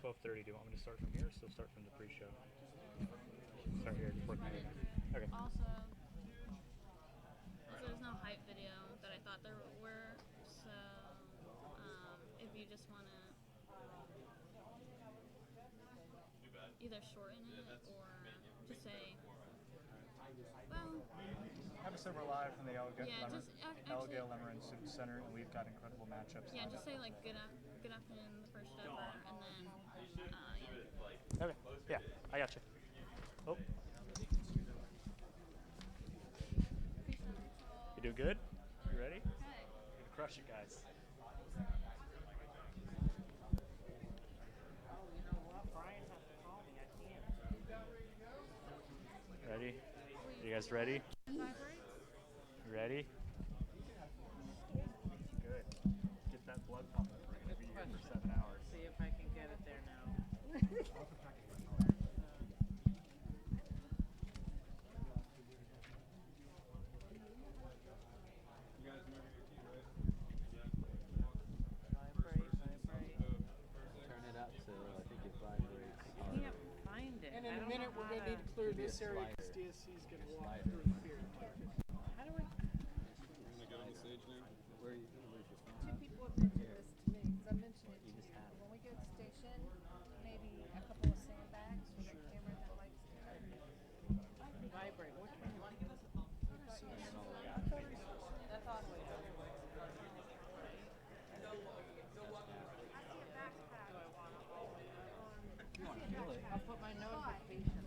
12:30. Do you want me to start from here or still start from the pre-show? Start here. Okay. Also, there's no hype video that I thought there were, so if you just want to either shorten it or just say, well, Have us over live from the yeah, just actually, Lemmer Student Center, and we've got incredible matchups. yeah, just say like good afternoon, the first ever, and then yeah. Okay. Yeah, I got you. Oh. You do good? You ready? Okay. You're gonna crush it, guys. Ready? You guys ready? You ready? Good. Get that blood pumping. We're gonna be here for 7 hours. See if I can get it there now. Turn it up so I think it vibrates. I can't find it. And in a minute, we're going to need to clear this area because DSC is going to walk through here. How do I? We're gonna go on the stage now. Where are you? Where's your phone? Two people have mentioned this to me, because I mentioned it to you. When we go to the station, maybe a couple of sandbags for the camera that likes to Vibrate. What can you? That's all the way down. I'll put my notification.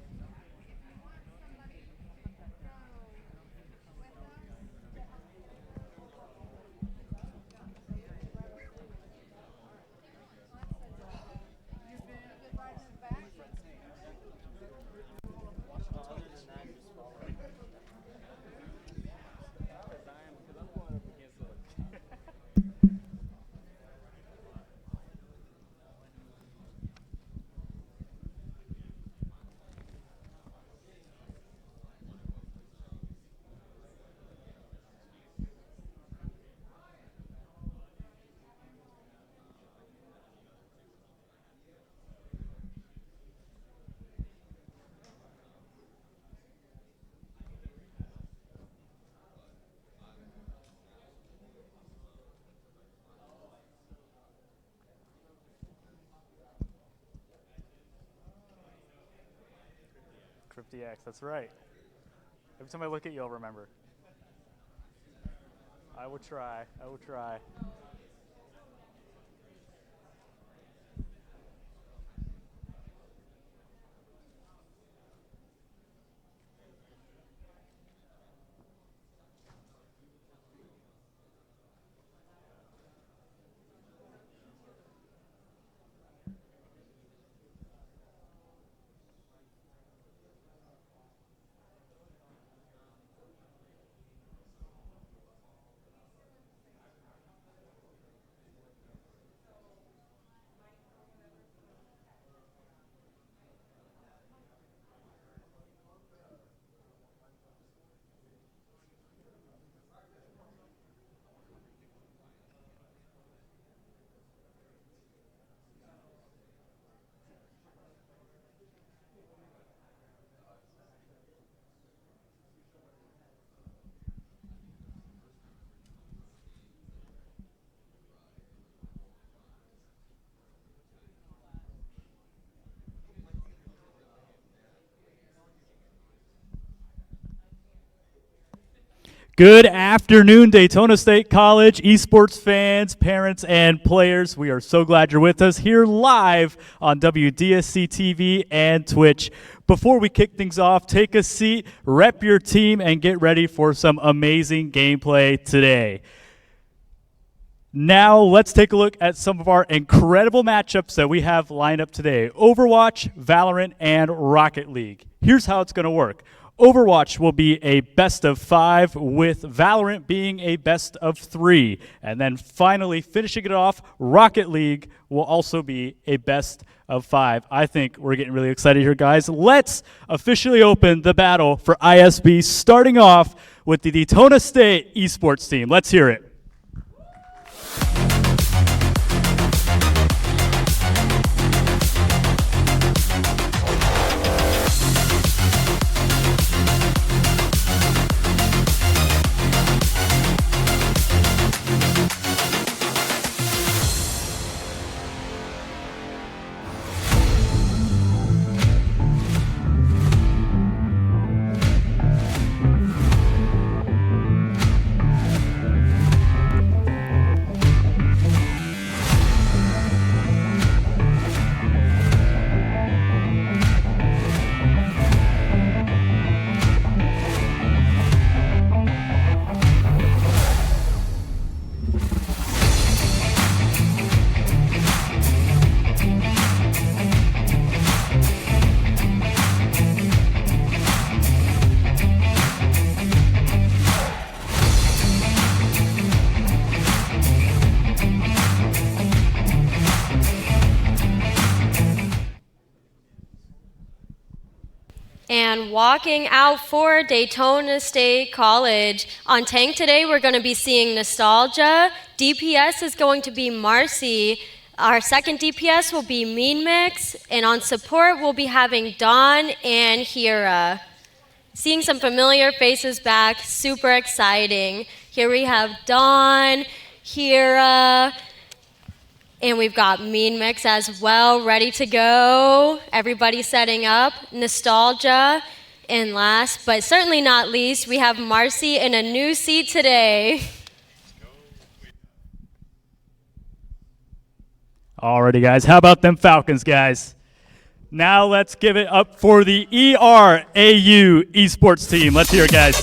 CryptX, that's right. Every time I look at you, I'll remember. I will try. I will try. Good afternoon, Daytona State College, esports fans, parents, and players. We are so glad you're with us here live on WDSC TV and Twitch. Before we kick things off, take a seat, rep your team, and get ready for some amazing gameplay today. Now, let's take a look at some of our incredible matchups that we have lined up today. Overwatch, Valorant, and Rocket League. Here's how it's going to work. Overwatch will be a best of 5 with Valorant being a best of 3. And then finally finishing it off, Rocket League will also be a best of 5. I think we're getting really excited here, guys. Let's officially open the battle for ISB, starting off with the Daytona State Esports team. Let's hear it. And walking out for Daytona State College, on tank today we're going to be seeing Nostalgia. DPS is going to be Marcy. Our second DPS will be Mean Mix. And on support we'll be having Dawn and Hira. Seeing some familiar faces back, super exciting. Here we have Dawn, Hira, and we've got Mean Mix as well, ready to go. Everybody setting up. Nostalgia. And last, but certainly not least, we have Marcy in a new seat today. Alrighty, guys. How about them Falcons, guys? Now let's give it up for the ERAU Esports team. Let's hear it, guys.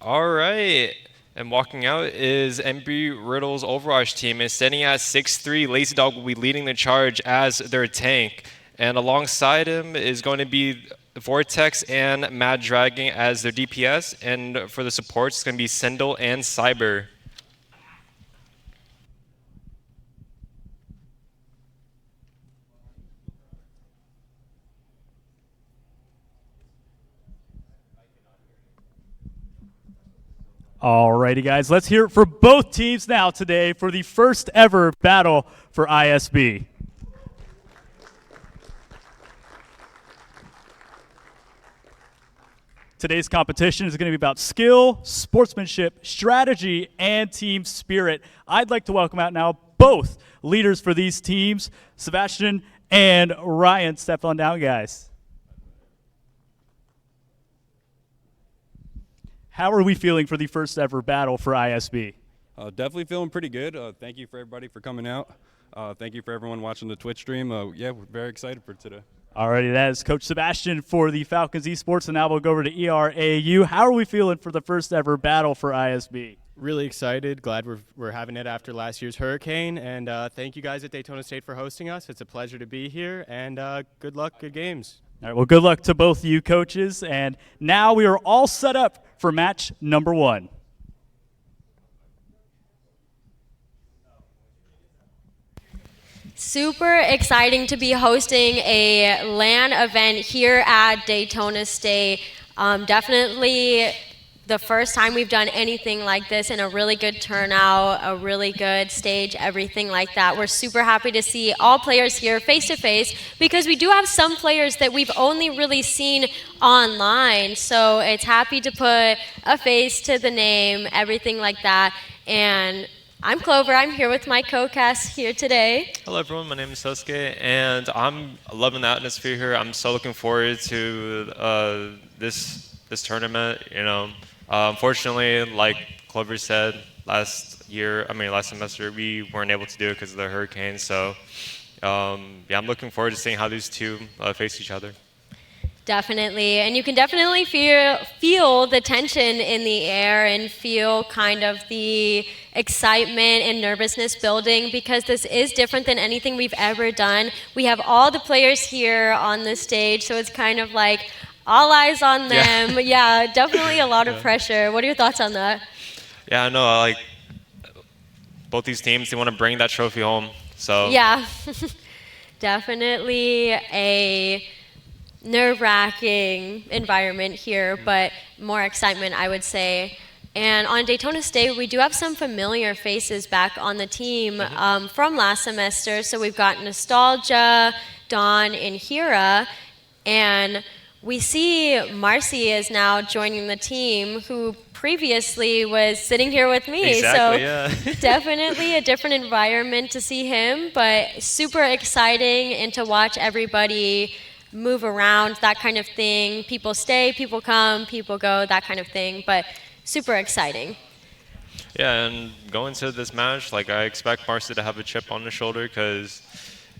All right. And walking out is Embry Riddle's Overwatch team. And standing at 6'3", Lazy Dog will be leading the charge as their tank. And alongside him is going to be Vortex and Mad Dragon as their DPS. And for the supports, it's going to be Sendel and Cyber. Alrighty, guys. Let's hear it for both teams now today for the first ever battle for ISB. Today's competition is going to be about skill, sportsmanship, strategy, and team spirit. I'd like to welcome out now both leaders for these teams, Sebastian and Ryan. Step on down, guys. How are we feeling for the first ever battle for ISB? Definitely feeling pretty good. Thank you for everybody for coming out. Thank you for everyone watching the Twitch stream. Yeah, we're very excited for today. Alrighty, that is Coach Sebastian for the Falcons Esports, and now we'll go over to ERAU. How are we feeling for the first ever battle for ISB? Really excited. Glad we're having it after last year's hurricane, and thank you guys at Daytona State for hosting us. It's a pleasure to be here, and good luck, good games. All right, well, good luck to both of you coaches, and now we are all set up for match number 1. Super exciting to be hosting a LAN event here at Daytona State. Definitely the first time we've done anything like this, and a really good turnout, a really good stage, everything like that. We're super happy to see all players here face to face, because we do have some players that we've only really seen online. So it's happy to put a face to the name, everything like that. And I'm Clover. I'm here with my co-cast here today. Hello, everyone. My name is Sosuke, and I'm loving the atmosphere here. I'm so looking forward to this tournament. You know, unfortunately, like Clover said, last semester, we weren't able to do it because of the hurricane. So, yeah, I'm looking forward to seeing how these two face each other. Definitely, and you can definitely feel the tension in the air and feel kind of the excitement and nervousness building, because this is different than anything we've ever done. We have all the players here on the stage, so it's kind of like all eyes on them. Yeah, definitely a lot of pressure. What are your thoughts on that? Yeah, I know. Like both these teams, they want to bring that trophy home. So yeah, definitely a nerve-wracking environment here, but more excitement, I would say. And on Daytona State, we do have some familiar faces back on the team from last semester. So we've got Nostalgia, Dawn, and Hira. And we see Marcy is now joining the team, who previously was sitting here with me. Exactly, so yeah. definitely a different environment to see him, but super exciting and to watch everybody move around, that kind of thing. People stay, people come, people go, that kind of thing, but super exciting. Yeah, and going to this match, like I expect Marcy to have a chip on his shoulder because,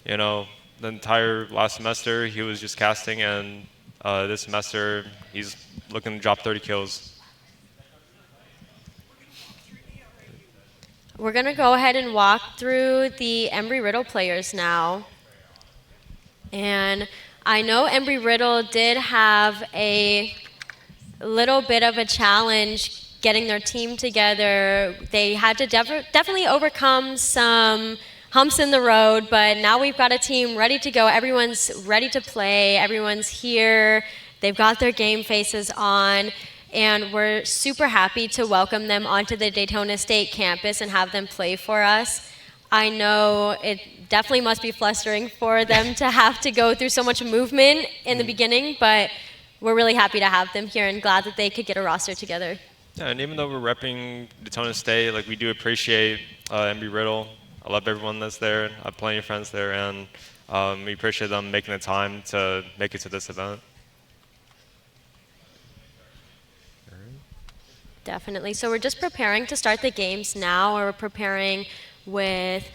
you know, the entire last semester he was just casting, and this semester he's looking to drop 30 kills. We're gonna go ahead and walk through the Embry Riddle players now. And I know Embry Riddle did have a little bit of a challenge getting their team together. They had to definitely overcome some humps in the road, but now we've got a team ready to go. Everyone's ready to play. Everyone's here. They've got their game faces on, and we're super happy to welcome them onto the Daytona State campus and have them play for us. I know it definitely must be frustrating for them to have to go through so much movement in the beginning, but we're really happy to have them here and glad that they could get a roster together. Yeah, and even though we're repping Daytona State, like we do appreciate Embry Riddle. I love everyone that's there. I have plenty of friends there, and we appreciate them making the time to make it to this event. Definitely. So we're just preparing to start the games now. We're preparing with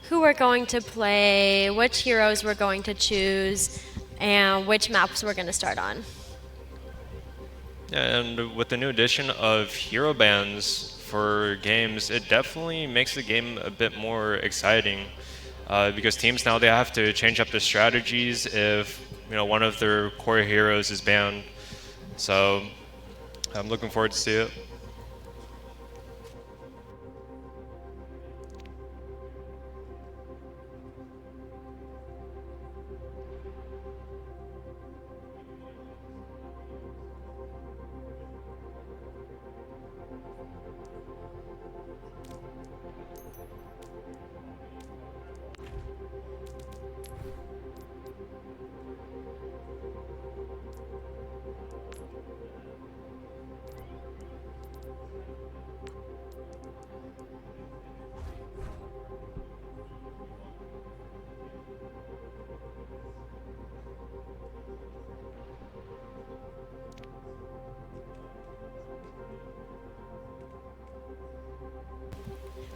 who we're going to play, which heroes we're going to choose, and which maps we're going to start on. Yeah, and with the new addition of hero bans for games, it definitely makes the game a bit more exciting because teams now they have to change up their strategies if one of their core heroes is banned. So I'm looking forward to see it.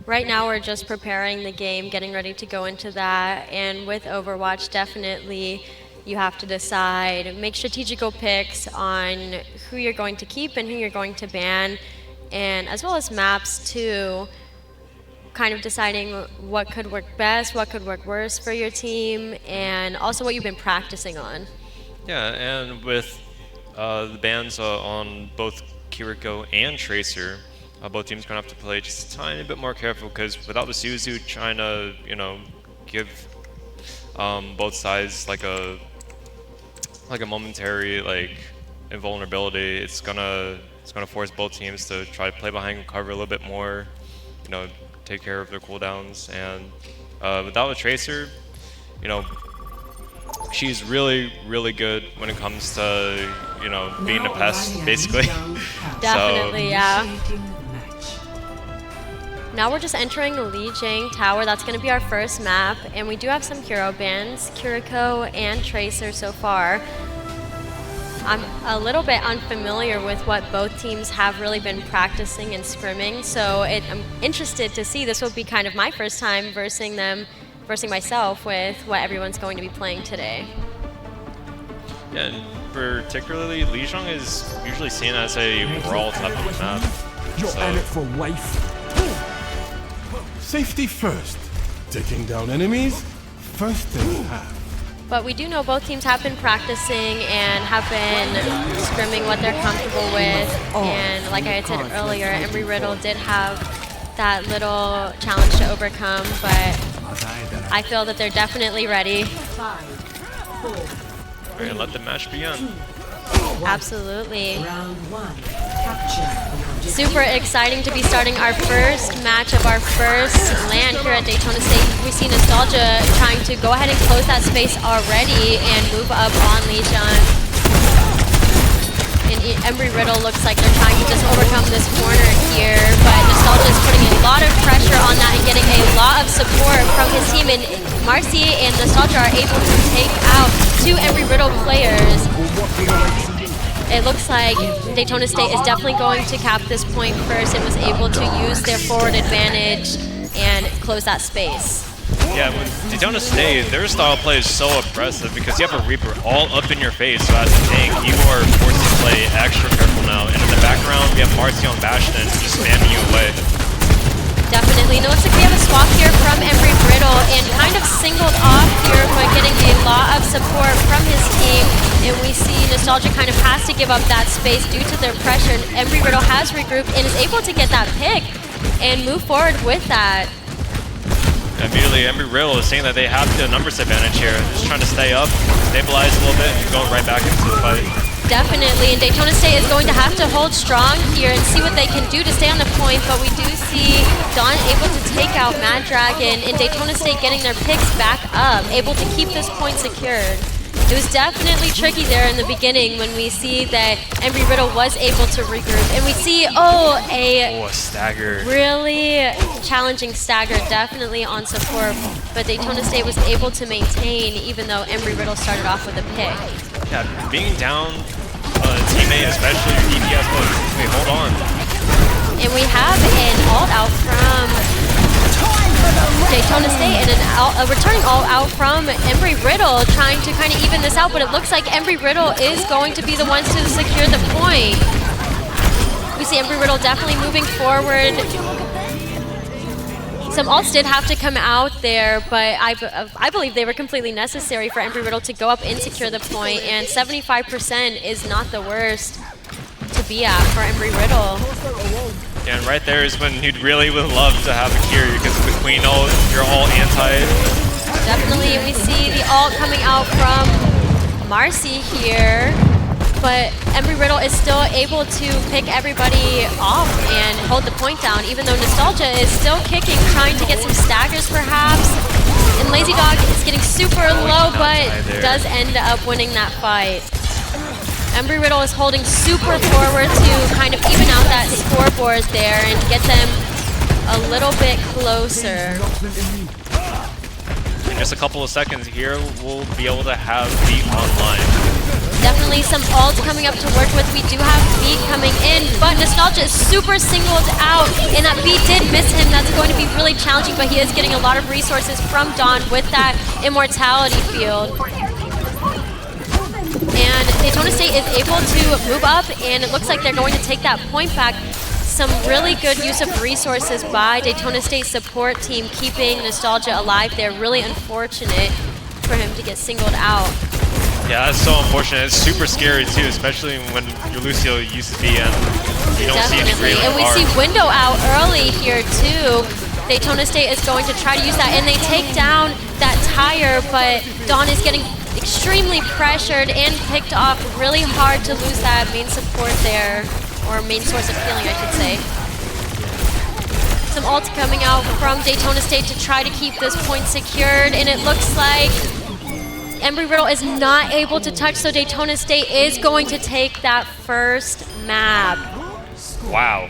Right now we're just preparing the game, getting ready to go into that, and with Overwatch definitely you have to decide, make strategical picks on who you're going to keep and who you're going to ban, and as well as maps too, kind of deciding what could work best, what could work worse for your team, and also what you've been practicing on. Yeah, and with the bans on both Kiriko and Tracer, both teams are going to have to play just a tiny bit more careful because without the Suzu trying to, give both sides like a momentary invulnerability, it's gonna force both teams to try to play behind cover a little bit more, take care of their cooldowns. And without a Tracer, she's really, really good when it comes to, being a pest, basically. Definitely, yeah. Now we're just entering the Li Jiang Tower. That's going to be our first map, and we do have some hero bans, Kiriko and Tracer so far. I'm a little bit unfamiliar with what both teams have really been practicing and scrimming, so I'm interested to see. This will be kind of my first time versing myself with what everyone's going to be playing today. Yeah, and particularly Li Jiang is usually seen as a brawl type of map. You're in it for life. Safety first. Taking down enemies, first thing to have. But we do know both teams have been practicing and have been scrimming what they're comfortable with. And like I had said earlier, Embry Riddle did have that little challenge to overcome, but I feel that they're definitely ready. All right, let the match begin. Absolutely. Super exciting to be starting our first match of our first LAN here at Daytona State. We see Nostalgia trying to go ahead and close that space already and move up on Li Jiang. And Embry Riddle looks like they're trying to just overcome this corner here, but Nostalgia is putting a lot of pressure on that and getting a lot of support from his team, and Marcy and Nostalgia are able to take out 2 Embry Riddle players. It looks like Daytona State is definitely going to cap this point first and was able to use their forward advantage and close that space. Yeah, with Daytona State, their style of play is so oppressive because you have a Reaper all up in your face, so as a tank, you are forced to play extra careful now. And in the background, we have Marcy on Bastion just spamming you away. Definitely. And it looks like we have a swap here from Embry Riddle and kind of singled off here by getting a lot of support from his team. And we see Nostalgia kind of has to give up that space due to their pressure. And Embry Riddle has regrouped and is able to get that pick and move forward with that. Immediately, Embry Riddle is saying that they have the numbers advantage here. Just trying to stay up, stabilize a little bit, and going right back into the fight. Definitely, and Daytona State is going to have to hold strong here and see what they can do to stay on the point, but we do see Dawn able to take out Mad Dragon and Daytona State getting their picks back up, able to keep this point secured. It was definitely tricky there in the beginning when we see that Embry Riddle was able to regroup, and we see, a stagger. Really challenging stagger, definitely on support, but Daytona State was able to maintain even though Embry Riddle started off with a pick. Yeah, being down a teammate, especially your DPS, wait, hold on. And we have an ult out from Daytona State and a returning ult out from Embry Riddle, trying to kind of even this out, but it looks like Embry Riddle is going to be the ones to secure the point. We see Embry Riddle definitely moving forward. Some ults did have to come out there, but I believe they were completely necessary for Embry Riddle to go up and secure the point, and 75% is not the worst to be at for Embry Riddle. Yeah, and right there is when you'd really would love to have a Kiri because of the Queen ult, you're all anti. Definitely, we see the ult coming out from Marcy here, but Embry Riddle is still able to pick everybody off and hold the point down, even though Nostalgia is still kicking, trying to get some staggers perhaps. And Lazy Dog is getting super low, but does end up winning that fight. Embry Riddle is holding super forward to kind of even out that scoreboard there and get them a little bit closer. In just a couple of seconds here, we'll be able to have Beat online. Definitely some ults coming up to work with. We do have Beat coming in, but Nostalgia is super singled out, and that Beat did miss him. That's going to be really challenging, but he is getting a lot of resources from Dawn with that Immortality field. And Daytona State is able to move up, and it looks like they're going to take that point back. Some really good use of resources by Daytona State support team, keeping Nostalgia alive there. Really unfortunate for him to get singled out. Yeah, that's so unfortunate. It's super scary too, especially when your Lucio used to be in. You don't see any great and we see Window out early here too. Daytona State is going to try to use that, and they take down that tire, but Dawn is getting extremely pressured and picked off really hard to lose that main support there, or main source of healing, I should say. Some ults coming out from Daytona State to try to keep this point secured, and it looks like Embry Riddle is not able to touch, so Daytona State is going to take that first map. Wow.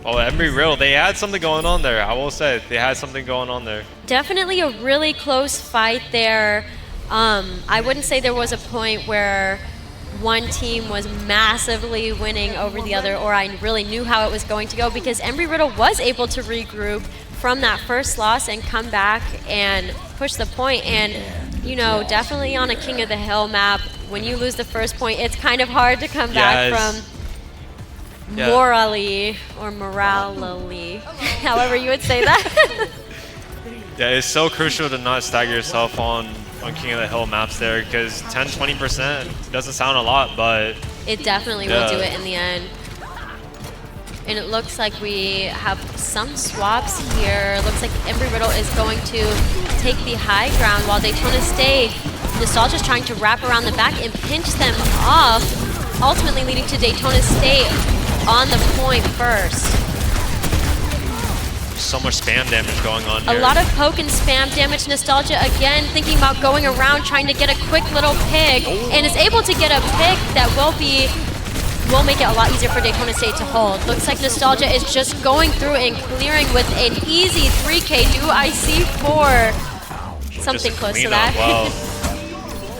Oh, Embry Riddle, they had something going on there. I will say, they had something going on there. Definitely a really close fight there. I wouldn't say there was a point where one team was massively winning over the other, or I really knew how it was going to go, because Embry Riddle was able to regroup from that first loss and come back and push the point. And, you know, definitely on a King of the Hill map, when you lose the first point, it's kind of hard to come back from morally, however you would say that. Yeah, it's so crucial to not stagger yourself on King of the Hill maps there, because 10-20% doesn't sound a lot, but it definitely will do it in the end. And it looks like we have some swaps here. It looks like Embry Riddle is going to take the high ground, while Daytona State, Nostalgia's trying to wrap around the back and pinch them off, ultimately leading to Daytona State on the point first. So much spam damage going on here. A lot of poke and spam damage. Nostalgia again thinking about going around, trying to get a quick little pick, and is able to get a pick that will be will make it a lot easier for Daytona State to hold. Looks like Nostalgia is just going through and clearing with an easy 3K. Do I see 4? Something Just close to clean that. up well.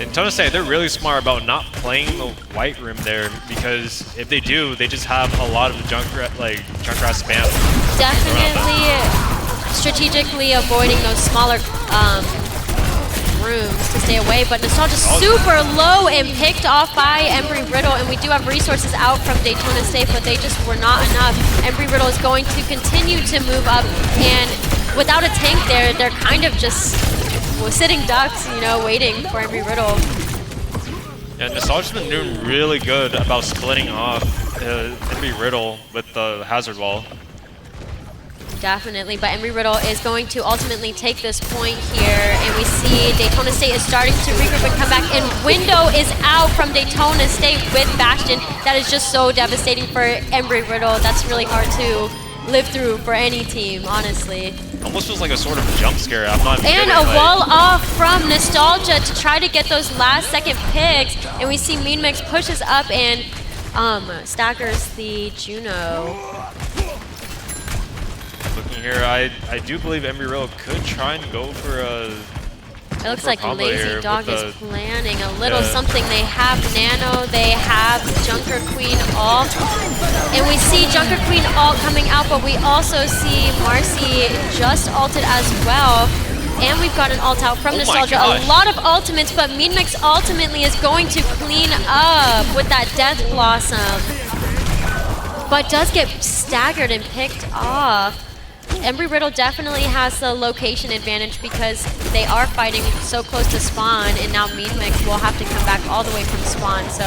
And Daytona State, they're really smart about not playing the white room there, because if they do, they just have a lot of Junkrat spam. Definitely strategically avoiding those smaller rooms to stay away, but Nostalgia super low and picked off by Embry Riddle, and we do have resources out from Daytona State, but they just were not enough. Embry Riddle is going to continue to move up, and without a tank there, they're kind of just sitting ducks, you know, waiting for Embry Riddle. Yeah, Nostalgia's been doing really good about splitting off Embry Riddle with the hazard wall. Definitely, but Embry Riddle is going to ultimately take this point here, and we see Daytona State is starting to regroup and come back, and Window is out from Daytona State with Bastion. That is just so devastating for Embry Riddle. That's really hard to live through for any team, honestly. Almost feels like a sort of jump scare. I'm not And kidding, a like, wall off from Nostalgia to try to get those last second picks, and we see Mean Mix pushes up and staggers the Juno. Looking here, I do believe Embry Riddle could try and go for a. It looks like Lazy Dog is the, planning a little something. They have Nano, they have Junker Queen ult, and we see Junker Queen ult coming out, but we also see Marcy just ulted as well. And we've got an ult out from Nostalgia. A lot of ultimates, but Mean Mix ultimately is going to clean up with that Death Blossom, but does get staggered and picked off. Embry Riddle definitely has the location advantage because they are fighting so close to spawn, and now Mean Mix will have to come back all the way from spawn. So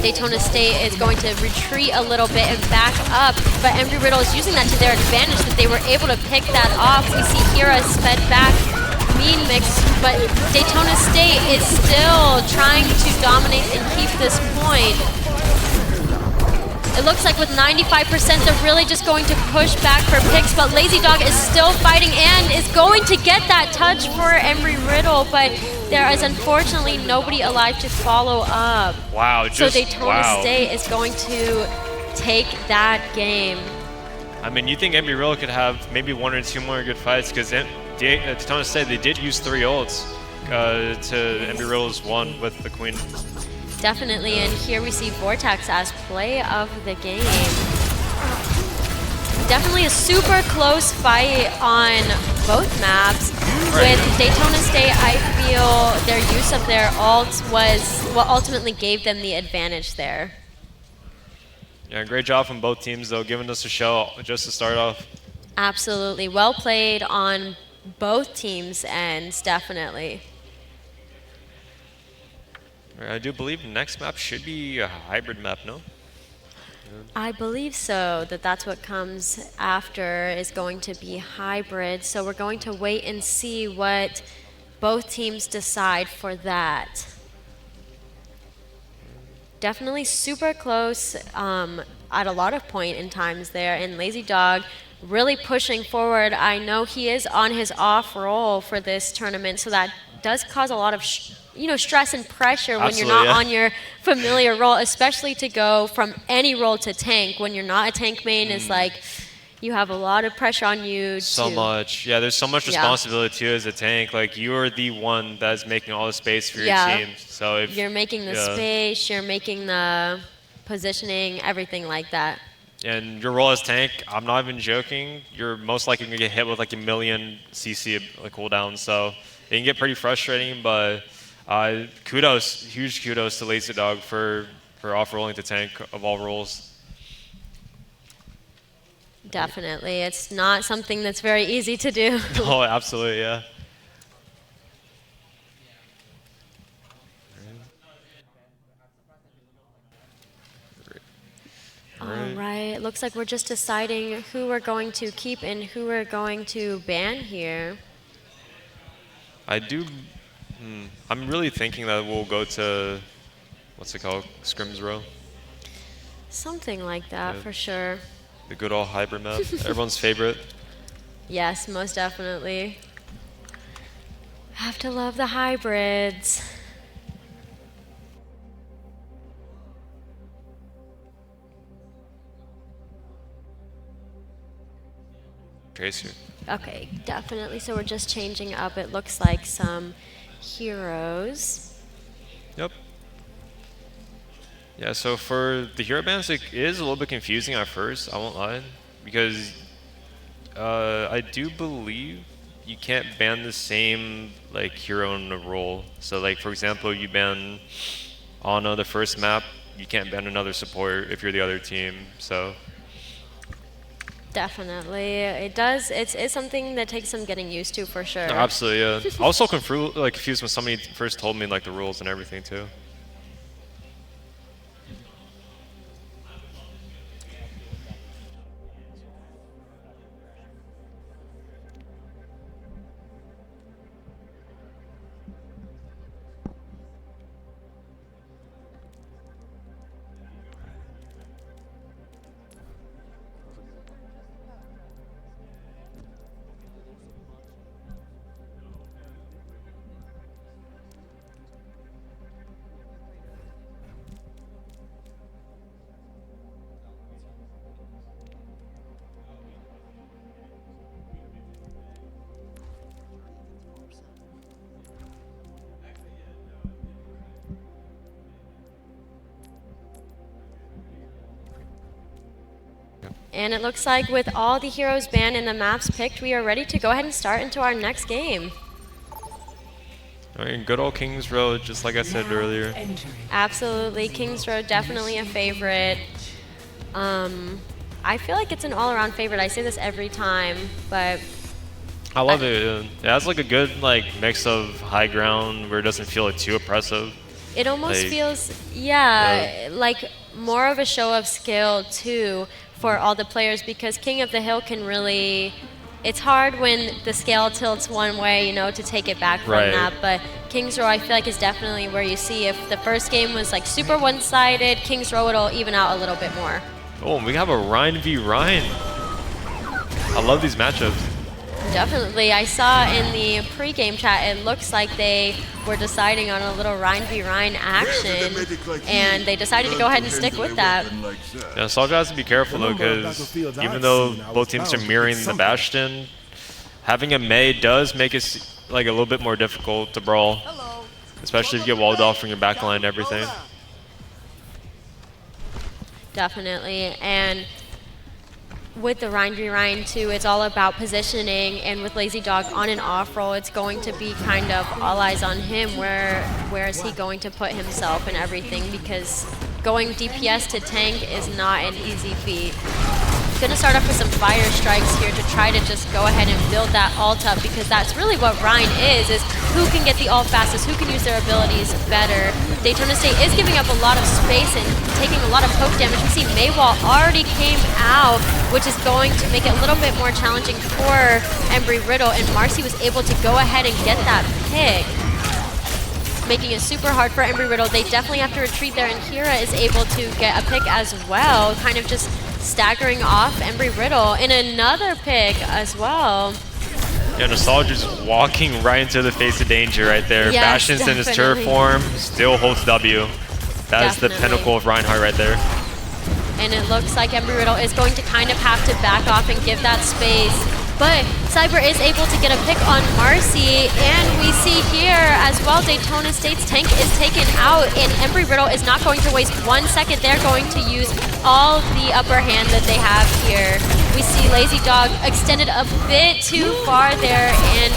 Daytona State is going to retreat a little bit and back up, but Embry Riddle is using that to their advantage, that they were able to pick that off. We see Hira sped back Mean Mix, but Daytona State is still trying to dominate and keep this point. It looks like with 95%, they're really just going to push back for picks, but Lazy Dog is still fighting and is going to get that touch for Embry Riddle, but there is unfortunately nobody alive to follow up. Wow, so Daytona State is going to take that game. I mean, you think Embry Riddle could have maybe 1 or 2 more good fights, because Daytona State, they did use 3 ults to Embry Riddle's 1 with the Queen. Definitely, and here we see Vortex as play of the game. Definitely a super close fight on both maps. With Daytona State, I feel their use of their ult was what ultimately gave them the advantage there. Yeah, great job from both teams, though, giving us a show just to start off. Absolutely. Well played on both teams' ends, definitely. I do believe the next map should be a hybrid map, no? I believe so, that's what comes after is going to be hybrid. So we're going to wait and see what both teams decide for that. Definitely super close at a lot of point in times there, and Lazy Dog really pushing forward. I know he is on his off roll for this tournament, so that does cause a lot of stress and pressure when you're not on your familiar role, especially to go from any role to tank. When you're not a tank main, it's like you have a lot of pressure on you. So much. Yeah, there's so much responsibility too as a tank. Like, you're the one that's making all the space for your team. So if you're making the space, you're making the positioning, everything like that. And your role as tank, I'm not even joking, you're most likely going to get hit with like 1 million CC cooldown. So it can get pretty frustrating, but huge kudos to Lazy Dog for off-rolling to tank of all roles. Definitely. It's not something that's very easy to do. Oh, absolutely, yeah. All right. It looks like we're just deciding who we're going to keep and who we're going to ban here. I'm really thinking that we'll go to, what's it called, Scrims Row? Something like that, for sure. The good old hybrid map, everyone's favorite. Yes, most definitely. Have to love the hybrids. Tracer. Okay, definitely. So we're just changing up, it looks like, some heroes. Yep. Yeah, so for the hero bans, it is a little bit confusing at first, I won't lie, because I do believe you can't ban the same like hero in a role. So like for example, you ban Ana the first map, you can't ban another support if you're the other team. So Definitely, it does. It's something that takes some getting used to for sure. no, absolutely, yeah. I was so confused when somebody first told me like the rules and everything too. And it looks like with all the heroes banned and the maps picked, we are ready to go ahead and start into our next game. I mean, good old Kings Road, just like I said earlier. Absolutely, Kings Road definitely a favorite. I feel like it's an all-around favorite. I say this every time, but I love it. It has like a good like mix of high ground where it doesn't feel like too oppressive. it almost Like, feels, yeah, like more of a show of skill too for all the players, because King of the Hill can really, it's hard when the scale tilts one way, you know, to take it back from Right. that. But King's Row, I feel like, is definitely where you see if the first game was like super one-sided, King's Row it'll even out a little bit more. Oh, we have a Ryan v Ryan. I love these matchups. Definitely. I saw in the pre-game chat, it looks like they were deciding on a little Ryan v Ryan action, and they decided to go ahead and stick with that. Yeah, Soldier has to be careful though, because even though both teams are mirroring the Bastion, having a Mei does make it like a little bit more difficult to brawl, especially if you get walled off from your backline and everything. Definitely. And with the Ryan v Ryan too, it's all about positioning, and with Lazy Dog on and off roll, it's going to be kind of all eyes on him. Where is he going to put himself and everything, because going DPS to tank is not an easy feat. Gonna start off with some fire strikes here to try to just go ahead and build that ult up, because that's really what Ryan is who can get the ult fastest, who can use their abilities better. Daytona State is giving up a lot of space and taking a lot of poke damage. We see Maywall already came out, which is going to make it a little bit more challenging for Embry Riddle, and Marcy was able to go ahead and get that pick, making it super hard for Embry Riddle. They definitely have to retreat there, and Kira is able to get a pick as well, kind of just staggering off Embry Riddle, and another pick as well. Yeah, Nostalgia's walking right into the face of danger right there. Yes, Bastion's in his turret definitely. form, still holds W. That is the Definitely. pinnacle of Reinhardt right there. And it looks like Embry Riddle is going to kind of have to back off and give that space. But Cyber is able to get a pick on Marcy, and we see here as well Daytona State's tank is taken out, and Embry Riddle is not going to waste 1 second. They're going to use all the upper hand that they have here. We see Lazy Dog extended a bit too far there and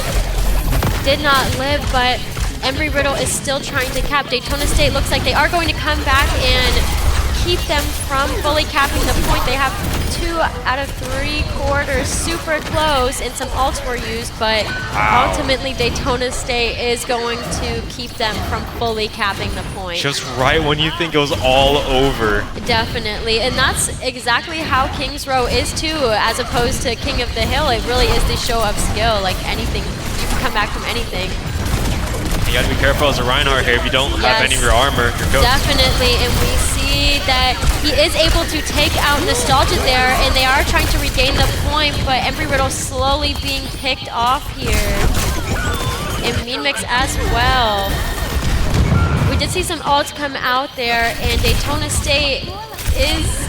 did not live, but Embry Riddle is still trying to cap. Daytona State looks like they are going to come back and keep them from fully capping the point. They have 2 out of 3 quarters super close, and some ults were used, but ultimately Daytona State is going to keep them from fully capping the point. Just right when you think it was all over. Definitely, and that's exactly how King's Row is too, as opposed to King of the Hill. It really is the show of skill. Like anything, you can come back from anything. You gotta be careful as a Reinhardt here. If you don't have any of your armor, you're cooked. Definitely, and we see that he is able to take out Nostalgia there, and they are trying to regain the point, but Embry Riddle slowly being picked off here. And Mean Mix as well. We did see some ults come out there, and Daytona State is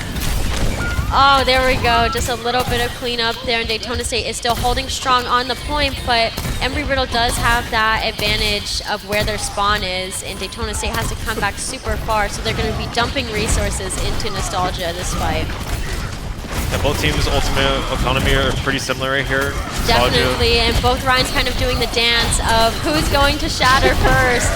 Oh, there we go. Just a little bit of cleanup there, and Daytona State is still holding strong on the point, but Embry Riddle does have that advantage of where their spawn is, and Daytona State has to come back super far, so they're going to be dumping resources into Nostalgia this fight. Yeah, both teams' ultimate economy are pretty similar right here. Nostalgia. Definitely, and both Ryan's kind of doing the dance of who's going to shatter first.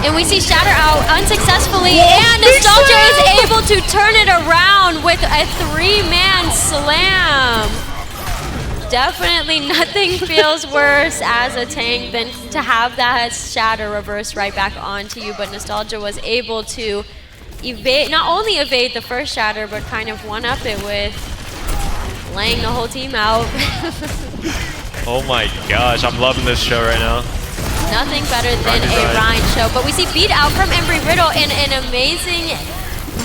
And we see Shatter out unsuccessfully, and Nostalgia is able to turn it around with a 3-man slam. Definitely nothing feels worse as a tank than to have that Shatter reverse right back onto you, but Nostalgia was able to evade, not only evade the first Shatter, but kind of one-up it with laying the whole team out. Oh my gosh, I'm loving this show right now. Nothing better than a Ryan show. But we see beat out from Embry Riddle in an amazing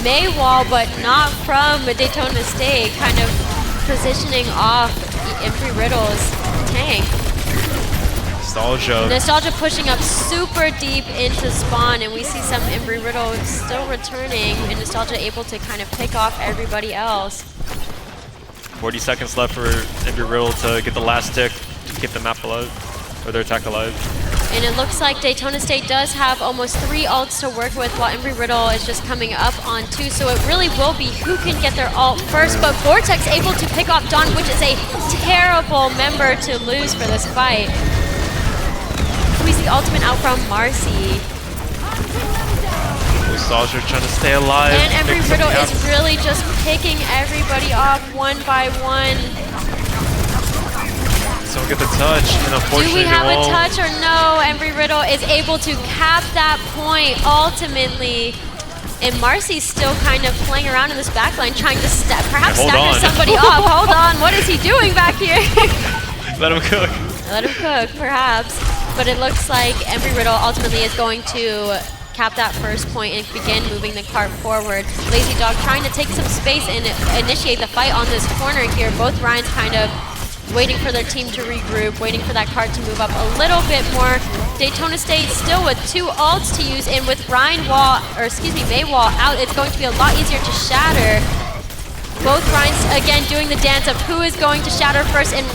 May wall, but not from Daytona State, kind of positioning off Embry Riddle's tank. Nostalgia pushing up super deep into spawn, and we see some Embry Riddle still returning, and Nostalgia able to kind of pick off everybody else. 40 seconds left for Embry Riddle to get the last tick to keep the map alive, or their attack alive. And it looks like Daytona State does have almost 3 ults to work with, while Embry Riddle is just coming up on 2. So it really will be who can get their ult first. But Vortex able to pick off Dawn, which is a terrible member to lose for this fight. We see ultimate out from Marcy. Nostalgia trying to stay alive. And Embry Riddle is really just picking everybody off one by one. Don't get the touch, and unfortunately do we have they won't. a touch or no? Embry Riddle is able to cap that point ultimately. And Marcy's still kind of playing around in this backline, trying to perhaps stagger somebody off. Hold on, what is he doing back here? Let him cook. Let him cook, perhaps. But it looks like Embry Riddle ultimately is going to cap that first point and begin moving the cart forward. Lazy Dog trying to take some space and initiate the fight on this corner here. Both Ryans kind of waiting for their team to regroup, waiting for that card to move up a little bit more. Daytona State still with 2 ults to use, and with May Wall out, it's going to be a lot easier to shatter. Both Ryans again doing the dance of who is going to shatter first, and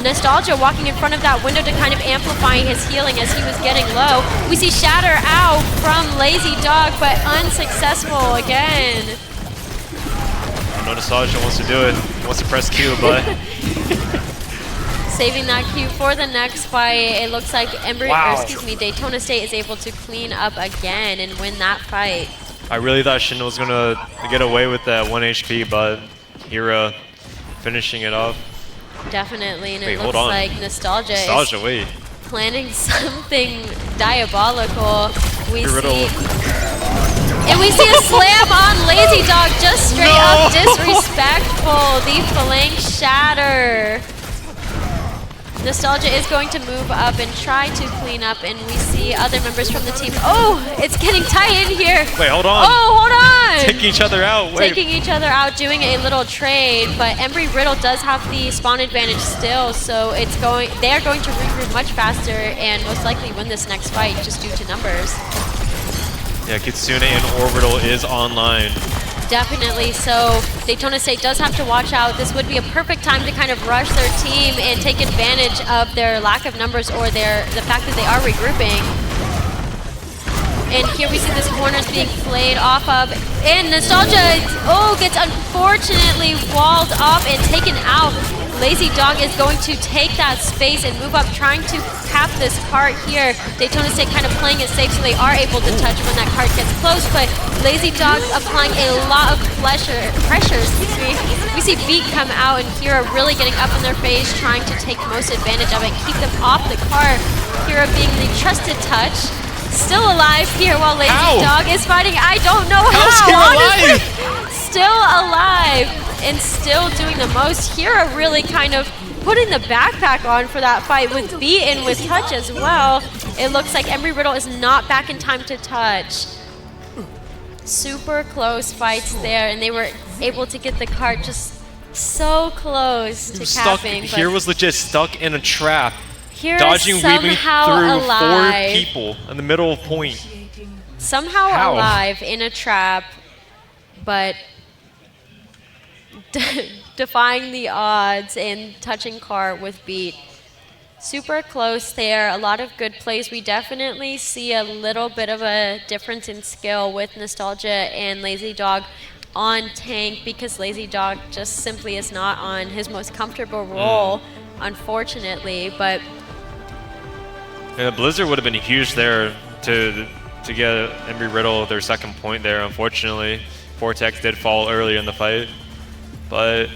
Nostalgia walking in front of that window to kind of amplify his healing as he was getting low. We see Shatter out from Lazy Dog, but unsuccessful again. I know Nostalgia wants to do it. He wants to press Q, but saving that Q for the next fight. It looks like Daytona State is able to clean up again and win that fight. I really thought Shin was gonna get away with that 1 HP, but Hira finishing it off. Definitely, and wait, it looks like Nostalgia is planning something diabolical. We see a slam on Lazy Dog, just straight up disrespectful. The phalanx shatter. Nostalgia is going to move up and try to clean up, and we see other members from the team. Oh, it's getting tight in here. Wait, hold on. Oh, hold on. Taking each other out. Wait. Taking each other out, doing a little trade, but Embry Riddle does have the spawn advantage still, so they are going to regroup much faster and most likely win this next fight just due to numbers. Yeah, Kitsune and Orbital is online. Definitely, so Daytona State does have to watch out. This would be a perfect time to kind of rush their team and take advantage of their lack of numbers or the fact that they are regrouping. And here we see this corner's being played off of, and Nostalgia, gets unfortunately walled off and taken out. Lazy Dog is going to take that space and move up, trying to cap this cart here. Daytona State kind of playing it safe so they are able to touch when that cart gets close, but Lazy Dog applying a lot of pressure. We see Beat come out and Hira really getting up in their face, trying to take most advantage of it, keep them off the cart. Hira being the trusted touch. Still alive here while Lazy Dog is fighting. I don't know how, honestly. Still alive and still doing the most. Hira really kind of putting the backpack on for that fight with Beat and with touch as well. It looks like Embry Riddle is not back in time to touch. Super close fights there, and they were able to get the cart just so close to capping. Hira was legit stuck in a trap. Hira dodging, weaving through alive. 4 people in the middle of point. Somehow alive in a trap, but defying the odds and touching Car with beat. Super close there. A lot of good plays. We definitely see a little bit of a difference in skill with Nostalgia and Lazy Dog on tank because Lazy Dog just simply is not on his most comfortable role, unfortunately. But yeah, Blizzard would have been huge there to get Embry Riddle their second point there. Unfortunately, Vortex did fall early in the fight, but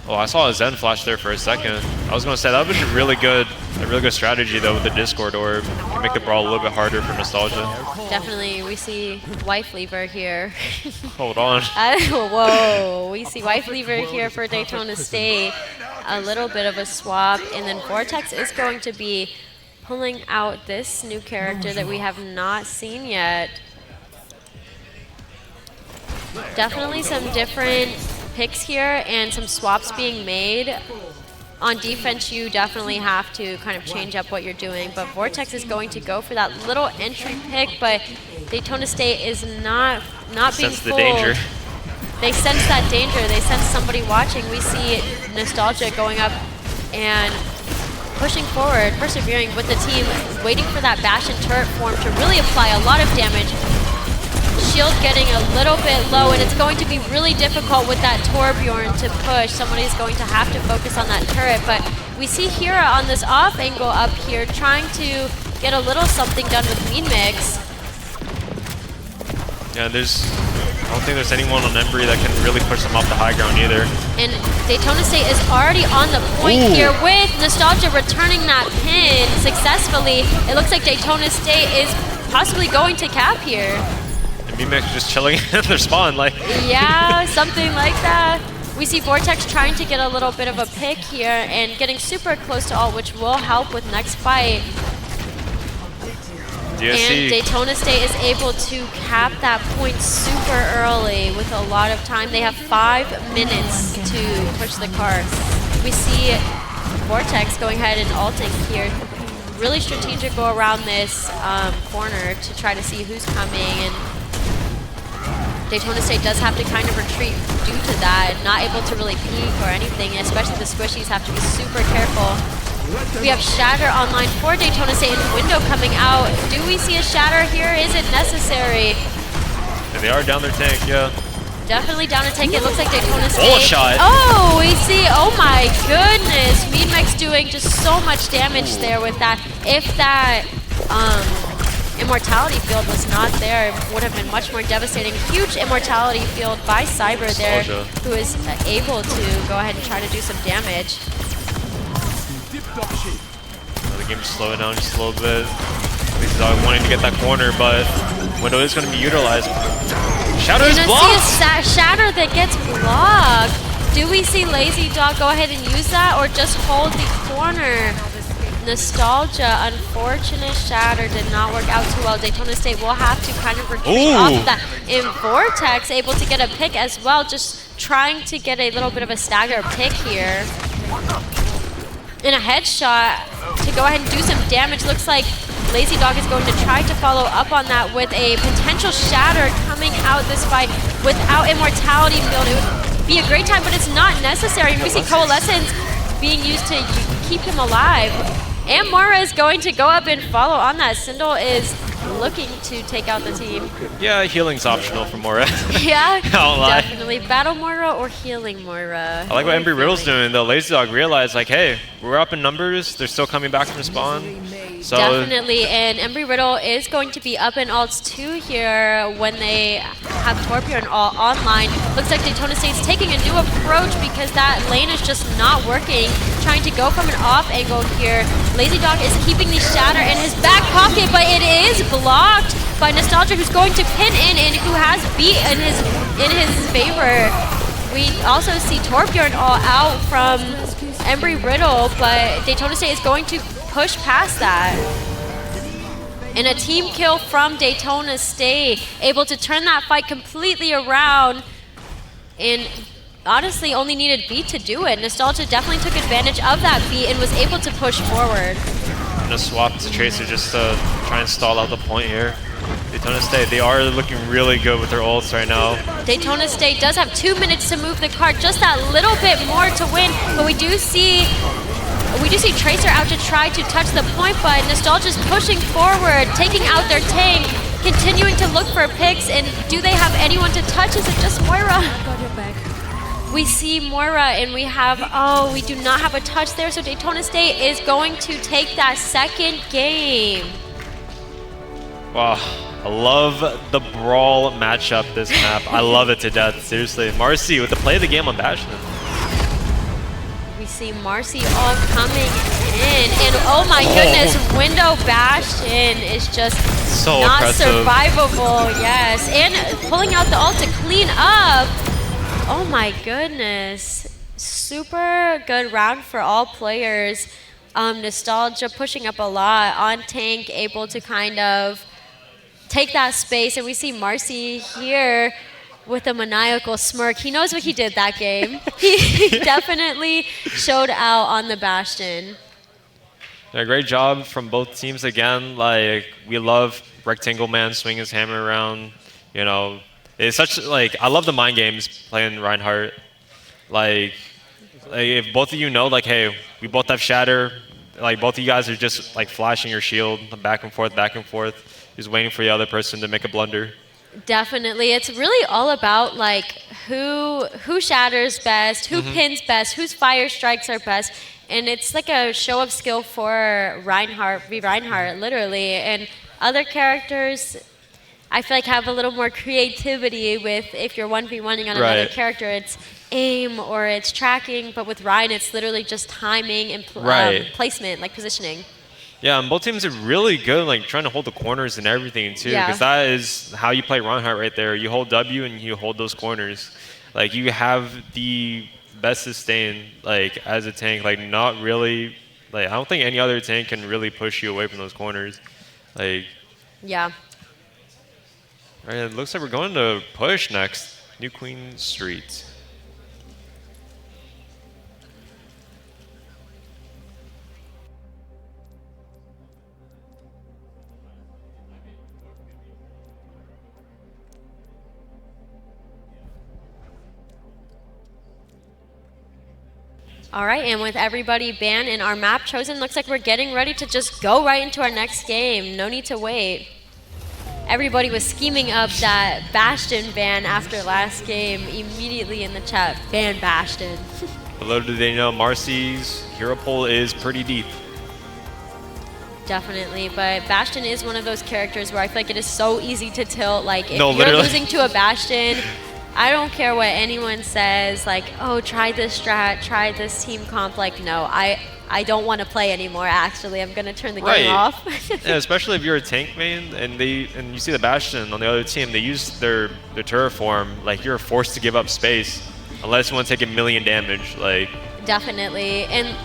oh, I saw a Zen flash there for a second. I was going to say that would be a really good strategy though with the Discord orb. Can make the brawl a little bit harder for Nostalgia. definitely we see Wife Lever here. Hold on. Whoa, we see Wife Lever here for Daytona State. A little bit of a swap, and then Vortex is going to be pulling out this new character that we have not seen yet. Definitely some different picks here and some swaps being made. On defense, you definitely have to kind of change up what you're doing, but Vortex is going to go for that little entry pick, but Daytona State is not being Sense the fooled. danger. They sense that danger. They sense somebody watching. We see Nostalgia going up and pushing forward, persevering with the team, waiting for that bash and turret form to really apply a lot of damage. Shield getting a little bit low, and it's going to be really difficult with that Torbjorn to push. Somebody's going to have to focus on that turret, but we see Hira on this off angle up here trying to get a little something done with Mean Mix. Yeah, I don't think there's anyone on Embry that can really push them off the high ground either. And Daytona State is already on the point here with Nostalgia returning that pin successfully. It looks like Daytona State is possibly going to cap here. Mimix just chilling in their spawn, like. Yeah, something like that. We see Vortex trying to get a little bit of a pick here and getting super close to ult, which will help with next fight. And Daytona State is able to cap that point super early with a lot of time. They have 5 minutes to push the car. We see Vortex going ahead and ulting here. Really strategic go around this corner to try to see who's coming, and Daytona State does have to kind of retreat due to that, not able to really peek or anything, especially the squishies have to be super careful. We have Shatter online for Daytona State and Window coming out. Do we see a Shatter here? Is it necessary? And they are down their tank, yeah. Definitely down a tank. It looks like Daytona State. Full shot. Oh, we see, oh my goodness. Meanmix doing just so much damage there with that. If that Immortality field was not there, it would have been much more devastating. Huge Immortality field by Cyber there, who is able to go ahead and try to do some damage. The game's slowing down just a little bit. Lazy Dog wanting to get that corner, but Window is going to be utilized. Shatter is blocked! See a Shatter that gets blocked. Do we see Lazy Dog go ahead and use that, or just hold the corner? Nostalgia, unfortunate Shatter did not work out too well. Daytona State will have to kind of retreat off of that. And Vortex able to get a pick as well, just trying to get a little bit of a stagger pick here. And a headshot to go ahead and do some damage. Looks like Lazy Dog is going to try to follow up on that with a potential Shatter coming out this fight without Immortality field. It would be a great time, but it's not necessary. We see Coalescence being used to keep him alive. And Moira is going to go up and follow on that. Sindel is looking to take out the team. Yeah, healing's optional for Moira. Yeah, Don't lie. definitely. Battle Moira or healing Moira? I like what Embry Riddle's doing though. Lazy Dog realized like, hey, we're up in numbers. They're still coming back from spawn. So Definitely, and Embry Riddle is going to be up in ults too here when they have Torbjorn all online. Looks like Daytona State's taking a new approach because that lane is just not working. Trying to go from an off angle here. Lazy Dog is keeping the Shatter in his back pocket, but it is blocked by Nostalgia, who's going to pin in and who has beat in his favor. We also see Torbjorn all out from Embry Riddle, but Daytona State is going to push past that. And a team kill from Daytona State, able to turn that fight completely around, and honestly only needed beat to do it. Nostalgia definitely took advantage of that beat and was able to push forward. I'm gonna swap to Tracer just to try and stall out the point here. Daytona State, they are looking really good with their ults right now. Daytona State does have 2 minutes to move the card, just that little bit more to win, but we do see Tracer out to try to touch the point, but Nostalgia's pushing forward, taking out their tank, continuing to look for picks, and do they have anyone to touch? Is it just Moira? We see Moira, and we do not have a touch there, so Daytona State is going to take that second game. Wow, I love the brawl matchup this map. I love it to death, seriously. Marcy with the play of the game on Bastion. We see Marcy all coming in, and oh my goodness, Window Bastion is just So not impressive. survivable, yes. And pulling out the ult to clean up. Oh my goodness. Super good round for all players. Nostalgia pushing up a lot on tank, able to kind of take that space, and we see Marcy here with a maniacal smirk. He knows what he did that game. He definitely showed out on the Bastion. Yeah, great job from both teams again. Like, we love Rectangle Man swinging his hammer around. You know, it's such like I love the mind games playing Reinhardt. Like if both of you know, like, hey, we both have Shatter. Like both of you guys are just like flashing your shield back and forth, just waiting for the other person to make a blunder. Definitely. It's really all about like who shatters best, who pins best, whose fire strikes are best. And it's like a show of skill for Reinhardt, literally. And other characters, I feel like have a little more creativity with if you're 1v1ing on another character, it's aim or it's tracking. But with Ryan, it's literally just timing and placement, like positioning. Yeah, and both teams are really good, like trying to hold the corners and everything too, because that is how you play Reinhardt right there. You hold W and you hold those corners. Like you have the best sustain, like as a tank. Like not really, like I don't think any other tank can really push you away from those corners. Like yeah. All right, it looks like we're going to push next. New Queen Street. All right, and with everybody banned and our map chosen, looks like we're getting ready to just go right into our next game. No need to wait. Everybody was scheming up that Bastion ban after last game, immediately in the chat, ban Bastion. Little do they know, Marcy's hero pool is pretty deep. Definitely, but Bastion is one of those characters where I feel like it is so easy to tilt. Like if No, you're literally. losing to a Bastion, I don't care what anyone says, like, oh, try this strat, try this team comp. Like, no, I don't want to play anymore, actually. I'm going to turn the game off. Yeah, especially if you're a tank main and you see the Bastion on the other team, they use their terraform, like you're forced to give up space unless you want to take 1,000,000 damage. Like Definitely. And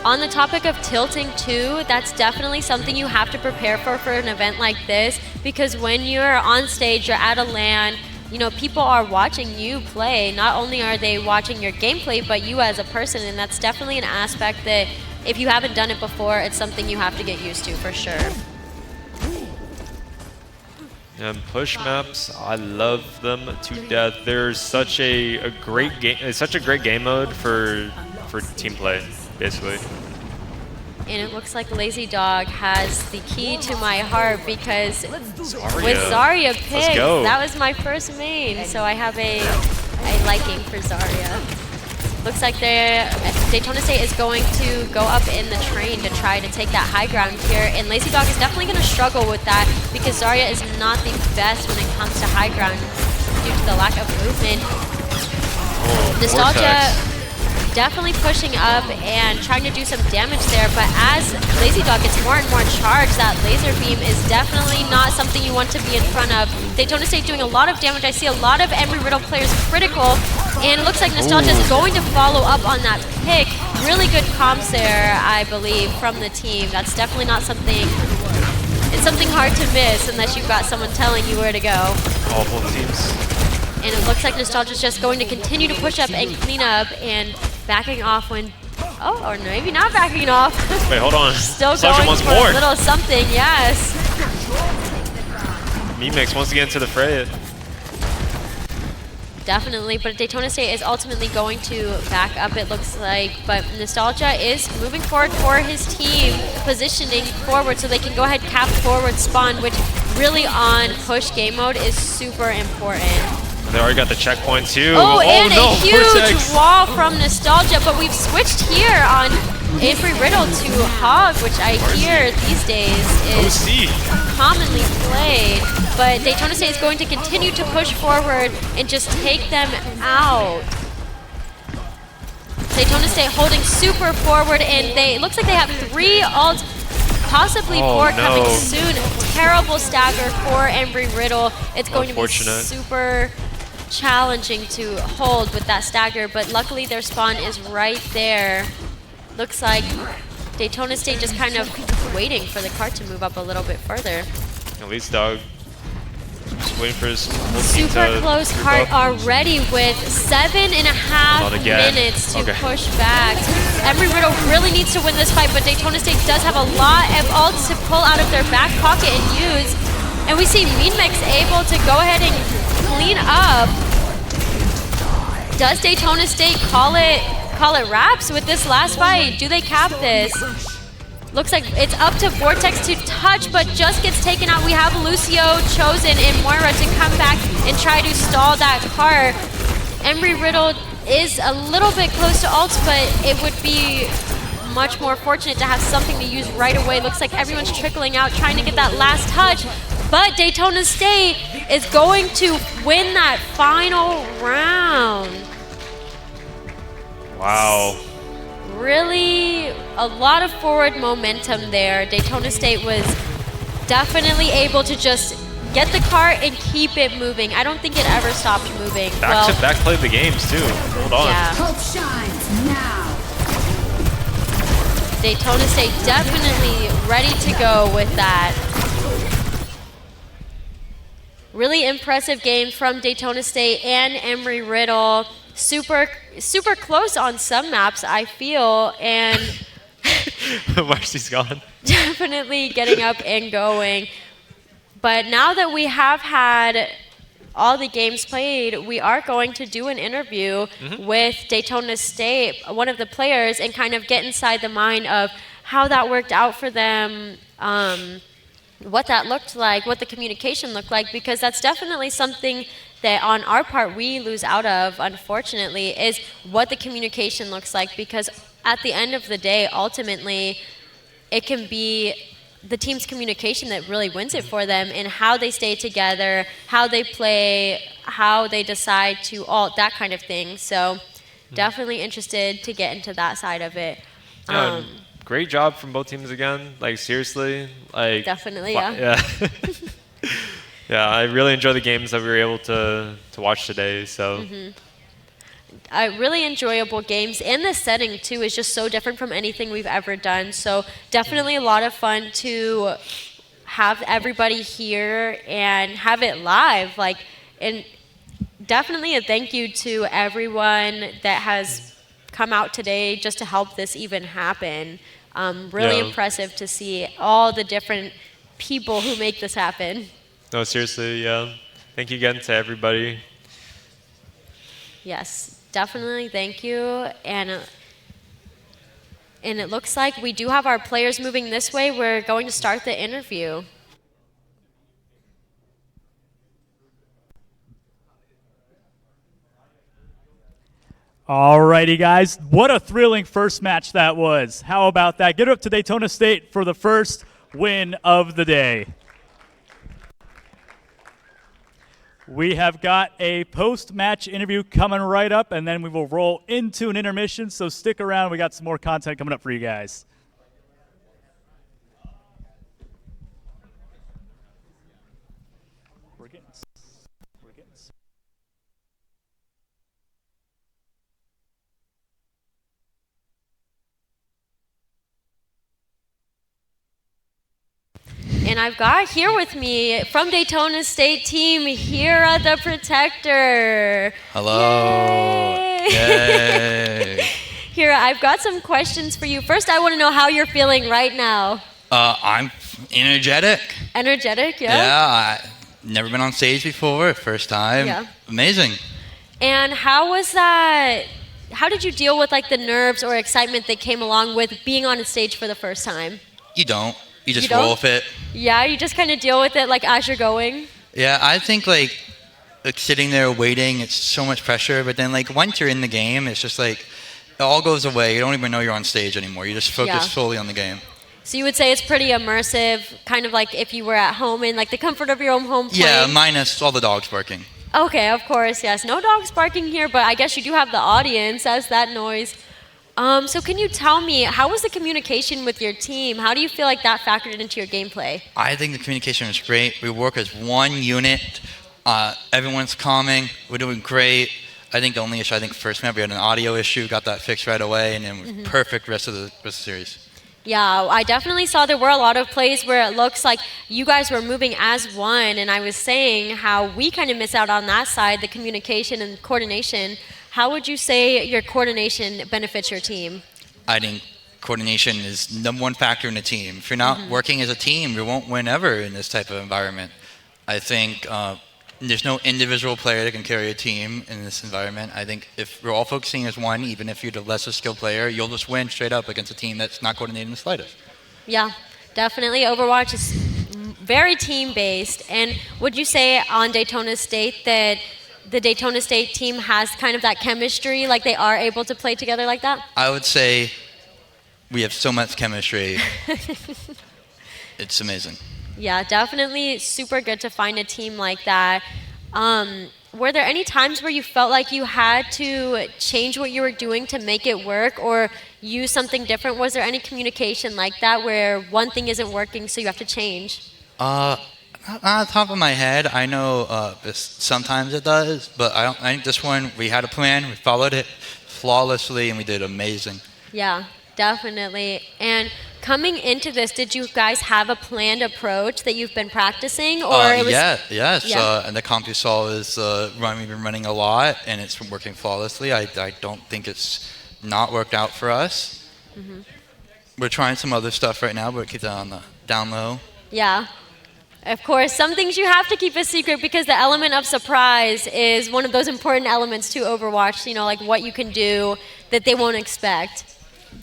on the topic of tilting too, that's definitely something you have to prepare for an event like this, because when you're on stage, you're at a LAN, you know, people are watching you play. Not only are they watching your gameplay, but you as a person, and that's definitely an aspect that if you haven't done it before, it's something you have to get used to for sure. and push maps, I love them to death. There's such a great game. It's such a great game mode for team play, basically. And it looks like Lazy Dog has the key to my heart, because Zarya. with Zarya picked, go. that was my first main, so I have a liking for Zarya. Looks like Daytona State is going to go up in the train to try to take that high ground here, and Lazy Dog is definitely going to struggle with that, because Zarya is not the best when it comes to high ground due to the lack of movement. Oh, Nostalgia Vortex. definitely pushing up and trying to do some damage there, but as Lazy Dog gets more and more charged, that laser beam is definitely not something you want to be in front of. Daytona State doing a lot of damage. I see a lot of Embry Riddle players critical, and it looks like Nostalgia is going to follow up on that pick. Really good comms there, I believe, from the team. That's definitely not something, it's something hard to miss unless you've got someone telling you where to go. All both teams. And it looks like Nostalgia's just going to continue to push up and clean up, and backing off when, oh, or maybe not backing off. Wait, hold on. Still Nostalgia going wants for more. a little something, yes. Mimix wants to get into the fray. Definitely, but Daytona State is ultimately going to back up, it looks like. But Nostalgia is moving forward for his team, positioning forward so they can go ahead cap forward spawn, which really on push game mode is super important. They already got the checkpoint too. Oh, and no, a huge Vortex. wall from Nostalgia, but we've switched here on Embry Riddle to Hog, which I hear these days is OC. commonly played. But Daytona State is going to continue to push forward and just take them out. Daytona State holding super forward, and it looks like they have 3 ults, possibly 4 coming soon. Terrible stagger for Embry Riddle. It's going to be super challenging to hold with that stagger, but luckily their spawn is right there. Looks like Daytona State just kind of waiting for the cart to move up a little bit further. At least Dog just waiting for his whole team Super to close move cart up. already with 7.5 minutes to push back. Embry Riddle really needs to win this fight, but Daytona State does have a lot of ults to pull out of their back pocket and use. And we see Meanmix able to go ahead and clean up. Does Daytona State call it wraps with this last fight? Do they cap this? Looks like it's up to Vortex to touch, but just gets taken out. We have Lucio, Chosen, and Moira to come back and try to stall that cart. Embry Riddle is a little bit close to ults, but it would be much more fortunate to have something to use right away. Looks like everyone's trickling out, trying to get that last touch, but Daytona State is going to win that final round. Wow. Really a lot of forward momentum there. Daytona State was definitely able to just get the cart and keep it moving. I don't think it ever stopped moving. Back to back play the games too. Hold on. Yeah. Hope shines now. Daytona State definitely ready to go with that. Really impressive game from Daytona State and Embry Riddle. Super close on some maps, I feel, and Marcy's gone. definitely getting up and going. But now that we have had all the games played, we are going to do an interview with Daytona State, one of the players, and kind of get inside the mind of how that worked out for them, what that looked like, what the communication looked like, because that's definitely something that on our part we lose out of, unfortunately, is what the communication looks like, because at the end of the day, ultimately, it can be the team's communication that really wins it for them, and how they stay together, how they play, how they decide to ult, that kind of thing. So definitely interested to get into that side of it. Great job from both teams again. Like, seriously. Like, Definitely, yeah. Yeah. Yeah, I really enjoy the games that we were able to watch today. So. Really enjoyable games, and the setting too is just so different from anything we've ever done. So definitely a lot of fun to have everybody here and have it live. Like, and definitely a thank you to everyone that has come out today just to help this even happen. Really impressive to see all the different people who make this happen. No, seriously, yeah. Thank you again to everybody. Yes, definitely, thank you. And it looks like we do have our players moving this way. We're going to start the interview. Alrighty, guys. What a thrilling first match that was. How about that? Get it up to Daytona State for the first win of the day. We have got a post-match interview coming right up, and then we will roll into an intermission, so stick around. We got some more content coming up for you guys. We're getting And I've got here with me from Daytona State team, Hira the Protector. Hello. Yay. Hira, I've got some questions for you. First, I want to know how you're feeling right now. I'm energetic. Energetic, yeah? Yeah, Never been on stage before, first time. Yeah. Amazing. And how was that? How did you deal with like the nerves or excitement that came along with being on a stage for the first time? You don't. You just You don't? roll with it. Yeah, you just kind of deal with it like as you're going. Yeah, I think like sitting there waiting, it's so much pressure. But then like once you're in the game, it's just like it all goes away. You don't even know you're on stage anymore. You just focus Yeah. solely on the game. So you would say it's pretty immersive, kind of like if you were at home in like the comfort of your own home Yeah, playing. minus all the dogs barking. Okay, of course, yes. No dogs barking here, but I guess you do have the audience as that noise. So can you tell me, how was the communication with your team? How do you feel like that factored into your gameplay? I think the communication was great. We work as one unit. Everyone's calming. We're doing great. I think the only issue, first map we had an audio issue, got that fixed right away, and then Mhm. perfect rest of the series. Yeah, I definitely saw there were a lot of plays where it looks like you guys were moving as one, and I was saying how we kind of miss out on that side, the communication and coordination. How would you say your coordination benefits your team? I think coordination is number one factor in a team. If you're not working as a team, you won't win ever in this type of environment. I think there's no individual player that can carry a team in this environment. I think if we're all focusing as one, even if you're the lesser skilled player, you'll just win straight up against a team that's not coordinated in the slightest. Yeah, definitely. Overwatch is very team-based. And would you say on Daytona State that the Daytona State team has kind of that chemistry, like they are able to play together like that? I would say we have so much chemistry. It's amazing. Yeah, definitely super good to find a team like that. Were there any times where you felt like you had to change what you were doing to make it work or use something different? Was there any communication like that where one thing isn't working so you have to change? Not on the top of my head, I know sometimes it does, but I think this one, we had a plan, we followed it flawlessly, and we did amazing. Yeah, definitely. And coming into this, did you guys have a planned approach that you've been practicing, or it was? Yes. Yeah. And the comp you saw is we've been running a lot, and it's been working flawlessly. I don't think it's not worked out for us. Mhm. We're trying some other stuff right now, but keep that on the down low. Yeah. Of course, some things you have to keep a secret because the element of surprise is one of those important elements to Overwatch, you know, like what you can do that they won't expect.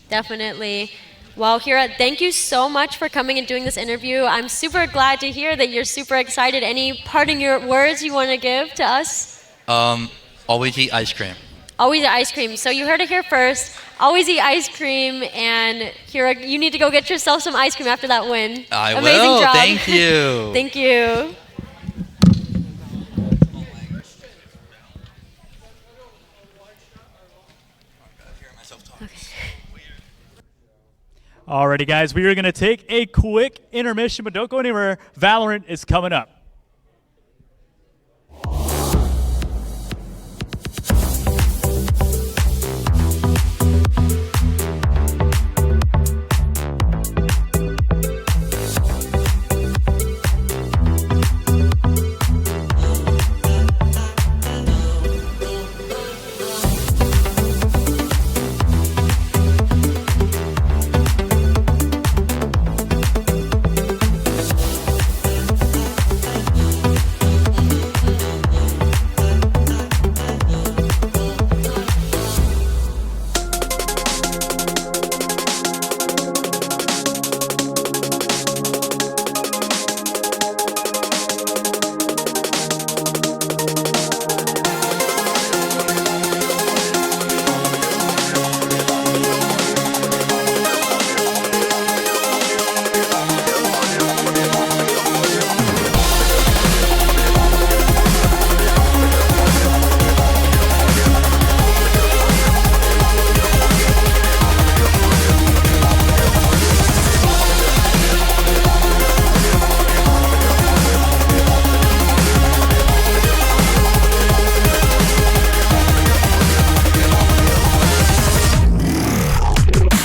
Definitely. Well, Hira, thank you so much for coming and doing this interview. I'm super glad to hear that you're super excited. Any parting words you want to give to us? Always eat ice cream. Always eat ice cream. So you heard it here first. Always eat ice cream, and Hira, you need to go get yourself some ice cream after that win. I Amazing will. job. Thank you. Thank you. Alrighty, guys, we are going to take a quick intermission, but don't go anywhere. Valorant is coming up.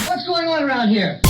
What's going on around here?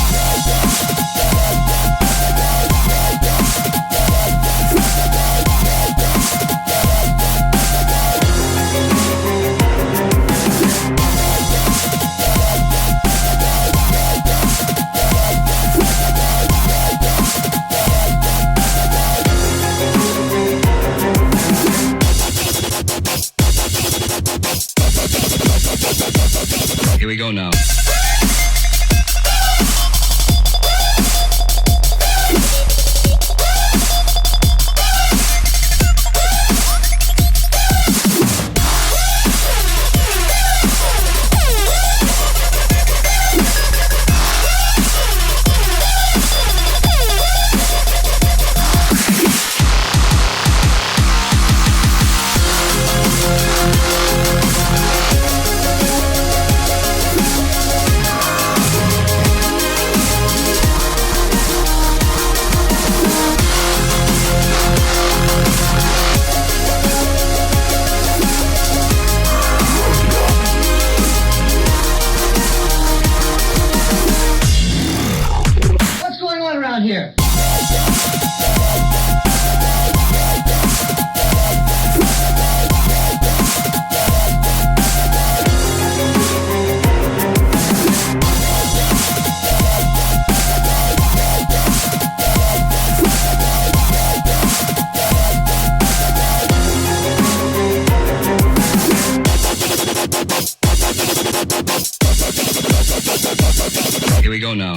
around here? Here we go now.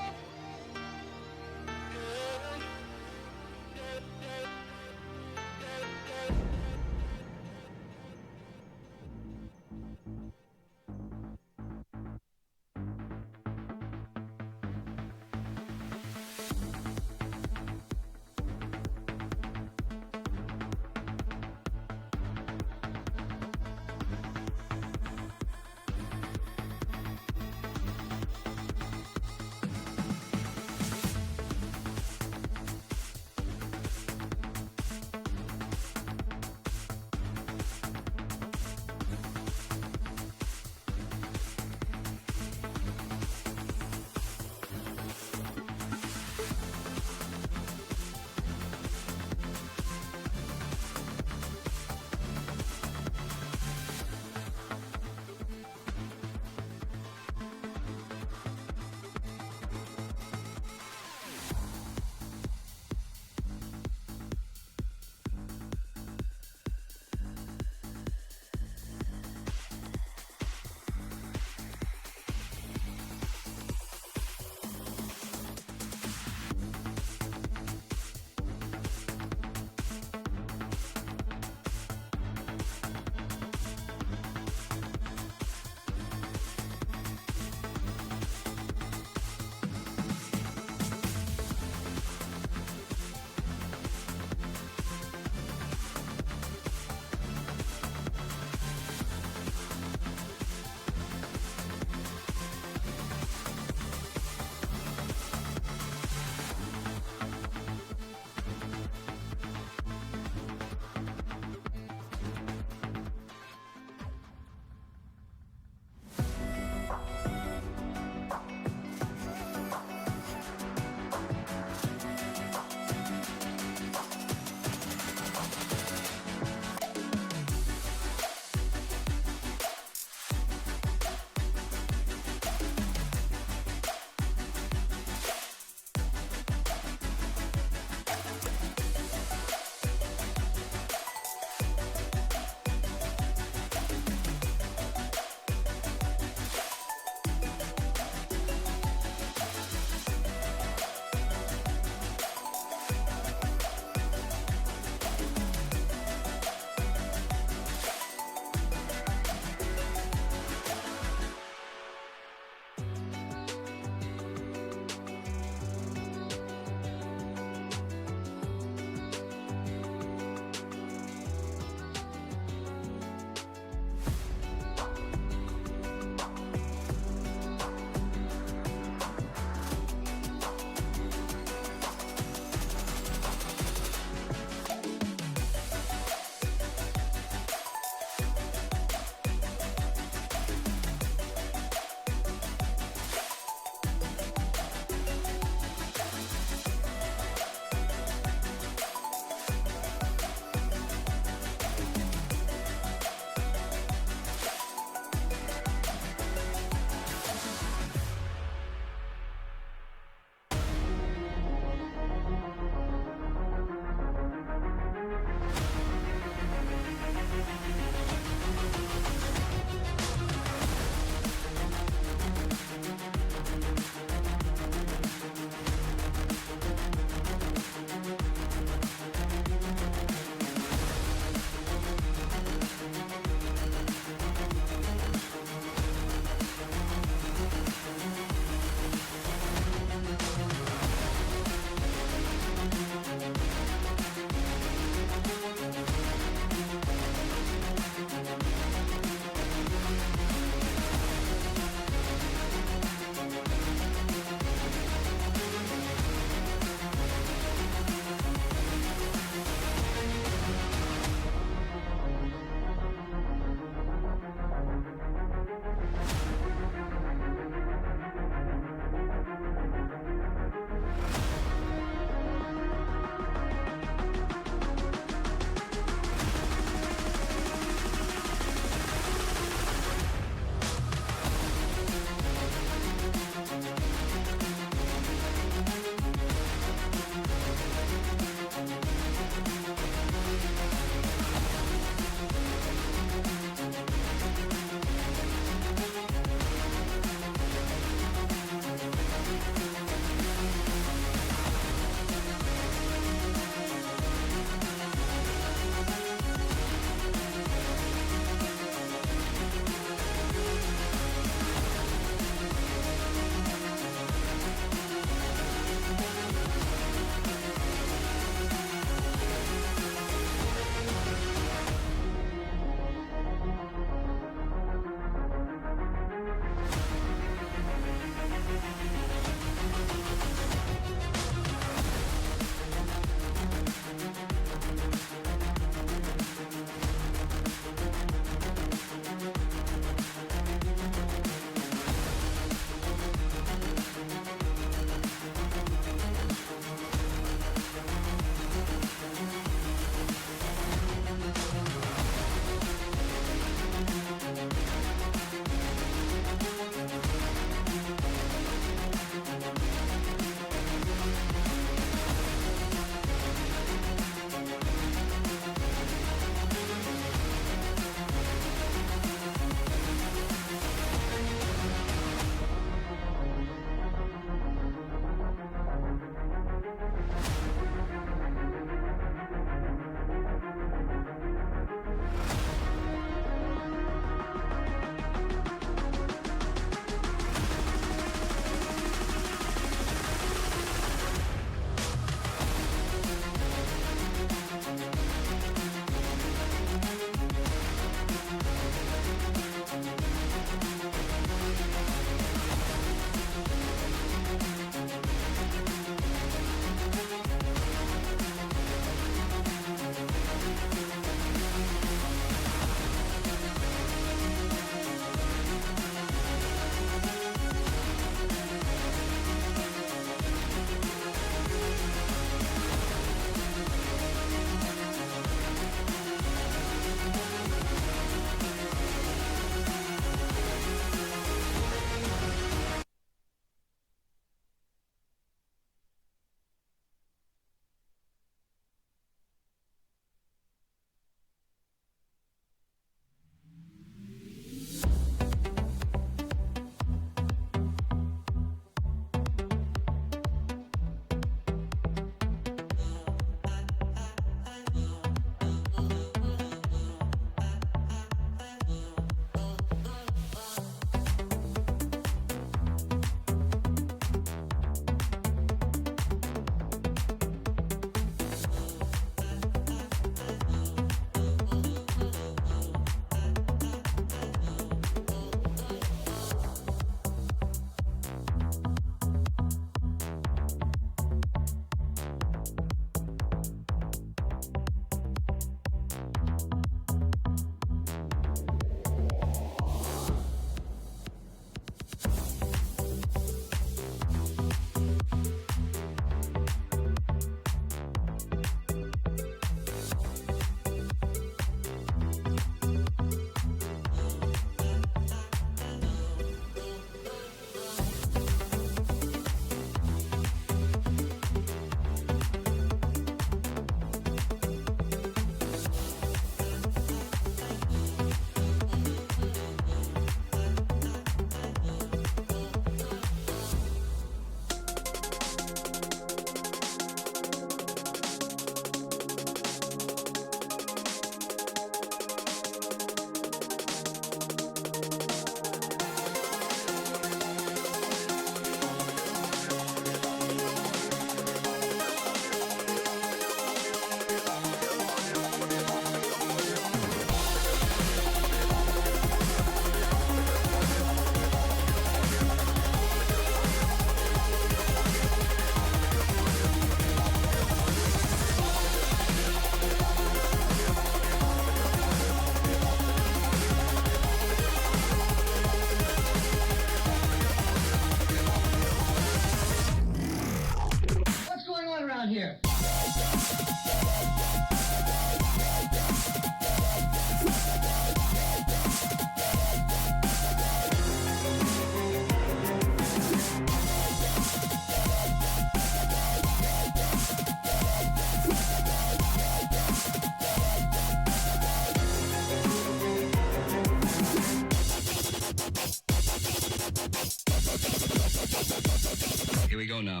Here we go now.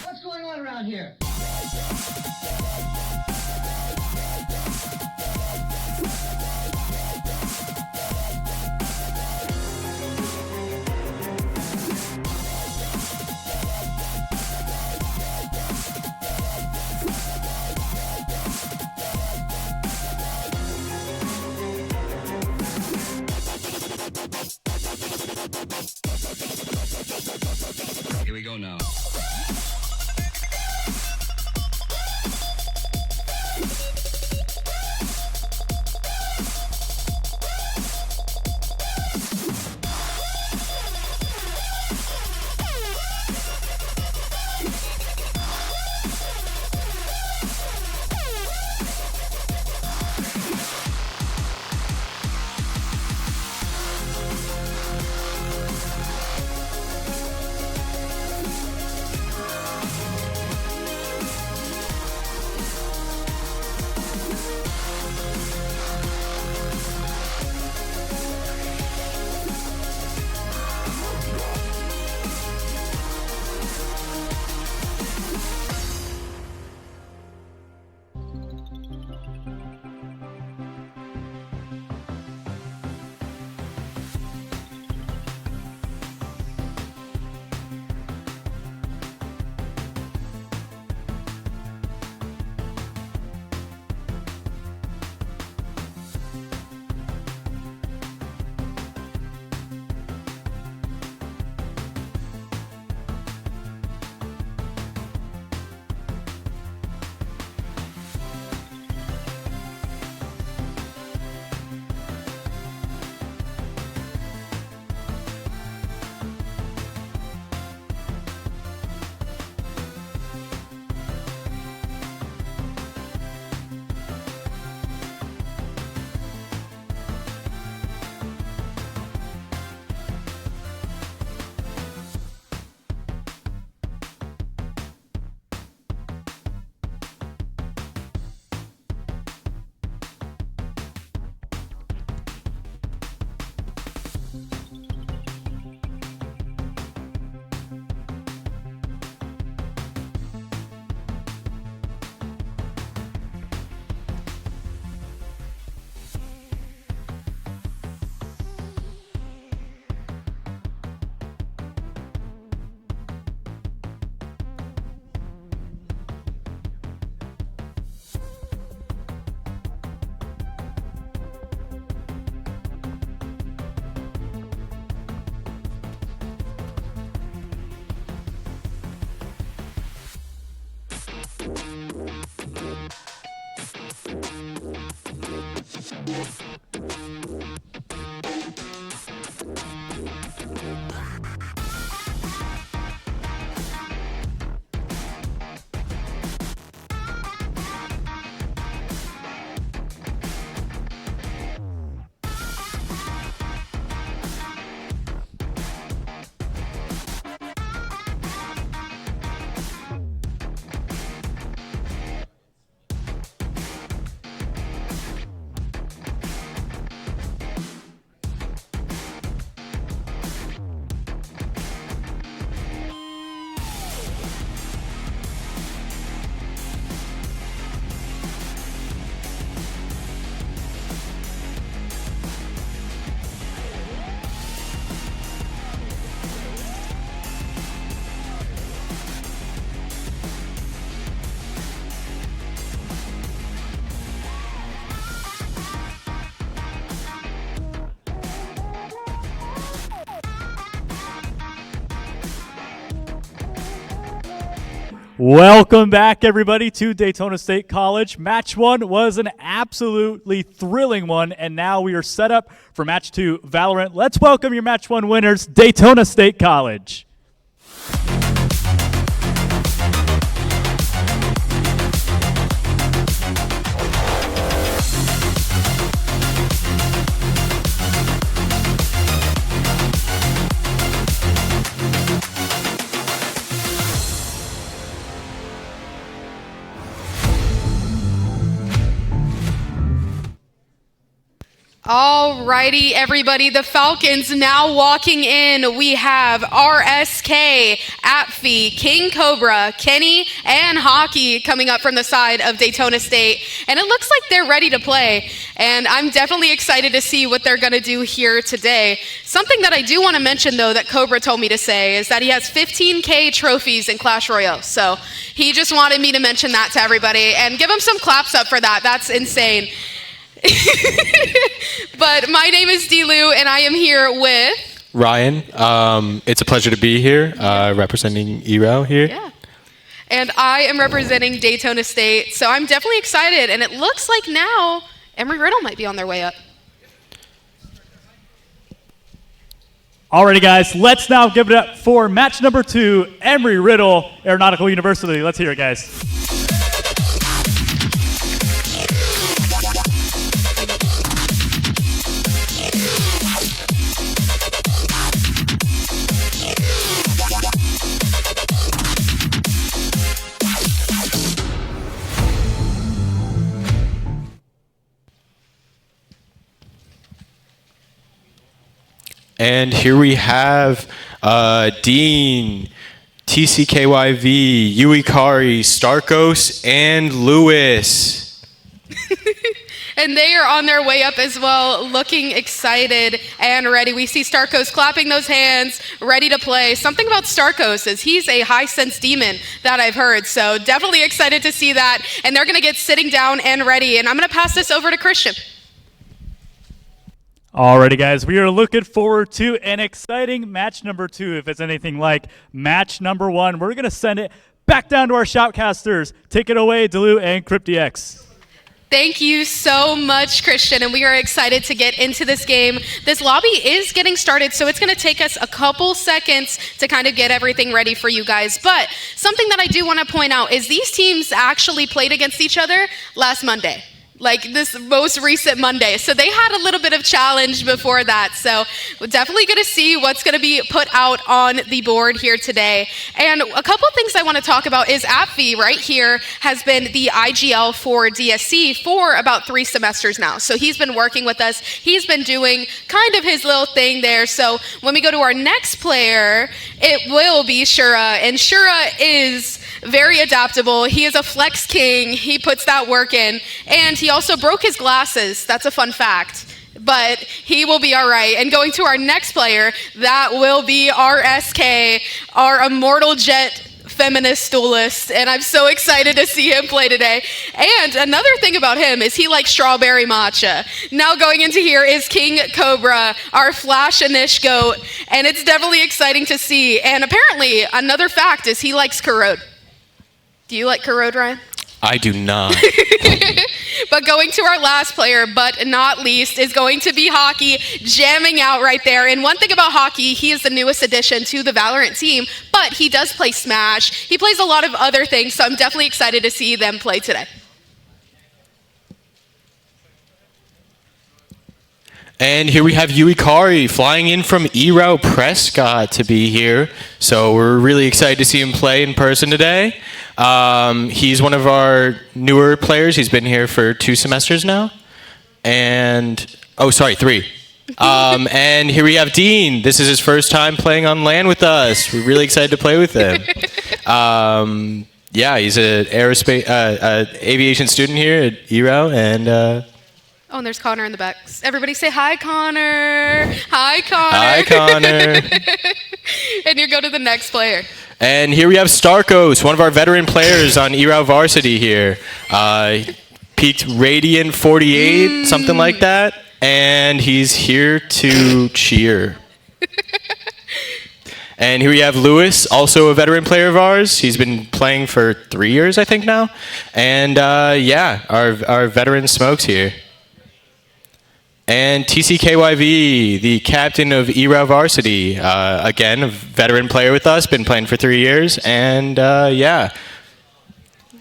What's going on around here? Here we go now. Welcome back, everybody, to Daytona State College. Match 1 was an absolutely thrilling one, and now we are set up for Match 2, Valorant. Let's welcome your Match 1 winners, Daytona State College. Alrighty, everybody. The Falcons now walking in. We have RSK, Apfy, King Cobra, Kenny, and Hockey coming up from the side of Daytona State. And it looks like they're ready to play. And I'm definitely excited to see what they're going to do here today. Something that I do want to mention, though, that Cobra told me to say is that he has 15K trophies in Clash Royale. So he just wanted me to mention that to everybody. And give him some claps up for that. That's insane. But my name is D-Lou, and I am here with Ryan. It's a pleasure to be here, representing ERO here. Yeah. And I am representing Daytona State, so I'm definitely excited. And it looks like now Embry Riddle might be on their way up. Alrighty, guys, let's now give it up for match number 2, Embry Riddle, Aeronautical University. Let's hear it, guys. And here we have Dean, TCKYV, Uikari, Starkos, and Lewis. And they are on their way up as well, looking excited and ready. We see Starkos clapping those hands, ready to play. Something about Starkos is he's a high-sense demon that I've heard, so definitely excited to see that. And they're going to get sitting down and ready. And I'm going to pass this over to Christian. Alrighty, guys, we are looking forward to an exciting match number 2. If it's anything like match number 1, we're going to send it back down to our shoutcasters. Take it away, Delu and CryptX. Thank you so much, Christian, and we are excited to get into this game. This lobby is getting started, so it's going to take us a couple seconds to kind of get everything ready for you guys. But something that I do want to point out is these teams actually played against each other last Monday. Like this most recent Monday. So they had a little bit of challenge before that. So we're definitely going to see what's going to be put out on the board here today. And a couple things I want to talk about is Apfy right here has been the IGL for DSC for about 3 semesters now. So he's been working with us. He's been doing kind of his little thing there. So when we go to our next player, it will be Shura. And Shura is very adaptable. He is a flex king. He puts that work in. And he also broke his glasses. That's a fun fact. But he will be all right. And going to our next player, that will be RSK, our immortal jet feminist duelist. And I'm so excited to see him play today. And another thing about him is he likes strawberry matcha. Now going into here is King Cobra, our Flash Anish goat. And it's definitely exciting to see. And apparently, another fact is he likes Corrode. Do you like Corrode, Ryan? I do not. But going to our last player, but not least, is going to be Hockey, jamming out right there. And one thing about Hockey, he is the newest addition to the Valorant team, but he does play Smash. He plays a lot of other things, so I'm definitely excited to see them play today. And here we have Uikari flying in from E-Route Prescott to be here. So we're really excited to see him play in person today. He's one of our newer players. He's been here for 2 semesters now. And, 3. And here we have Dean. This is his first time playing on LAN with us. We're really excited to play with him. Yeah, he's an aerospace, aviation student here at E-Route, and oh, and there's Connor in the back. Everybody say hi, Connor. Hi, Connor. Hi, Connor. And you go to the next player. And here we have Starkos, one of our veteran players on E-Route Varsity here. Peaked Radiant 48, something like that. And he's here to cheer. And here we have Lewis, also a veteran player of ours. He's been playing for 3 years, I think now. And yeah, our veteran Smokes here. And TCKYV, the captain of ERA Varsity. Again, a veteran player with us, been playing for 3 years. And yeah.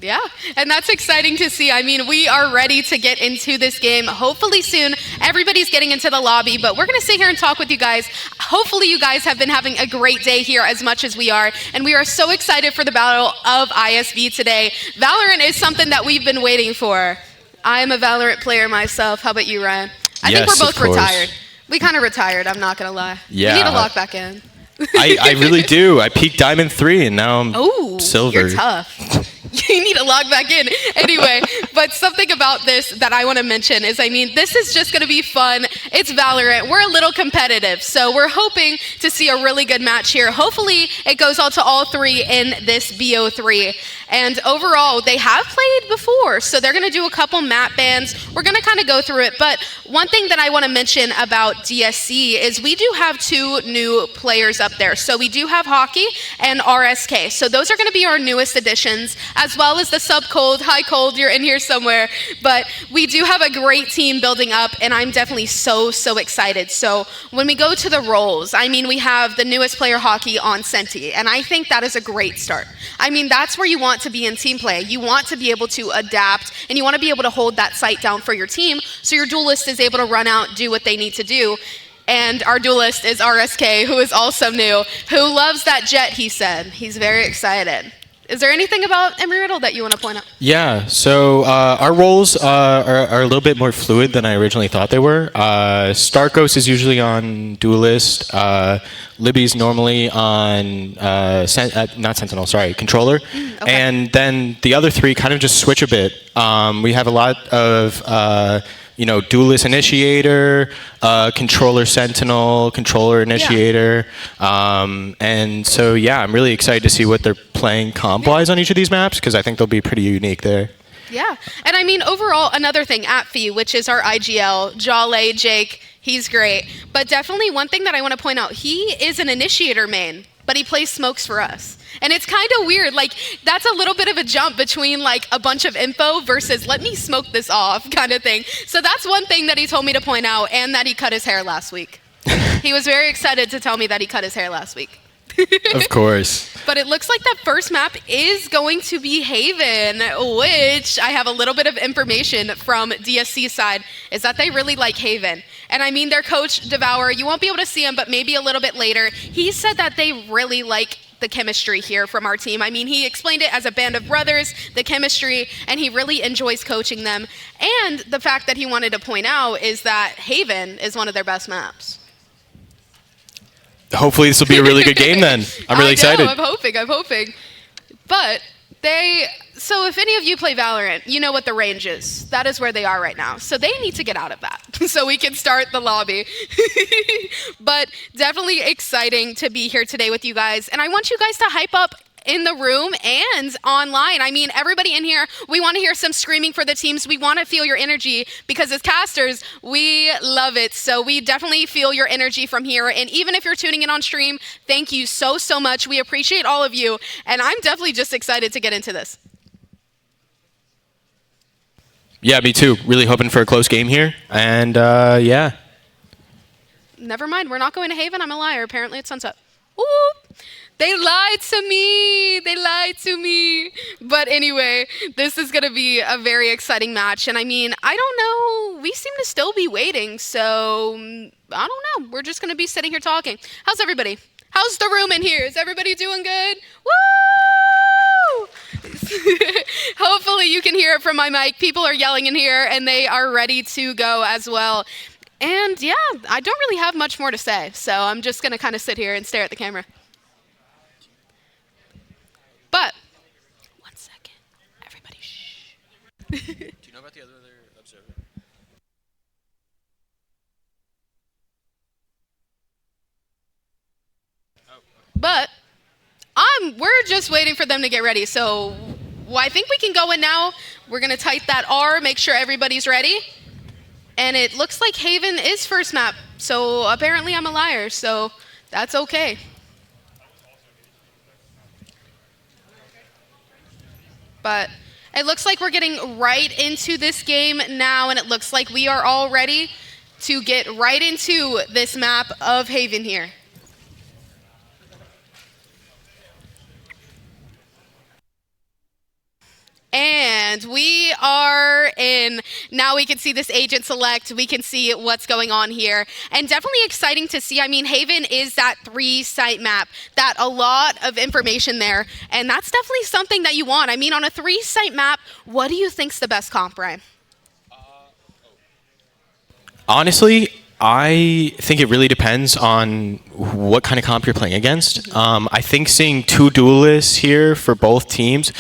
Yeah, and that's exciting to see. I mean, we are ready to get into this game. Hopefully soon, everybody's getting into the lobby, but we're going to sit here and talk with you guys. Hopefully you guys have been having a great day here as much as we are, and we are so excited for the Battle of ISB today. Valorant is something that we've been waiting for. I am a Valorant player myself. How about you, Ryan? I think we're both retired. We kind of retired, I'm not going to lie. Yeah. We need to lock back in. I really do. I peaked Diamond 3, and now I'm Silver. You're tough. You need to log back in. Anyway, but something about this that I want to mention is, I mean, this is just going to be fun. It's Valorant. We're a little competitive, so we're hoping to see a really good match here. Hopefully, it goes out to all three in this BO3. And overall, they have played before, so they're going to do a couple map bans. We're going to kind of go through it, but one thing that I want to mention about DSC is we do have 2 new players up there. So we do have Hockey and RSK. So those are going to be our newest additions, as well as the Sub Cold. Hi Cold, you're in here somewhere. But we do have a great team building up, and I'm definitely so excited. So when we go to the roles, I mean, we have the newest player Hockey on Senti, and I think that is a great start. I mean, that's where you want to be in team play. You want to be able to adapt, and you want to be able to hold that site down for your team so your duelist is able to run out, do what they need to do. And our duelist is RSK, who is also new, who loves that jet, he said. He's very excited. Is there anything about Embry Riddle that you want to point out? Yeah, so our roles are a little bit more fluid than I originally thought they were. Starkos is usually on Duelist. Libby's normally on, not Sentinel, sorry, Controller. Okay. And then the other 3 kind of just switch a bit. We have a lot of Duelist Initiator, Controller Sentinel, Controller Initiator. And so, yeah, I'm really excited to see what they're playing comp-wise on each of these maps, because I think they'll be pretty unique there. Yeah, and I mean, overall, another thing, Atfi, which is our IGL, Jale, Jake, he's great. But definitely one thing that I want to point out, he is an Initiator main, but he plays Smokes for us. And it's kind of weird, like, that's a little bit of a jump between, like, a bunch of info versus let me smoke this off kind of thing. So that's one thing that he told me to point out, and that he cut his hair last week. He was very excited to tell me that he cut his hair last week. Of course. But it looks like that first map is going to be Haven, which I have a little bit of information from DSC side, is that they really like Haven. And I mean, their coach, Devour, you won't be able to see him, but maybe a little bit later, he said that they really like the chemistry here from our team. I mean, he explained it as a band of brothers, the chemistry, and he really enjoys coaching them. And the fact that he wanted to point out is that Haven is one of their best maps. Hopefully this will be a really good game then. I'm really excited. I'm hoping. But so if any of you play Valorant, you know what the range is. That is where they are right now. So they need to get out of that so we can start the lobby. But definitely exciting to be here today with you guys. And I want you guys to hype up in the room and online. I mean, everybody in here, we want to hear some screaming for the teams. We want to feel your energy because as casters, we love it. So we definitely feel your energy from here. And even if you're tuning in on stream, thank you so much. We appreciate all of you. And I'm definitely just excited to get into this. Yeah, me too. Really hoping for a close game here. And yeah. Never mind. We're not going to Haven. I'm a liar. Apparently it's sunset. Ooh. They lied to me. But anyway, this is going to be a very exciting match. And I mean, I don't know. We seem to still be waiting. So, I don't know. We're just going to be sitting here talking. How's everybody? How's the room in here? Is everybody doing good? Woo! Hopefully you can hear it from my mic. People are yelling in here, and they are ready to go as well. And yeah, I don't really have much more to say. So I'm just going to kind of sit here and stare at the camera. But, 1 second, everybody shh. Do you know about the other observer? But, we're just waiting for them to get ready. So, I think we can go in now. We're going to type that R, make sure everybody's ready. And it looks like Haven is first map. So, apparently I'm a liar. So, that's okay. But it looks like we're getting right into this game now, and it looks like we are all ready to get right into this map of Haven here. And we are in. Now we can see this agent select. We can see what's going on here. And definitely exciting to see. I mean, Haven is that 3-site map. That a lot of information there. And that's definitely something that you want. I mean, on a 3-site map, what do you think's the best comp, Ryan? Honestly, I think it really depends on what kind of comp you're playing against. I think seeing 2 duelists here for both teams.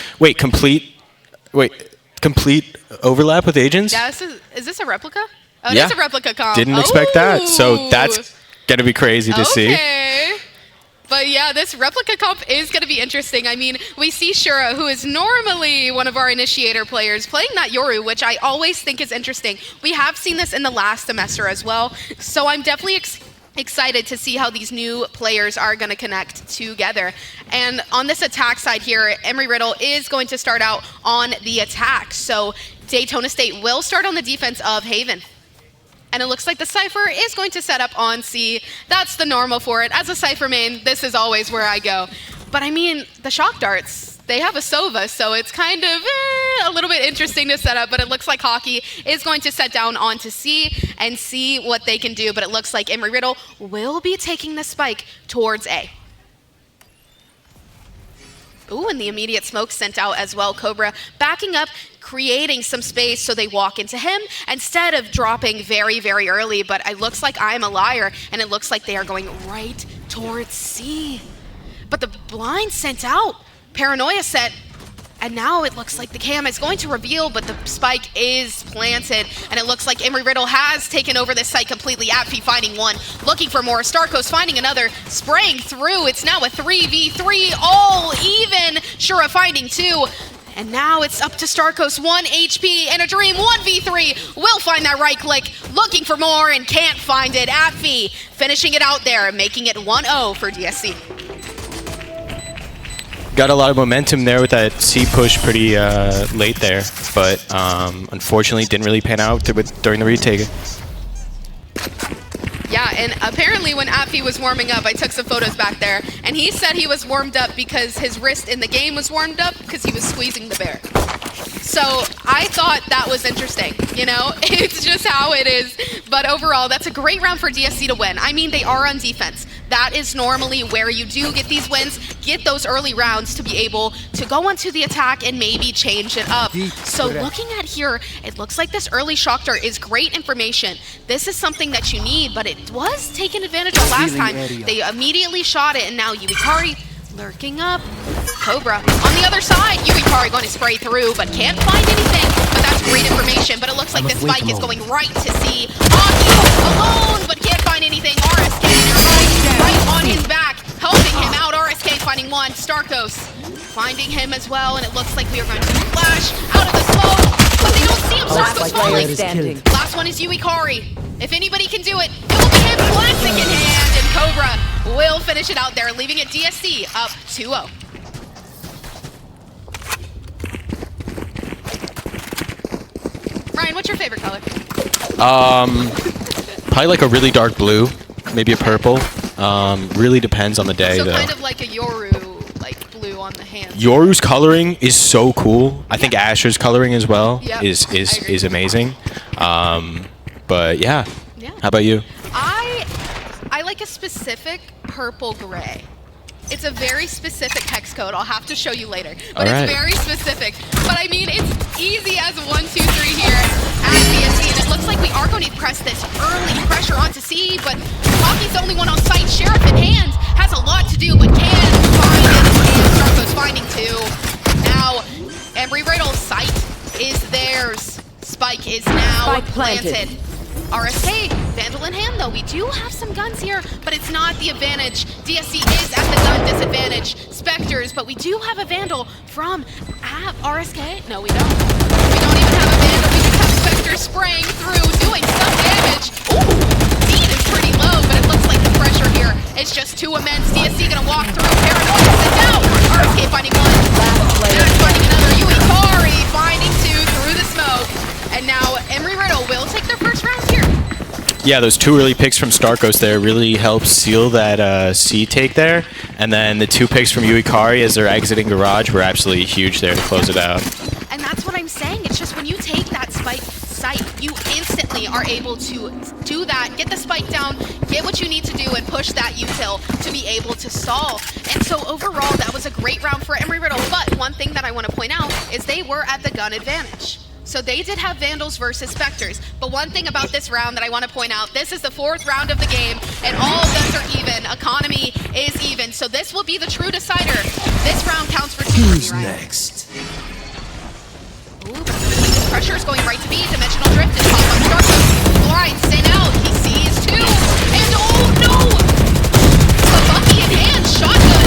Complete overlap with agents? Yeah, is this a replica? Oh, Yeah. it is a replica comp. Didn't expect that. So that's going to be crazy to see. Okay. But yeah, this replica comp is going to be interesting. I mean, we see Shura, who is normally one of our initiator players, playing that Yoru, which I always think is interesting. We have seen this in the last semester as well. So I'm definitely excited to see how these new players are going to connect together. And on this attack side here, Embry Riddle is going to start out on the attack. So Daytona State will start on the defense of Haven. And it looks like the Cypher is going to set up on C. That's the normal for it. As a Cypher main, this is always where I go. But I mean, the shock darts, they have a Sova, so it's kind of a little bit interesting to set up, but it looks like Hockey is going to set down onto C and see what they can do, but it looks like Embry Riddle will be taking the spike towards A. Ooh, and the immediate smoke sent out as well. Cobra backing up, creating some space so they walk into him instead of dropping very, very early, but it looks like I'm a liar, and it looks like they are going right towards C. But the blind sent out. Paranoia set, and now it looks like the cam is going to reveal, but the spike is planted, and it looks like Embry Riddle has taken over this site completely. Apfi finding one, looking for more. Starcoast finding another, spraying through. It's now a 3v3, all even. Shura finding 2. And now it's up to Starcoast, 1 HP and a dream, 1v3. Will find that right click, looking for more and can't find it. Apfi finishing it out there, making it 1-0 for DSC. Got a lot of momentum there with that C push pretty late there, but unfortunately didn't really pan out during the retake. Yeah, and apparently when Apfi was warming up, I took some photos back there, and he said he was warmed up because his wrist in the game was warmed up because he was squeezing the bear. So I thought that was interesting, you know? It's just how it is. But overall, that's a great round for DSC to win. I mean, they are on defense. That is normally where you do get these wins, get those early rounds to be able to go onto the attack and maybe change it up. So looking at here, it looks like this early shock dart is great information. This is something that you need, but it was taken advantage of last time. They immediately shot it, and now Yuikari lurking up. Cobra on the other side. Yuikari going to spray through, but can't find anything. But that's great information. But it looks like this spike is going right to see. Aki alone, but can't find anything. RSK right on his back, helping him out. RSK finding one. Starcoast finding him as well, and it looks like we are going to flash out of the smoke, but they don't see him. Starcoast falling. Last one is Yuikari. If anybody can do it, it will be him. Classic in hand, and Cobra will finish it out there, leaving it DSC up 2-0. Ryan, what's your favorite color? Probably like a really dark blue, maybe a purple. Really depends on the day, So though. kind of like a Yoru, like blue on the hands. Yoru's coloring is so cool. I think Asher's coloring as well is amazing. But yeah. How about you? I like a specific purple gray. It's a very specific hex code. I'll have to show you later. But All right. it's very specific. But I mean, it's easy as 1, 2, 3 here at DSC. And it looks like we are going to press this early pressure onto C. But Hockey's the only one on site. Sheriff in hand has a lot to do, but can find it. And Starco's finding 2. Now, Embry Riddle's site is theirs. Spike is now planted. RSK, Vandal in hand though. We do have some guns here, but it's not the advantage. DSC is at the gun disadvantage. Spectres, but we do have a Vandal from RSK. No, we don't. We don't even have a Vandal. We just have Spectre spraying through, doing some damage. Ooh, speed is pretty low, but it looks like the pressure here is just too immense. DSC gonna walk through. Paranoia sent out. RSK finding one. Dash finding another. Yuikari Yeah, those 2 early picks from Starkos there really helped seal that C take there. And then the 2 picks from Uikari as they're exiting Garage were absolutely huge there to close it out. And that's what I'm saying. It's just when you take that spike site, you instantly are able to do that, get the spike down, get what you need to do, and push that util to be able to stall. And so overall, that was a great round for Embry Riddle. But one thing that I want to point out is they were at the gun advantage. So they did have Vandals versus Spectres. But one thing about this round that I want to point out, this is the 4th round of the game, and all guns are even. Economy is even. So this will be the true decider. This round counts for 2. Who's next? Ooh, pressure is going right to B. Dimensional Drift is pop on Starkos. Blinds in out. He sees 2. And oh no! The Bucky in hand. Shotgun.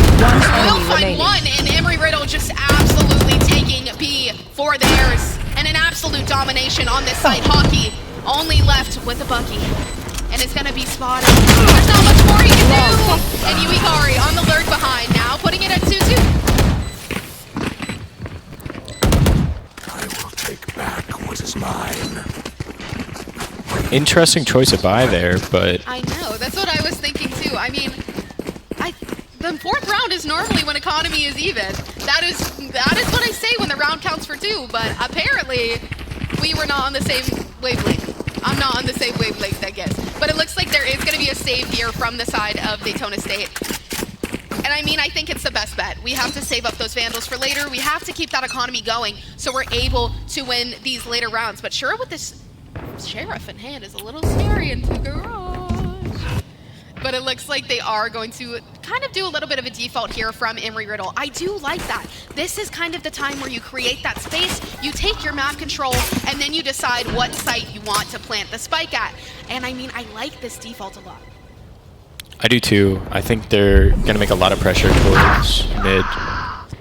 Will find 1. And Embry Riddle just absolutely taking B for theirs. And an absolute domination on this side. Hockey only left with a Bucky. And it's going to be spotted. There's not much more he can do. And Uikari on the lurk behind. Now putting it at 2-2. I will take back what is mine. Interesting choice of buy there, but I know. That's what I was thinking too. I mean, the 4th round is normally when economy is even. That is what I say when the round counts for 2, but apparently we were not on the same wavelength. I'm not on the same wavelength, I guess. But it looks like there is going to be a save here from the side of Daytona State. And I mean, I think it's the best bet. We have to save up those Vandals for later. We have to keep that economy going so we're able to win these later rounds. But sure, with this Sheriff in hand is a little scary into Garage. But it looks like they are going to kind of do a little bit of a default here from Embry Riddle. I do like that. This is kind of the time where you create that space, you take your map control, and then you decide what site you want to plant the spike at. And I mean, I like this default a lot. I do too. I think they're going to make a lot of pressure towards mid.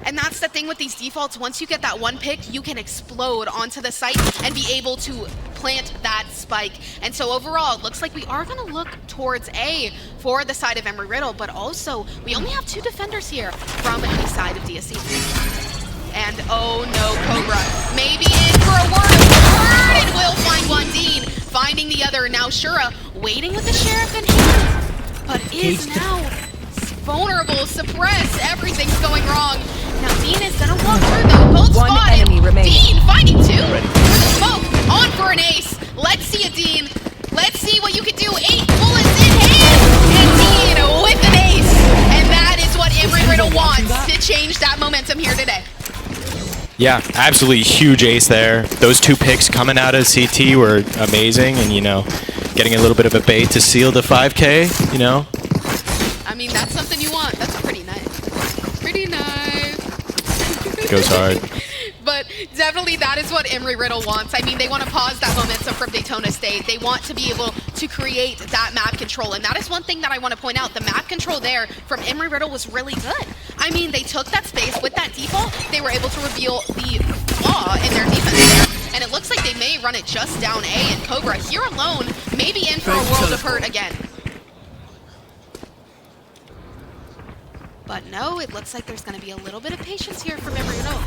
And that's the thing with these defaults. Once you get that 1 pick, you can explode onto the site and be able to plant that spike. And so overall, it looks like we are going to look towards A for the side of Embry Riddle, but also we only have 2 defenders here from the side of DSC. And oh no, Cobra maybe in for a word of word, and will find 1. Dean finding the other. Now Shura waiting with the Sheriff in hand, but is now vulnerable, suppressed, everything's going wrong. Now Dean is gonna walk through though, both spotted. Dean finding 2 with the smoke, on for an ace. Let's see it, Dean. Let's see what you can do. 8 bullets in hand, and Dean with an ace. And that is what Embry Riddle wants to change that momentum here today. Yeah, absolutely huge ace there. Those 2 picks coming out of CT were amazing, and you know, getting a little bit of a bait to seal the 5K, you know. I mean, that's something you want. That's pretty nice. Pretty nice. Goes hard. But definitely that is what Embry Riddle wants. I mean, they want to pause that momentum from Daytona State. They want to be able to create that map control. And that is one thing that I want to point out. The map control there from Embry Riddle was really good. I mean, they took that space with that default. They were able to reveal the flaw in their defense there. And it looks like they may run it just down A. And Cobra here alone, maybe in for a world of hurt again. But no, it looks like there's going to be a little bit of patience here from Embry Riddle.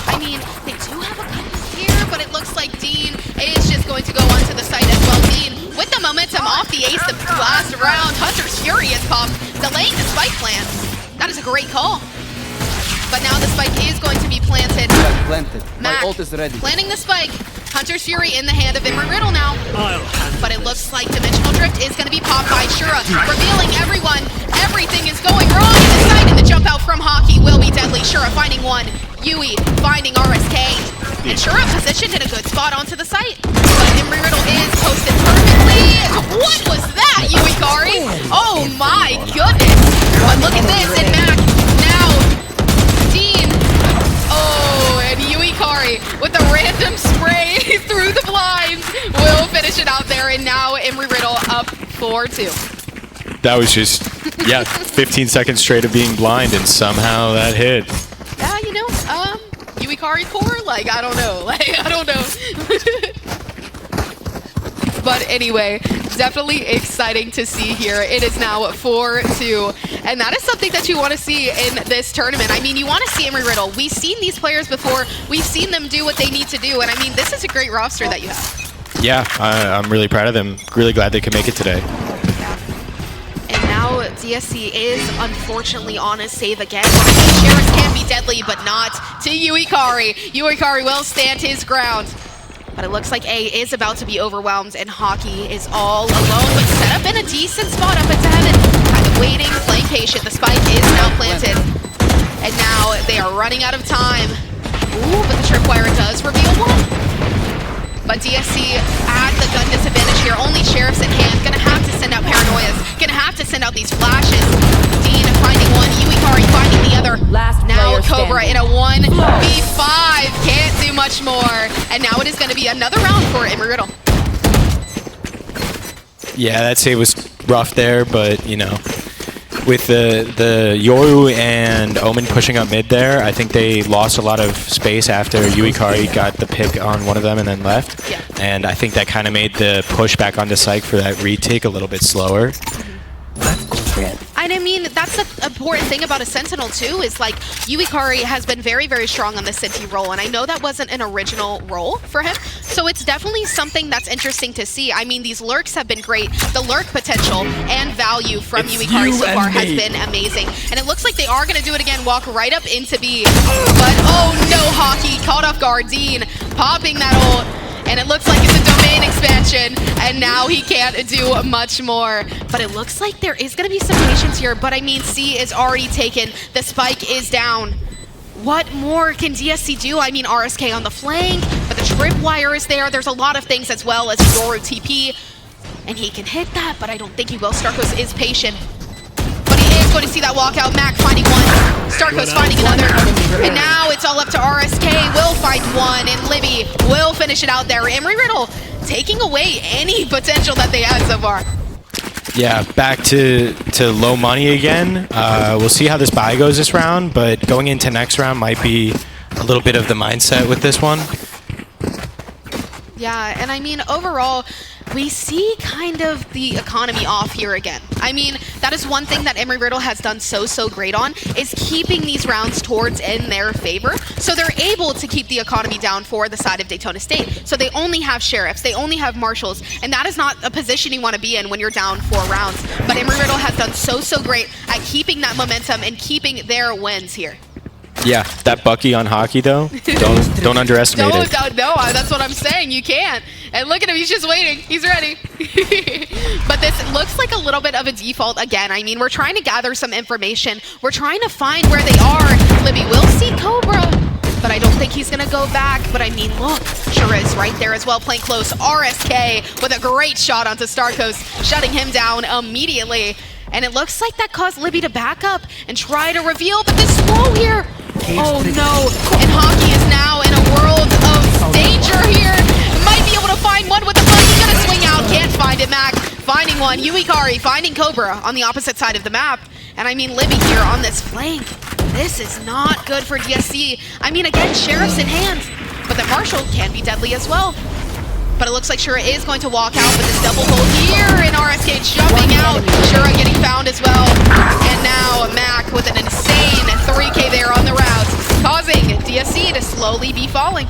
I mean, they do have a couple here, but it looks like Dean is just going to go onto the site as well. Dean with the momentum off the ace of the last round. Hunter's Fury is popped, delaying the spike plan. That is a great call. But now the spike is going to be planted. Planted. Mac My ult is ready. planting the spike. Hunter's Fury in the hand of Embry Riddle now. But it looks like Dimensional Drift is going to be popped by Shura, revealing everyone. Everything is going wrong in the site, and the jump out from Hockey will be deadly. Shura finding 1. Yui finding RSK. And Shura positioned in a good spot onto the site. But Embry Riddle is posted perfectly. What was that, Uikari? Oh my goodness. But look at this, and Mac now. Dean. Oh, and Uikari with a random spray through the blinds will finish it out there, and now Embry Riddle up 4-2. That was just, yeah, 15 seconds straight of being blind, and somehow that hit. Yeah, you know, Uikari core? Like, I don't know. Like, I don't know. But anyway, definitely exciting to see here. It is now 4-2, and that is something that you want to see in this tournament. I mean, you want to see Embry Riddle. We've seen these players before. We've seen them do what they need to do, and I mean, this is a great roster that you have. Yeah, I'm really proud of them. Really glad they could make it today. And now DSC is unfortunately on a save again. Sheriffs can be deadly, but not to Uikari. Uikari will stand his ground. But it looks like A is about to be overwhelmed, and Hockey is all alone, but set up in a decent spot up into heaven. Kind of waiting, playing patient. The spike is now planted. And now they are running out of time. Ooh, but the tripwire does reveal one. But DSC at the gun disadvantage here. Only Sheriffs in hand. Gonna have to send out Paranoias. Gonna have to send out these flashes. Dean finding one. Uikari finding the other. Now Cobra in a 1v5. Can't do much more. And now it is gonna be another round for Embry Riddle. Yeah, that save was rough there, but you know, with the Yoru and Omen pushing up mid there, I think they lost a lot of space after Uikari got the pick on one of them and then left. Yeah. And I think that kind of made the push back onto Psych for that retake a little bit slower. And I mean, that's the important thing about a Sentinel too, is like Uikari has been very, very strong on the Senti role, and I know that wasn't an original role for him, so it's definitely something that's interesting to see. I mean, these lurks have been great. The lurk potential and value from Uikari so far has been amazing, and it looks like they are going to do it again, walk right up into B. But oh no, Hockey caught off guard. Dean popping that ult. And it looks like it's a domain expansion, and now he can't do much more. But it looks like there is going to be some patience here, but I mean, C is already taken. The spike is down. What more can DSC do? I mean, RSK on the flank, but the tripwire is there. There's a lot of things as well as Yoru TP, and he can hit that, but I don't think he will. Starkos is patient. But he is going to see that walkout. Mac finding one. Starkos finding another. And now it's all up to RSK. Will find one, and Libby will finish it out there. Embry Riddle taking away any potential that they had so far. Yeah, back to low money again. We'll see how this buy goes this round, but going into next round might be a little bit of the mindset with this one. Yeah, and I mean, overall, we see kind of the economy off here again. I mean, that is one thing that Embry Riddle has done so great on, is keeping these rounds towards in their favor. So they're able to keep the economy down for the side of Daytona State. So they only have Sheriffs, they only have Marshals, and that is not a position you want to be in when you're down 4 rounds. But Embry Riddle has done so great at keeping that momentum and keeping their wins here. Yeah, that Bucky on Hockey though, don't underestimate it. No, that's what I'm saying. You can't. And look at him. He's just waiting. He's ready. But this looks like a little bit of a default again. I mean, we're trying to gather some information. We're trying to find where they are. Libby will see Cobra, but I don't think he's going to go back. But I mean, look, Shariz right there as well, playing close. RSK with a great shot onto Starkos, shutting him down immediately. And it looks like that caused Libby to back up and try to reveal, but this slow here. Oh no, and Hockey is now in a world of danger here. Might be able to find one with the flank. He's gonna swing out, can't find it. Mac finding one. Uikari finding Cobra on the opposite side of the map. And I mean, Libby here on this flank. This is not good for DSC. I mean, again, Sheriff's in hand, but the Marshal can be deadly as well. But it looks like Shura is going to walk out with this double hold here, and RSK jumping out. Shura getting found as well. And now Mac with an insane 3K there on the route, causing DSC to slowly be falling.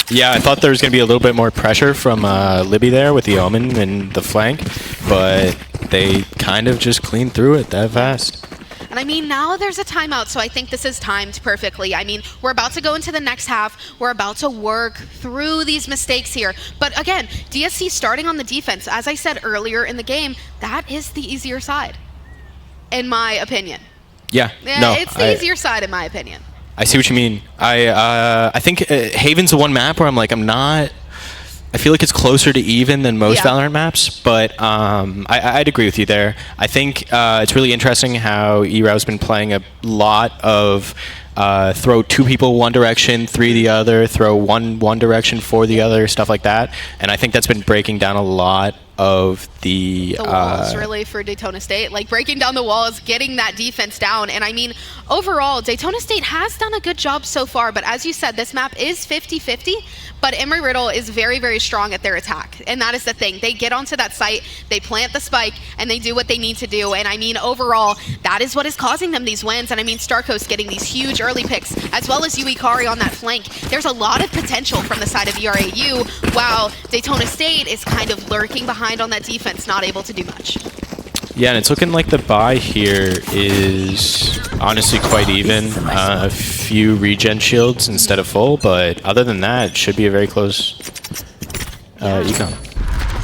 Yeah, I thought there was going to be a little bit more pressure from Libby there with the Omen and the flank, but they kind of just cleaned through it that fast. And I mean, now there's a timeout, so I think this is timed perfectly. I mean, we're about to go into the next half. We're about to work through these mistakes here. But again, DSC starting on the defense, as I said earlier in the game, that is the easier side, in my opinion. Yeah, it's the easier side, in my opinion. I see what you mean. I think Haven's the one map where I feel like it's closer to even than most Valorant maps, but I'd agree with you there. I think it's really interesting how Erao's been playing a lot of throw 2 people one direction, 3 the other, throw one direction, 4 the other, stuff like that. And I think that's been breaking down a lot of the walls, really, for Daytona State. Like, breaking down the walls, getting that defense down. And I mean, overall, Daytona State has done a good job so far, but as you said, this map is 50-50, but Embry Riddle is very, very strong at their attack. And that is the thing. They get onto that site, they plant the spike, and they do what they need to do. And I mean, overall, that is what is causing them these wins. And I mean, Starcoast getting these huge early picks, as well as Kari on that flank. There's a lot of potential from the side of ERAU, while Daytona State is kind of lurking behind on that defense, not able to do much. Yeah, and it's looking like the buy here is honestly quite even. A few regen shields instead of full, but other than that, it should be a very close econ.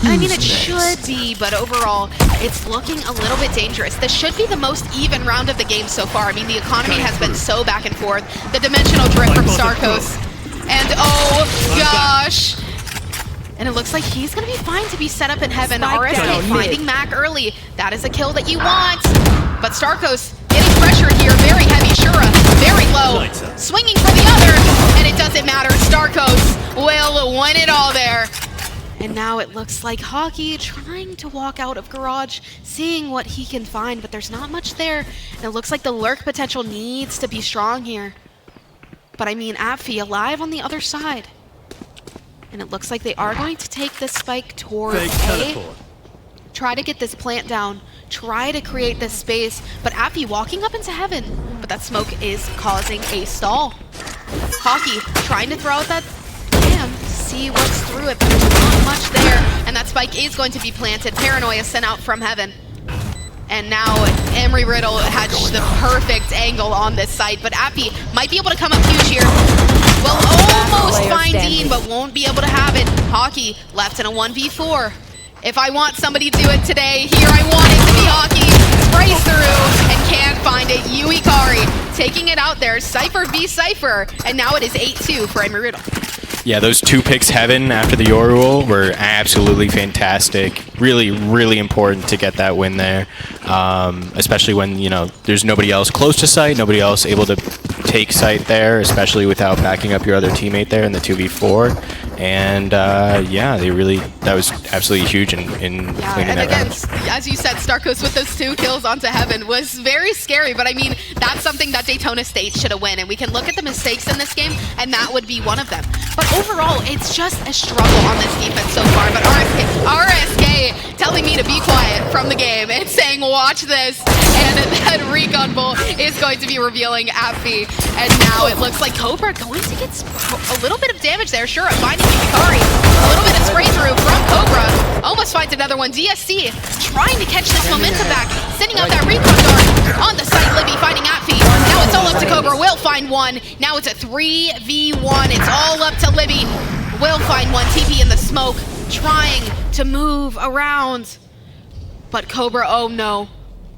I mean, it should be, but overall, it's looking a little bit dangerous. This should be the most even round of the game so far. I mean, the economy has been so back and forth. The dimensional drift from Starcoast. And oh gosh! And it looks like he's going to be fine to be set up in heaven. RSK finding Mac early. That is a kill that you want. But Starcoast getting pressured here. Very heavy. Shura very low. Swinging for the other. And it doesn't matter. Starcoast will win it all there. And now it looks like Hockey trying to walk out of Garage, seeing what he can find. But there's not much there. And it looks like the lurk potential needs to be strong here. But I mean, Apfi alive on the other side. And it looks like they are going to take this spike towards A. Try to get this plant down. Try to create this space. But Apfi walking up into heaven. But that smoke is causing a stall. Hockey trying to throw out that cam to see what's through it. But there's not much there. And that spike is going to be planted. Paranoia sent out from heaven. And now Embry Riddle had the perfect angle on this site. But Apfi might be able to come up huge here. Will almost find Dean, but won't be able to have it. Hockey left in a 1v4. If I want somebody to do it today, here I want it to be Hockey. Sprays through and can't find it. Kari taking it out there. Cypher v Cypher. And now it is 8-2 for Embry Riddle. Yeah, those 2 picks heaven after the Yoruel were absolutely fantastic. Really, really important to get that win there. Especially when, you know, there's nobody else close to site, nobody else able to take site there, especially without backing up your other teammate there in the 2v4. And yeah, that was absolutely huge in cleaning that again, round. as you said, Starcoast with those 2 kills onto heaven was very scary, but I mean, that's something that Daytona State should have won, and we can look at the mistakes in this game, and that would be one of them. But overall, it's just a struggle on this defense so far, but RSK telling me to be quiet from the game and saying, watch this, and that Recon Bull is going to be revealing Apfi, and now it looks like Cobra going to get a little bit of damage there. Sure, finding Kari. A little bit of spray through from Cobra. Almost finds another one. DSC trying to catch this momentum back. Sending out that recon dart on the site. Libby finding Apfi. Now it's all up to Cobra. Will find one. Now it's a 3v1. It's all up to Libby. Will find one. TP in the smoke. Trying to move around. But Cobra, oh no.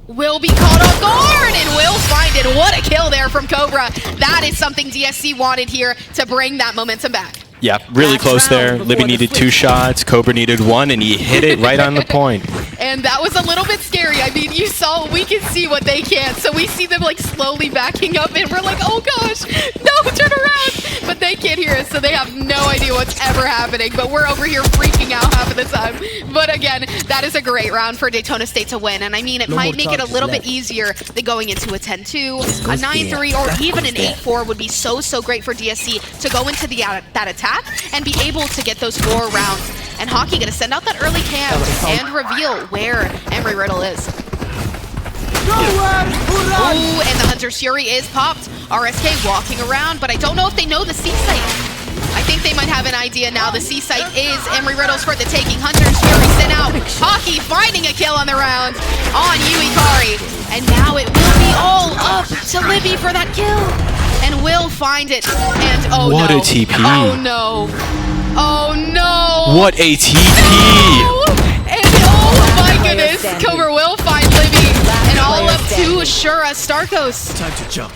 Will be caught off guard and will find it. What a kill there from Cobra. That is something DSC wanted here to bring that momentum back. Yeah, really close there. Libby needed 2 shots, Cobra needed 1, and he hit it right on the point. And that was a little bit scary. I mean, we can see what they can't. So we see them like slowly backing up and we're like, oh gosh, no, turn around. But they can't hear us, so they have no idea what's ever happening. But we're over here freaking out half of the time. But again, that is a great round for Daytona State to win. And I mean, it might make it a little bit easier than going into a 10-2, a 9-3, or even an 8-4 would be so great for DSC to go into that attack and be able to get those 4 rounds. And Hockey gonna send out that early cam and reveal where Embry Riddle is. Ooh, and the Hunter's Fury is popped. RSK walking around, but I don't know if they know the C site. I think they might have an idea now. The C site is Embry Riddle's for the taking. Hunter's Fury sent out. Hockey finding a kill on the round on Kari. And now it will be all up to Libby for that kill. And will find it. And oh what no. A TP. Oh no. Oh no. What a TP. No. And oh my goodness. Cobra will find Libby. And all up to Shura. Starcoast. Time to jump.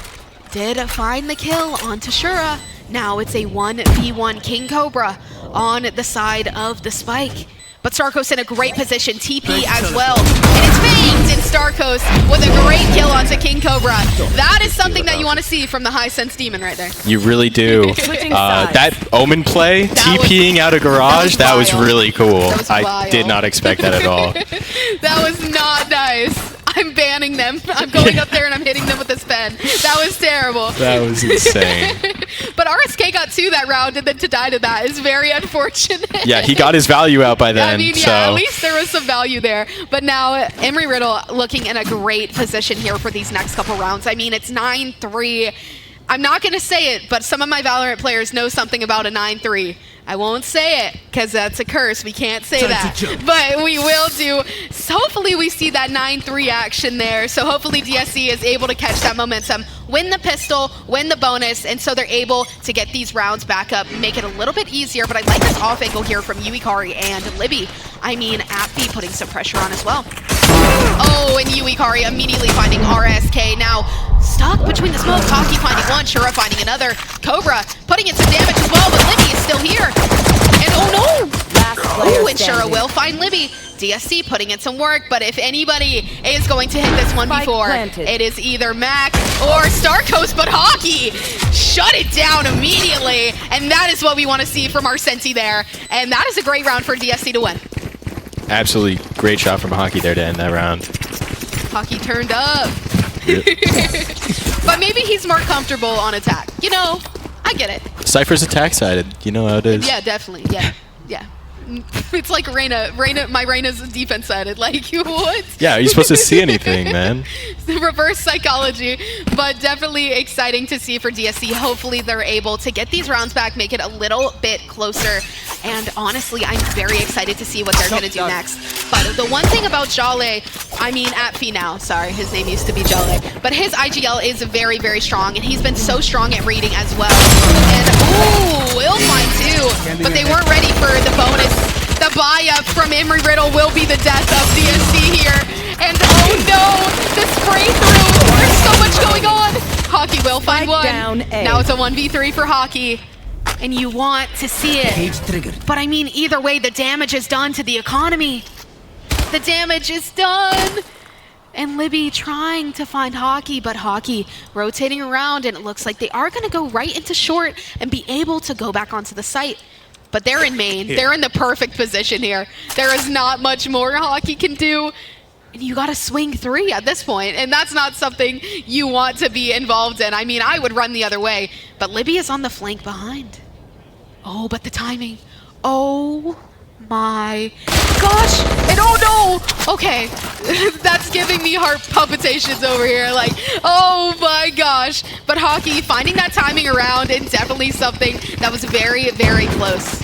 Did find the kill onto Shura. Now it's a 1v1 King Cobra on the side of the spike. But Starkos in a great position, TP as well. And it's Fangs and Starkos with a great kill onto King Cobra. That is something that you want to see from the High Sense Demon right there. You really do. That Omen play, TPing out of garage, that was really cool. I did not expect that at all. That was not nice. I'm banning them. I'm going up there and I'm hitting them with this pen. That was terrible. That was insane. But RSK got 2 that round, and then to die to that is very unfortunate. Yeah, he got his value out by then. I mean, so. yeah, at least there was some value there. But now Embry Riddle looking in a great position here for these next couple rounds. I mean, it's 9-3. I'm not going to say it, but some of my Valorant players know something about a 9-3. I won't say it because that's a curse. We can't say that. But we will do. So hopefully we see that 9-3 action there. So hopefully DSC is able to catch that momentum, win the pistol, win the bonus, and so they're able to get these rounds back up, make it a little bit easier. But I like this off angle here from Yuikari and Libby. I mean, Appy putting some pressure on as well. Oh, and Yuikari immediately finding RSK. Now, stuck between the smoke. Hockey finding one, Shura finding another. Cobra putting in some damage as well, but Libby is still here. And oh no! Ooh, and Shura will find Libby. DSC putting in some work, but if anybody is going to hit this 1v4, it is either Mac or Starkos, but Hockey shut it down immediately. And that is what we want to see from our Senti there. And that is a great round for DSC to win. Absolutely great shot from Hockey there to end that round. Hockey turned up. Yep. But maybe he's more comfortable on attack. You know, I get it. Cypher's attack sided. You know how it is. Yeah, definitely. Yeah. Yeah. It's like Reyna. My Reyna's defense sided. Like, what? Yeah, are you supposed to see anything, man? Reverse psychology, but definitely exciting to see for DSC. Hopefully they're able to get these rounds back, make it a little bit closer. And honestly, I'm very excited to see what they're going to do next. But the one thing about Jale, I mean Apfi now, sorry, his name used to be Jale, but his IGL is very, very strong, and he's been so strong at reading as well. And ooh, will find 2, but they weren't ready for the bonus. The buy-up from Embry Riddle will be the death of DSC here. And oh no, the spray through. There's so much going on. Hockey will find one. Now it's a 1v3 for Hockey. And you want to see it. But I mean, either way, the damage is done to the economy. The damage is done. And Libby trying to find Hockey, but Hockey rotating around, and it looks like they are going to go right into short and be able to go back onto the site. But they're in main. They're in the perfect position here. There is not much more Hockey can do. And you got to swing 3 at this point, and that's not something you want to be involved in. I mean, I would run the other way, but Libby is on the flank behind. Oh, but the timing. Oh my gosh. And oh no. Okay, that's giving me heart palpitations over here. Like, oh my gosh. But Hockey finding that timing around, and definitely something that was very, very close.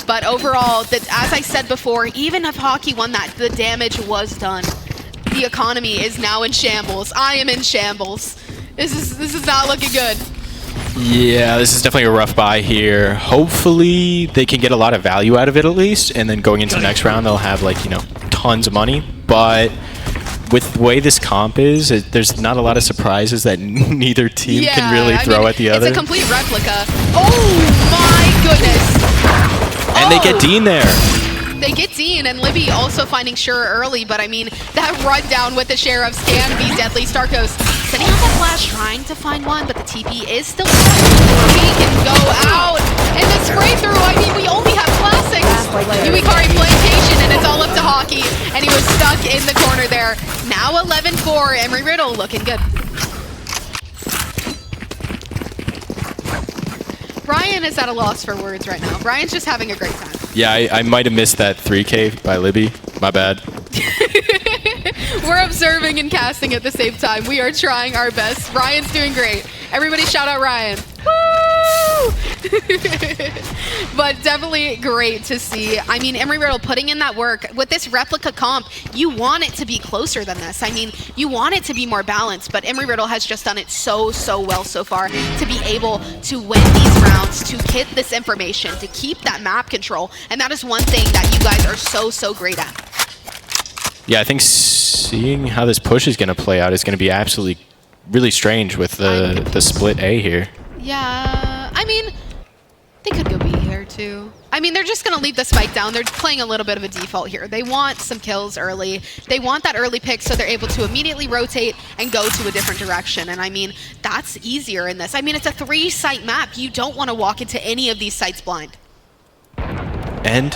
But overall, as I said before, even if Hockey won that, the damage was done. The economy is now in shambles. I am in shambles. This is not looking good. Yeah, this is definitely a rough buy here. Hopefully they can get a lot of value out of it at least, and then going into the next round they'll have, like, you know, tons of money. But with the way this comp is, there's not a lot of surprises that neither team can really throw at the other. It's a complete replica. Oh my goodness. And they get Dean there. They get Dean, and Libby also finding Sure early, but I mean, that rundown with the Sheriffs can be deadly. Starkos setting up a flash, trying to find one, but the TP is still he can go out. And the spray through, I mean, we only have classics. Yuikari playing patient, and it's all up to Hockey, and he was stuck in the corner there. Now 11-4, Embry Riddle looking good. Brian is at a loss for words right now. Brian's just having a great time. Yeah, I might have missed that 3K by Libby. My bad. We're observing and casting at the same time. We are trying our best. Ryan's doing great. Everybody shout out Ryan. Woo! But definitely great to see. I mean, Embry Riddle putting in that work. With this replica comp, you want it to be closer than this. I mean, you want it to be more balanced, but Embry Riddle has just done it so well so far to be able to win these rounds, to get this information, to keep that map control. And that is one thing that you guys are so great at. Yeah, I think seeing how this push is going to play out is going to be absolutely really strange with the split A here. Yeah, I mean, they could go B here too. I mean, they're just going to leave the spike down. They're playing a little bit of a default here. They want some kills early. They want that early pick so they're able to immediately rotate and go to a different direction. And I mean, that's easier in this. I mean, it's a 3-site map. You don't want to walk into any of these sites blind. And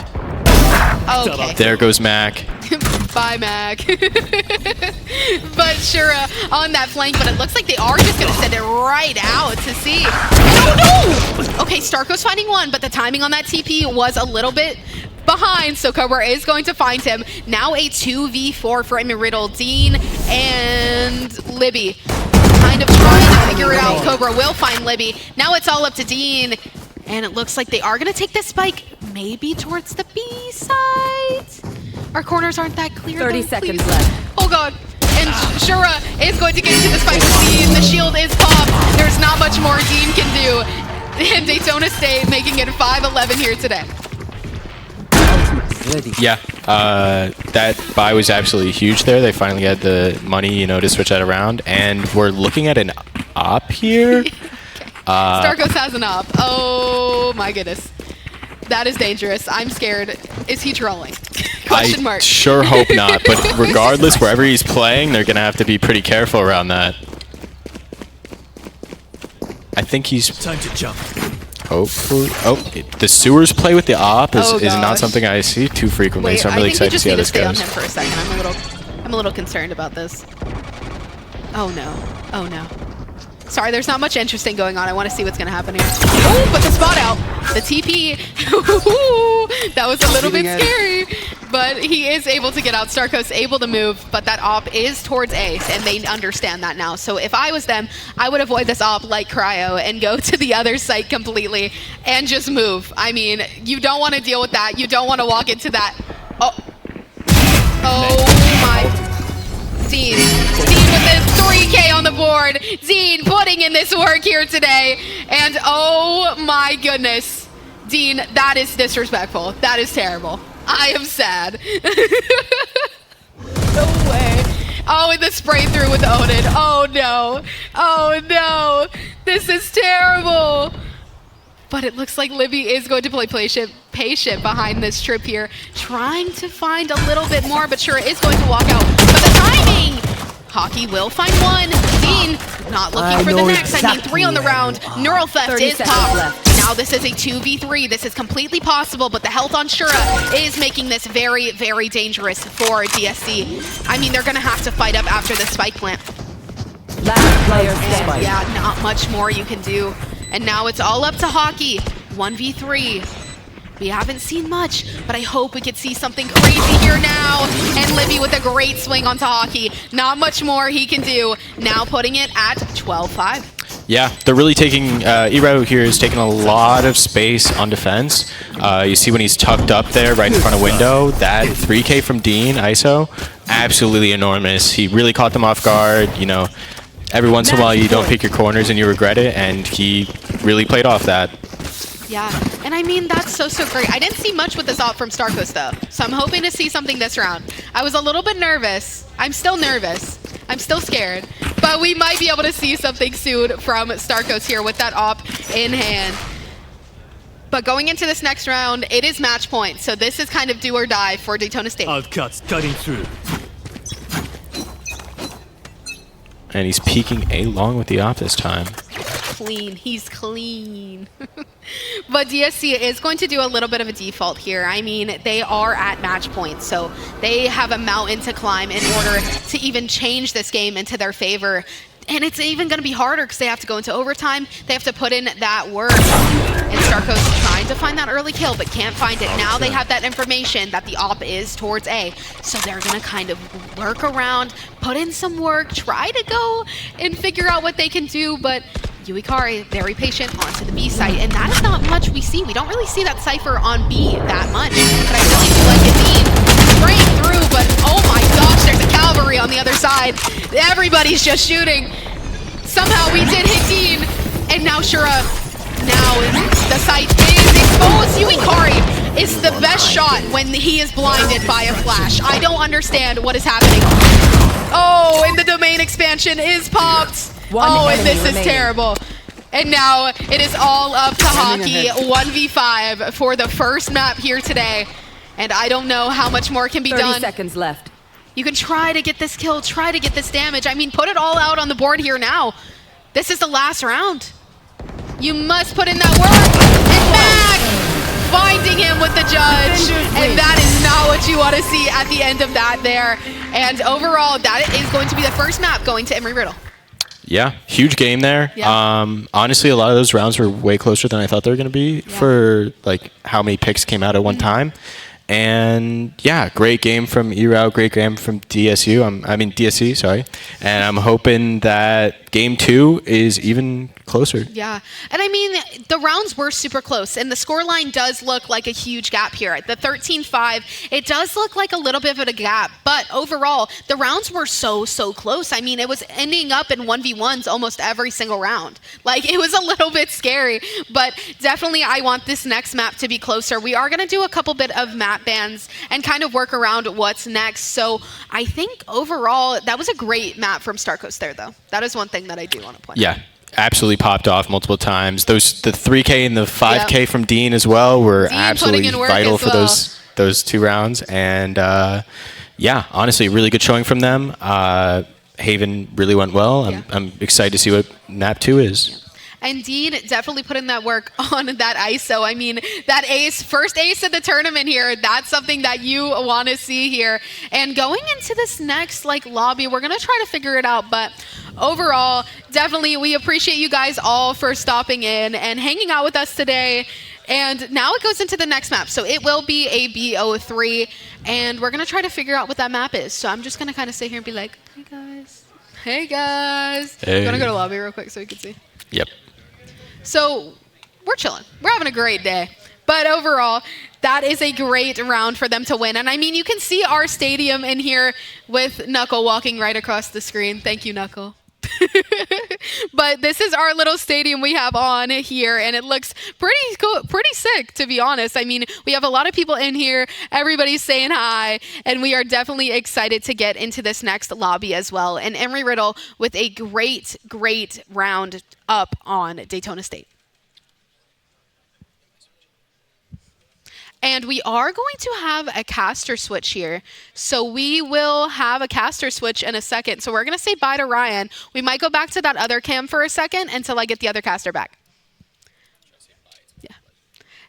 Okay. there goes Mac. Bye, Mac. But Shura on that flank, but it looks like they are just going to send it right out to see. Oh, no! Okay, Starko's finding one, but the timing on that TP was a little bit behind, so Cobra is going to find him. Now a 2v4 for Embry, Riddle, Dean, and Libby. Kind of trying to figure it out. Cobra will find Libby. Now it's all up to Dean, and it looks like they are going to take this spike maybe towards the B side. Our corners aren't that clear. 30 though, seconds please. left. Oh god. And Shura is going to get into this fight with Dean. The shield is popped. There's not much more Dean can do. And Daytona State making it 5-11 here today. Yeah, that buy was absolutely huge there. They finally had the money, you know, to switch that around. And we're looking at an op here. Starkos has an op. Oh my goodness. That is dangerous. I'm scared. Is he trolling? Question mark. I sure hope not, but regardless, wherever he's playing, they're going to have to be pretty careful around that. I think he's... Time to jump. Hopefully... Oh, the sewers play with the op is not gosh. something I see too frequently, Wait, so I'm really I think excited to see how this stay goes. on him for a second. I'm a little concerned about this. Oh no. Oh no. Sorry, there's not much interesting going on. I want to see what's going to happen here. Oh, but the spot out. The TP. That was a little bit scary. But he is able to get out. Starkos able to move, but that op is towards Ace, and they understand that now. So if I was them, I would avoid this op like Cryo and go to the other site completely and just move. I mean, you don't want to deal with that. You don't want to walk into that. Oh. Oh my. Dean with the 3K on the board. Dean putting in this work here today. And oh my goodness. Dean, that is disrespectful. That is terrible. I am sad. No way. Oh, and the spray through with Odin. Oh no. Oh no. This is terrible. But it looks like Libby is going to play patient behind this trip here, trying to find a little bit more, but Shura is going to walk out. But the timing! Hockey will find one. Dean not looking for the next. I mean, 3 on the round. Neural Theft is popped. Now this is a 2v3. This is completely possible, but the health on Shura is making this very, very dangerous for DSC. I mean, they're going to have to fight up after the spike plant. Last player standing. Yeah, not much more you can do. And now it's all up to Hockey. 1v3. We haven't seen much, but I hope we could see something crazy here now. And Libby with a great swing onto Hockey. Not much more he can do. Now putting it at 12-5. Yeah, they're really taking... Ero here is taking a lot of space on defense. You see when he's tucked up there right in front of window, that 3K from Dean, ISO, absolutely enormous. He really caught them off guard, you know. Every once in a while you don't pick your corners and you regret it, and he really played off that. Yeah, and I mean, that's so great. I didn't see much with this op from Starkos, though, so I'm hoping to see something this round. I was a little bit nervous. I'm still nervous. I'm still scared. But we might be able to see something soon from Starkos here with that op in hand. But going into this next round, it is match point, so this is kind of do or die for Daytona State. Outcuts cutting through. And he's peeking A long with the op this time. Clean. He's clean. But DSC is going to do a little bit of a default here. I mean, they are at match point, so they have a mountain to climb in order to even change this game into their favor. And it's even going to be harder because they have to go into overtime. They have to put in that work. And Starkos trying to find that early kill, but can't find it. Now they have that information that the op is towards A. So they're going to kind of work around, put in some work, try to go and figure out what they can do. But Yuikari, very patient, onto the B site. And that is not much we see. We don't really see that Cypher on B that much. But I really do like it being spraying through. But oh my gosh, there's a cavalry on the other side. Everybody's just shooting. Somehow we did hit Dean. And now Shura, now the site is exposed. Yuikari is the best shot when he is blinded by a flash. I don't understand what is happening. Oh, and the domain expansion is popped. Oh, and this is terrible. And now it is all up to hockey, 1v5 for the first map here today. And I don't know how much more can be 30 done. seconds left. You can try to get this kill, try to get this damage. I mean, put it all out on the board here now. This is the last round. You must put in that work. And Mac finding him with the judge. And that is not what you want to see at the end of that there. And overall, that is going to be the first map going to Embry Riddle. Yeah, huge game there. Yeah. Honestly, a lot of those rounds were way closer than I thought they were going to be for like how many picks came out at one time. And yeah, great game from EROU, great game from DSC, sorry. And I'm hoping that game 2 is even closer. Yeah, and I mean, the rounds were super close, and the scoreline does look like a huge gap here. The 13-5, it does look like a little bit of a gap, but overall, the rounds were so close. I mean, it was ending up in 1v1s almost every single round. Like, it was a little bit scary, but definitely I want this next map to be closer. We are going to do a couple bit of map bans and kind of work around what's next. So I think overall, that was a great map from Star Coast there, though. That is one thing that I do want to point out. Yeah, absolutely popped off multiple times. The 3K and the 5K from Dean as well were absolutely vital for those 2 rounds. And yeah, honestly, really good showing from them. Haven really went well. I'm excited to see what map 2 is. And Dean definitely put in that work on that ISO. I mean, that ace, first ace of the tournament here, that's something that you want to see here. And going into this next lobby, we're going to try to figure it out. But overall, definitely we appreciate you guys all for stopping in and hanging out with us today. And now it goes into the next map. So it will be a BO3. And we're going to try to figure out what that map is. So I'm just going to kind of sit here and be like, hey guys. Hey guys. Hey. You want to go to lobby real quick so we can see? Yep. So we're chilling. We're having a great day. But overall, that is a great round for them to win. And I mean, you can see our stadium in here with Knuckle walking right across the screen. Thank you, Knuckle. But this is our little stadium we have on here, and it looks pretty cool, pretty sick, to be honest. I mean, we have a lot of people in here. Everybody's saying hi, and we are definitely excited to get into this next lobby as well. And Embry Riddle with a great round up on Daytona State. And we are going to have a caster switch here. So we will have a caster switch in a second. So we're going to say bye to Ryan. We might go back to that other cam for a second until I get the other caster back. Yeah.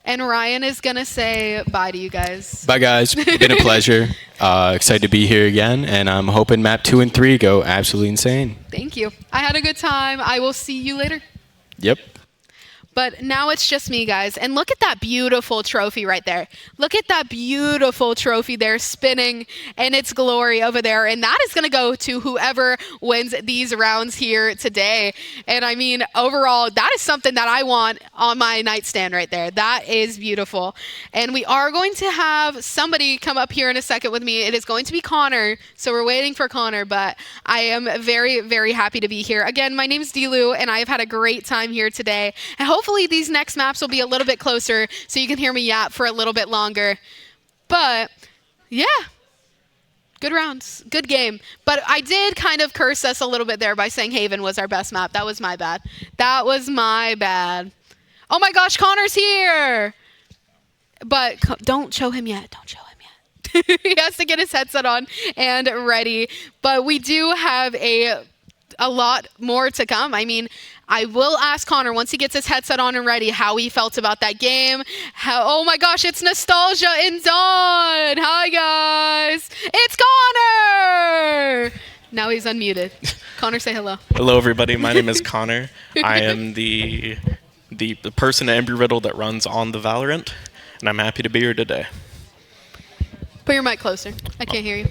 And Ryan is going to say bye to you guys. Bye, guys. Been a pleasure. Excited to be here again. And I'm hoping map 2 and 3 go absolutely insane. Thank you. I had a good time. I will see you later. Yep. But now it's just me, guys. And look at that beautiful trophy right there. Look at that beautiful trophy there spinning in its glory over there. And that is going to go to whoever wins these rounds here today. And I mean, overall, that is something that I want on my nightstand right there. That is beautiful. And we are going to have somebody come up here in a second with me. It is going to be Connor. So we're waiting for Connor. But I am very happy to be here. Again, my name is Dilu, and I have had a great time here today. And hopefully these next maps will be a little bit closer so you can hear me yap for a little bit longer. But yeah, good rounds, good game. But I did kind of curse us a little bit there by saying Haven was our best map. That was my bad. That was my bad. Oh my gosh, Connor's here. But don't show him yet. Don't show him yet. He has to get his headset on and ready. But we do have a lot more to come. I mean, I will ask Connor once he gets his headset on and ready how he felt about that game. Oh my gosh, it's Nostalgia in Dawn. Hi guys, it's Connor. Now he's unmuted. Connor, say hello. Hello everybody, my name is Connor. I am the person at Embry Riddle that runs on the Valorant, and I'm happy to be here today. Put your mic closer. I can't hear you.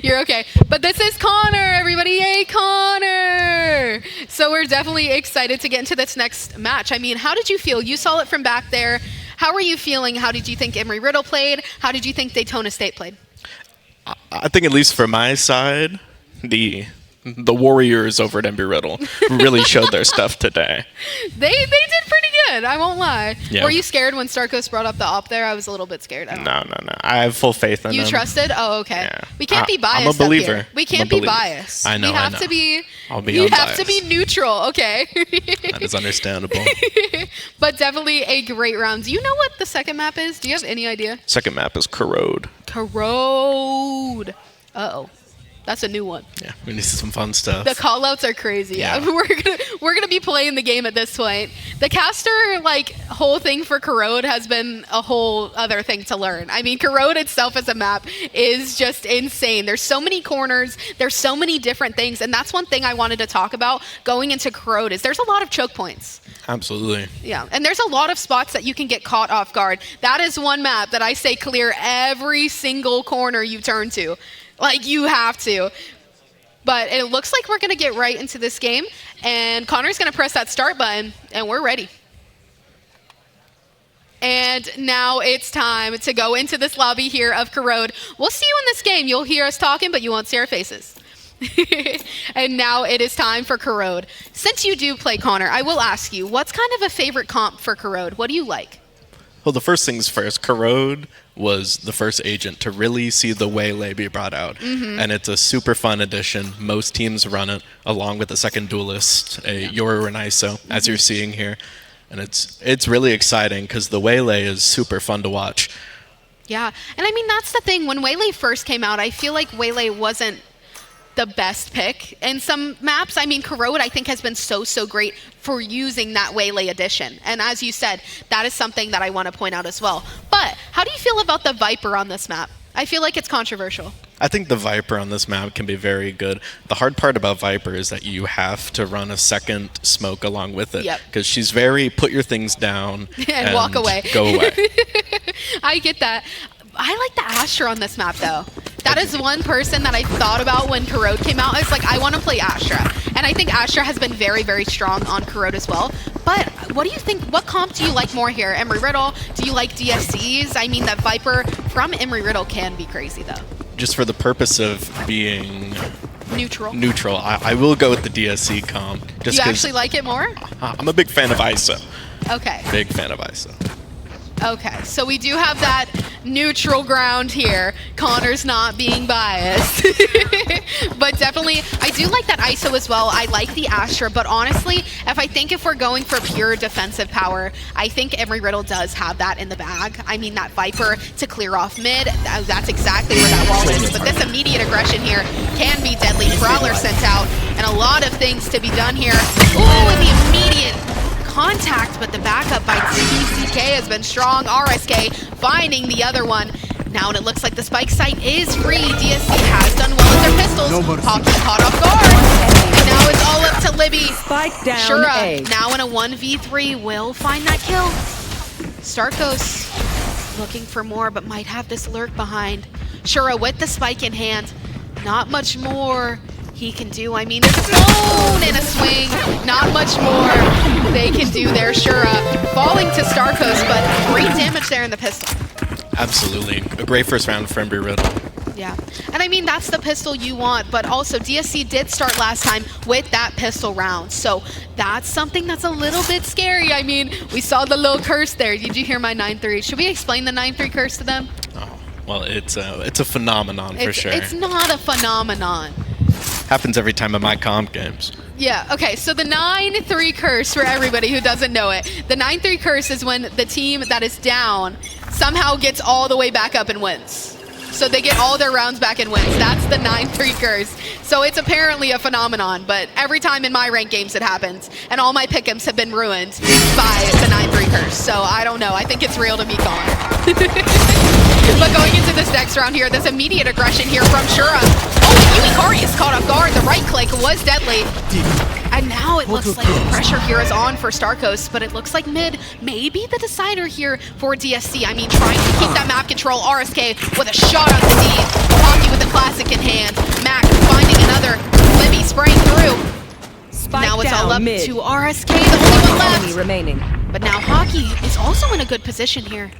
You're okay. But this is Connor, everybody. Yay, Connor! So we're definitely excited to get into this next match. I mean, how did you feel? You saw it from back there. How were you feeling? How did you think Embry Riddle played? How did you think Daytona State played? I think at least for my side, the Warriors over at Embry Riddle really showed their stuff today. They did pretty good. I won't lie. Yeah. Were you scared when Starkos brought up the op there? I was a little bit scared. I don't know. No. I have full faith in You him. trusted? Oh, okay. Yeah. We can't be biased. I'm a up believer. here. We I'm can't a be believer. biased. I know. We have to be. I'll be You unbiased. have to be neutral. Okay. That is understandable. But definitely a great round. Do you know what the second map is? Do you have any idea? Second map is Corrode. Corrode. Uh-oh. That's a new one. Yeah, we need some fun stuff. The callouts are crazy. Yeah. We're gonna be playing the game at this point. The caster whole thing for Corrode has been a whole other thing to learn. I mean, Corrode itself as a map is just insane. There's so many corners. There's so many different things, and that's one thing I wanted to talk about going into Corrode is there's a lot of choke points. Absolutely. Yeah, and there's a lot of spots that you can get caught off guard. That is one map that I say clear every single corner you turn to. You have to. But it looks like we're going to get right into this game. And Connor's going to press that start button, and we're ready. And now it's time to go into this lobby here of Corrode. We'll see you in this game. You'll hear us talking, but you won't see our faces. And now it is time for Corrode. Since you do play Connor, I will ask you, what's kind of a favorite comp for Corrode? What do you like? Well, the first things first, Corrode was the first agent to really see the Waylay be brought out. Mhm. And it's a super fun addition. Most teams run it, along with the second duelist, a Yoru and ISO, as you're seeing here. And it's really exciting because the Waylay is super fun to watch. Yeah, and I mean, that's the thing. When Waylay first came out, I feel like Waylay wasn't the best pick in some maps. I mean, Corrode, I think, has been so great for using that Waylay addition. And as you said, that is something that I want to point out as well. But how do you feel about the Viper on this map? I feel like it's controversial. I think the Viper on this map can be very good. The hard part about Viper is that you have to run a second smoke along with it. Yep. Because she's very put your things down and walk away. Go away. I get that. I like the Astra on this map, though. That is one person that I thought about when Corrode came out. It's like, I want to play Astra. And I think Astra has been very strong on Corrode as well. But what do you think? What comp do you like more here? Embry Riddle? Do you like DSCs? I mean, that Viper from Embry Riddle can be crazy, though. Just for the purpose of being Neutral. I will go with the DSC comp. Do you actually like it more? I'm a big fan of ISO. Okay. Big fan of ISO. Okay, so we do have that neutral ground here. Connor's not being biased. But definitely, I do like that ISO as well. I like the Astra, but honestly, if we're going for pure defensive power, I think Embry Riddle does have that in the bag. I mean, that Viper to clear off mid, that's exactly where that wall is. But this immediate aggression here can be deadly. Prowler sent out, and a lot of things to be done here. Ooh, and the immediate contact, but the backup by TCK has been strong. RSK finding the other one. Now, and it looks like the spike site is free. DSC has done well with their pistols. Hockey caught off guard. And now it's all up to Libby. Spike down Shura, A. now in a 1v3, will find that kill. Starkos looking for more, but might have this lurk behind. Shura with the spike in hand. Not much more he can do. I mean, there's a zone and a swing. Not much more they can do there. Shura falling to Starkos, but great damage there in the pistol. Absolutely. A great first round for Embry Riddle. Yeah, and I mean, that's the pistol you want, but also DSC did start last time with that pistol round, so that's something that's a little bit scary. I mean, we saw the little curse there. Did you hear my 9-3? Should we explain the 9-3 curse to them? Oh, well, it's a phenomenon for sure. It's not a phenomenon. Happens every time in my comp games. Yeah, okay, so the 9-3 curse, for everybody who doesn't know it, the 9-3 curse is when the team that is down somehow gets all the way back up and wins. So they get all their rounds back and wins. That's the 9-3 curse. So it's apparently a phenomenon, but every time in my ranked games it happens, and all my pick'ems have been ruined by the 9-3 curse. So I don't know, I think it's real to me, Colin. But going into this next round here, this immediate aggression here from Shura. Oh, and Yui is caught off guard. The right click was deadly. And now it looks like the pressure here is on for Starkos, but it looks like mid may be the decider here for DSC. I mean, trying to keep that map control. RSK with a shot on Steve. Hockey with the classic in hand. Mac finding another. Libby spraying through. Spike now it's all down up mid. to RSK, the only one left. Enemy remaining. But now Hockey is also in a good position here.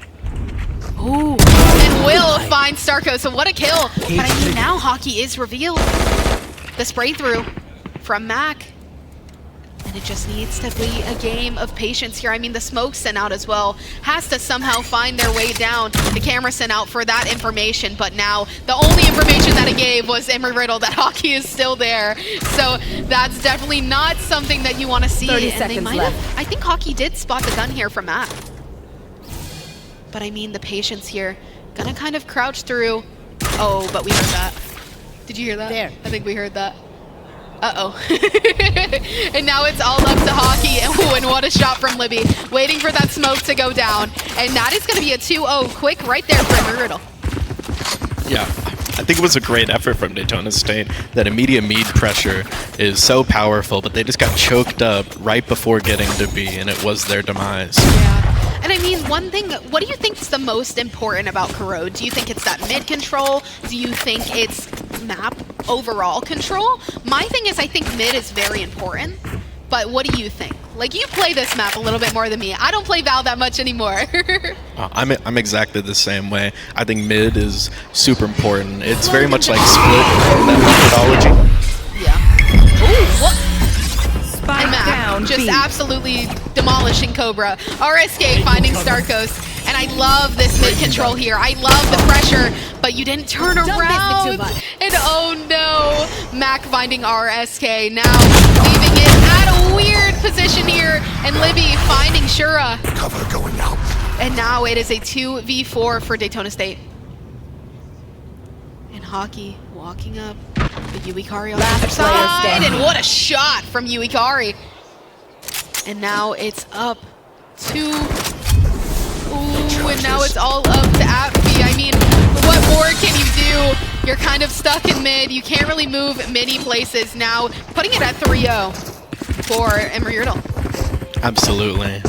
Ooh, and will find Starkos, so what a kill. But I mean, now Hockey is revealed. The spray through from Mac. And And it just needs to be a game of patience here. I mean, the smoke sent out as well has to somehow find their way down. The camera sent out for that information, but now the only information that it gave was Embry Riddle that Hockey is still there. So that's definitely not something that you want to see. 30 And seconds they might left. have, I think Hockey did spot the gun here from Matt. But I mean, the patience here. Gonna kind of crouch through. Oh, but we heard that. Did you hear that? There. I think we heard that. Uh-oh. And now it's all up to Hockey. And what a shot from Libby. Waiting for that smoke to go down. And that is going to be a 2-0 quick right there for Embry Riddle. Yeah, I think it was a great effort from Daytona State. That immediate mead pressure is so powerful, but they just got choked up right before getting to B, and it was their demise. Yeah. And I mean, one thing, what do you think is the most important about Corrode? Do you think it's that mid control? Do you think it's map overall control? My thing is I think mid is very important, but what do you think? Like, you play this map a little bit more than me. I don't play Val that much anymore. I'm exactly the same way. I think mid is super important. It's very much like split in that methodology. Yeah. Ooh, what? Spike down, just B. absolutely demolishing Cobra. RSK finding Starkos. And I love this mid control here. I love the pressure, but you didn't turn around. And oh no, Mac finding RSK. Now leaving it at a weird position here. And Libby finding Shura. Cover going out. And now it is a 2v4 for Daytona State. And Hockey walking up. The Yuikari on the other side. And what a shot from Yuikari. And now it's up to... Ooh, and now it's all up to Appy. I mean, what more can you do? You're kind of stuck in mid. You can't really move many places. Now, putting it at 3-0 for Embry Riddle. Absolutely.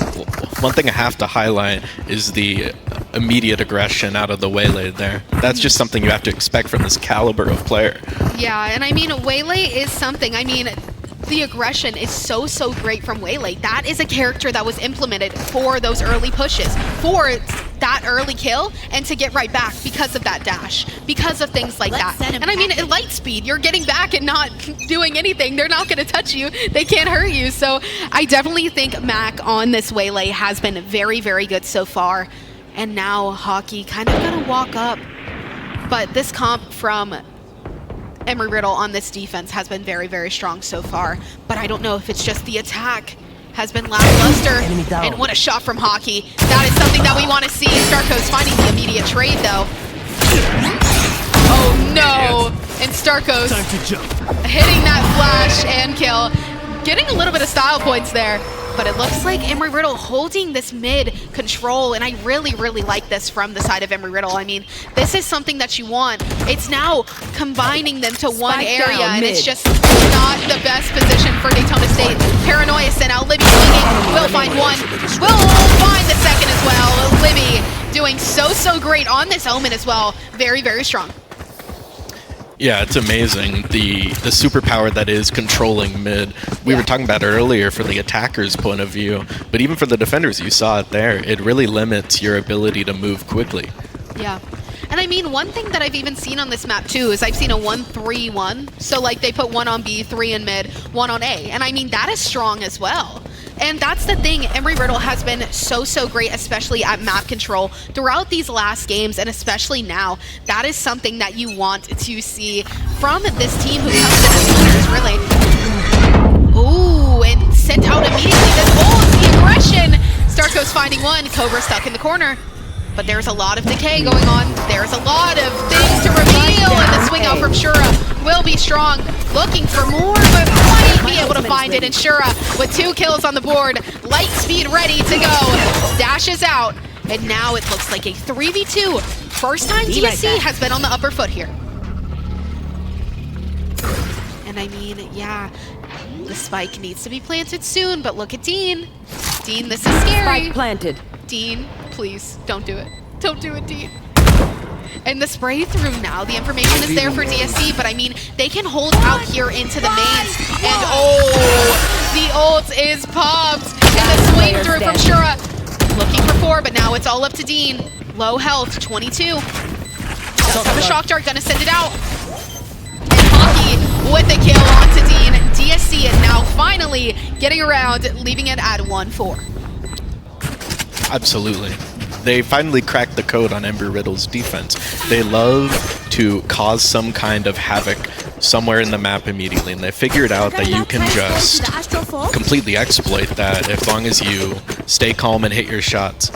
One thing I have to highlight is the immediate aggression out of the Waylay there. That's just something you have to expect from this caliber of player. Yeah, and I mean, Waylay is something. I mean, the aggression is so great from Waylay. That is a character that was implemented for those early pushes, for that early kill, and to get right back because of that dash, because of things like that. And I mean, at light speed, you're getting back and not doing anything. They're not going to touch you. They can't hurt you. So I definitely think Mac on this Waylay has been very good so far. And now Hockey kind of going to walk up. But this comp from Embry Riddle on this defense has been very strong so far. But I don't know if it's just the attack has been lackluster. And what a shot from Hockey. That is something that we want to see. Starkos finding the immediate trade, though. Oh, no. And Starkos hitting that flash and kill. Getting a little bit of style points there. But it looks like Embry Riddle holding this mid control, and I really like this from the side of Embry Riddle. I mean, this is something that you want. It's now combining them to one area, and it's just not the best position for Daytona State. Paranoia sent out. Libby swinging. Will find one. Will find the second as well. Libby doing so great on this Omen as well. Very strong. Yeah, it's amazing, the superpower that is controlling mid. We were talking about it earlier for the attacker's point of view, but even for the defenders, you saw it there. It really limits your ability to move quickly. Yeah. And I mean, one thing that I've even seen on this map too is I've seen a 1-3-1. So like they put one on B, 3 in mid, 1 on A. And I mean, that is strong as well. And that's the thing, Embry Riddle has been so great, especially at map control throughout these last games, and especially now. That is something that you want to see from this team who comes in as leaders, really. Ooh, and sent out immediately. This holds the aggression. Starkos finding one. Cobra stuck in the corner. But there's a lot of decay going on. There's a lot of things to reveal, and the swing out from Shura will be strong. Looking for more, but might be able to find it. And Shura with 2 kills on the board. Light speed ready to go. Dashes out. And now it looks like a 3v2. First time DSC has been on the upper foot here. And I mean, yeah, the spike needs to be planted soon, but look at Dean. Dean, this is scary. Spike planted. Dean, please, don't do it. Don't do it, Dean. And the spray through now, the information is there for DSC, but I mean, they can hold out here into the mains. And oh, the ult is popped. And the swing through from Shura. Looking for 4, but now it's all up to Dean. Low health, 22. Does have a shock dart, gonna send it out. And Hockey with the kill onto Dean. DSC now finally getting around, leaving it at 1-4. Absolutely. They finally cracked the code on Embry Riddle's defense. They love to cause some kind of havoc somewhere in the map immediately, and they figured out that you can just completely exploit that as long as you stay calm and hit your shots.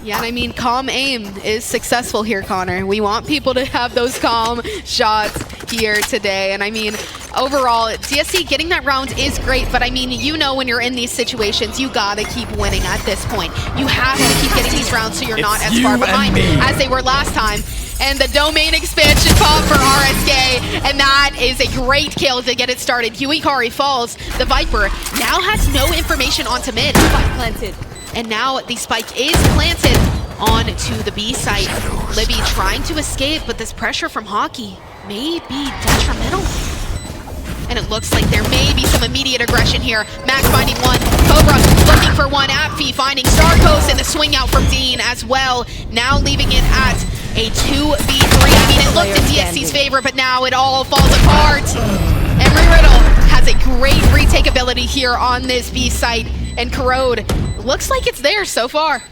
Yeah, and I mean, calm aim is successful here, Connor. We want people to have those calm shots here today. And I mean, overall, DSC getting that round is great, but I mean, you know when you're in these situations, you gotta keep winning at this point. You have to keep getting these rounds so you're not as far behind as they were last time. And the domain expansion pop for RSK, and that is a great kill to get it started. Huikari falls. The Viper now has no information onto mid. Planted. And now the spike is planted onto the B site. Libby trying to escape, but this pressure from Hockey may be detrimental. And it looks like there may be some immediate aggression here. Mac finding one, Cobra looking for one, Apfi finding Starcoast, and the swing out from Dean as well. Now leaving it at a 2v3. I mean, it looked in DSC's favor, but now it all falls apart. Embry Riddle has a great retake ability here on this B site, and Corrode looks like it's there so far.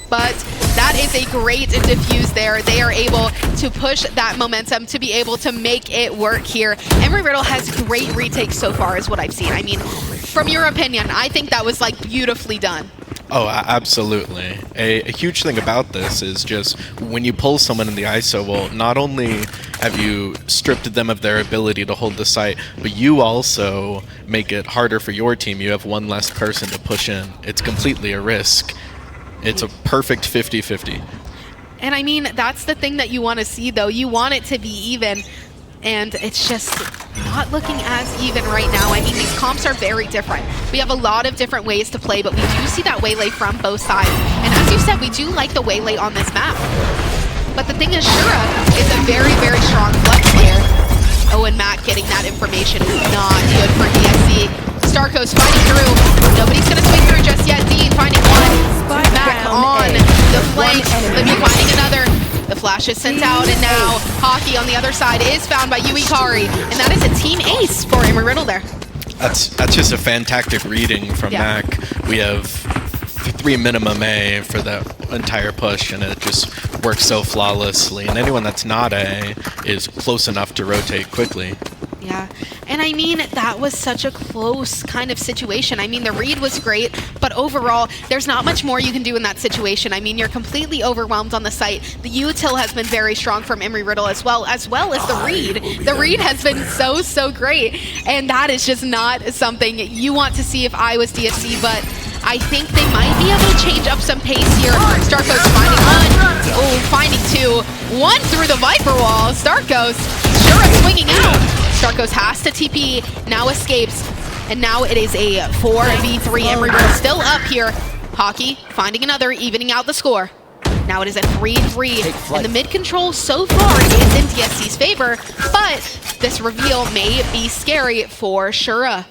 But that is a great diffuse there. They are able to push that momentum to be able to make it work here. Embry Riddle has great retakes so far is what I've seen. I mean, from your opinion, I think that was like beautifully done. Oh, absolutely. A huge thing about this is just when you pull someone in the ISO, well, not only have you stripped them of their ability to hold the site, but you also make it harder for your team. You have one less person to push in. It's completely a risk. It's a perfect 50-50. And I mean, that's the thing that you want to see, though. You want it to be even. And it's just not looking as even right now. I mean, these comps are very different. We have a lot of different ways to play, but we do see that waylay from both sides. And as you said, we do like the waylay on this map. But the thing is, Shura is a very, very strong flex player. Oh, and Matt getting that information is not good for DSC. Starcoast fighting through. Nobody's going to swing through just yet. Dean finding one. Matt on the flank. Libby finding another. The flash is sent out, and now Hockey on the other side is found by Huikari, and that is a team ace for Embry Riddle there. That's just a fantastic reading from Mac. We have 3 minimum A for the entire push, and it just works so flawlessly. And anyone that's not A is close enough to rotate quickly. Yeah, and I mean, that was such a close kind of situation. I mean, the read was great, but overall, there's not much more you can do in that situation. I mean, you're completely overwhelmed on the site. The util has been very strong from Embry Riddle as well as the read. The read has been so great, and that is just not something you want to see if I was DSC, but I think they might be able to change up some pace here. Starcoast finding one. Oh, finding two. One through the Viper wall. Starcoast, Shura swinging out. Starcoast has to TP, now escapes, and now it is a 4v3. Embry Riddle still up here. Hockey finding another, evening out the score. Now it is a 3-3, and the mid control so far is in DSC's favor, but this reveal may be scary for Shura.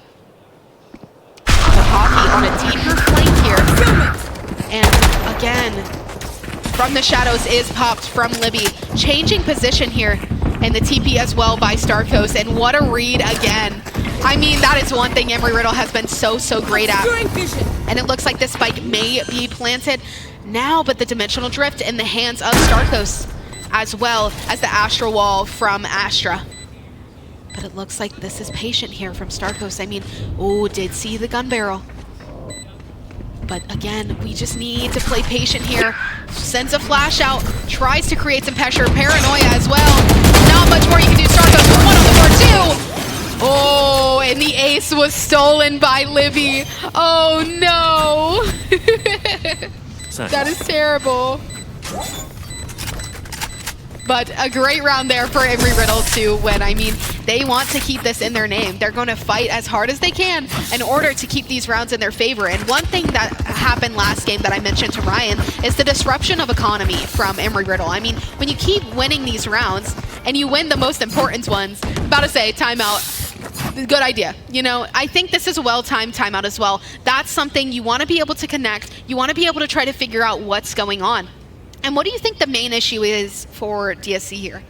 Hockey on a deeper flank here, and again, from the shadows is popped from Libby, changing position here. And the TP as well by Starcoast, and what a read again. I mean, that is one thing Embry Riddle has been so great at. And it looks like this spike may be planted now, but the dimensional drift in the hands of Starcoast, as well as the Astral Wall from Astra. But it looks like this is patient here from Starcoast. I mean, oh, did see the gun barrel. But again, we just need to play patient here. Sends a flash out, tries to create some pressure, paranoia as well. Not much more you can do. Starcoast with one on the board too. Oh, and the ace was stolen by Libby. Oh no. That is terrible. But a great round there for Embry Riddle to win. I mean, they want to keep this in their name. They're going to fight as hard as they can in order to keep these rounds in their favor. And one thing that happened last game that I mentioned to Ryan is the disruption of economy from Embry Riddle. I mean, when you keep winning these rounds and you win the most important ones, I'm about to say timeout, good idea. You know, I think this is a well-timed timeout as well. That's something you want to be able to connect. You want to be able to try to figure out what's going on. And what do you think the main issue is for DSC here?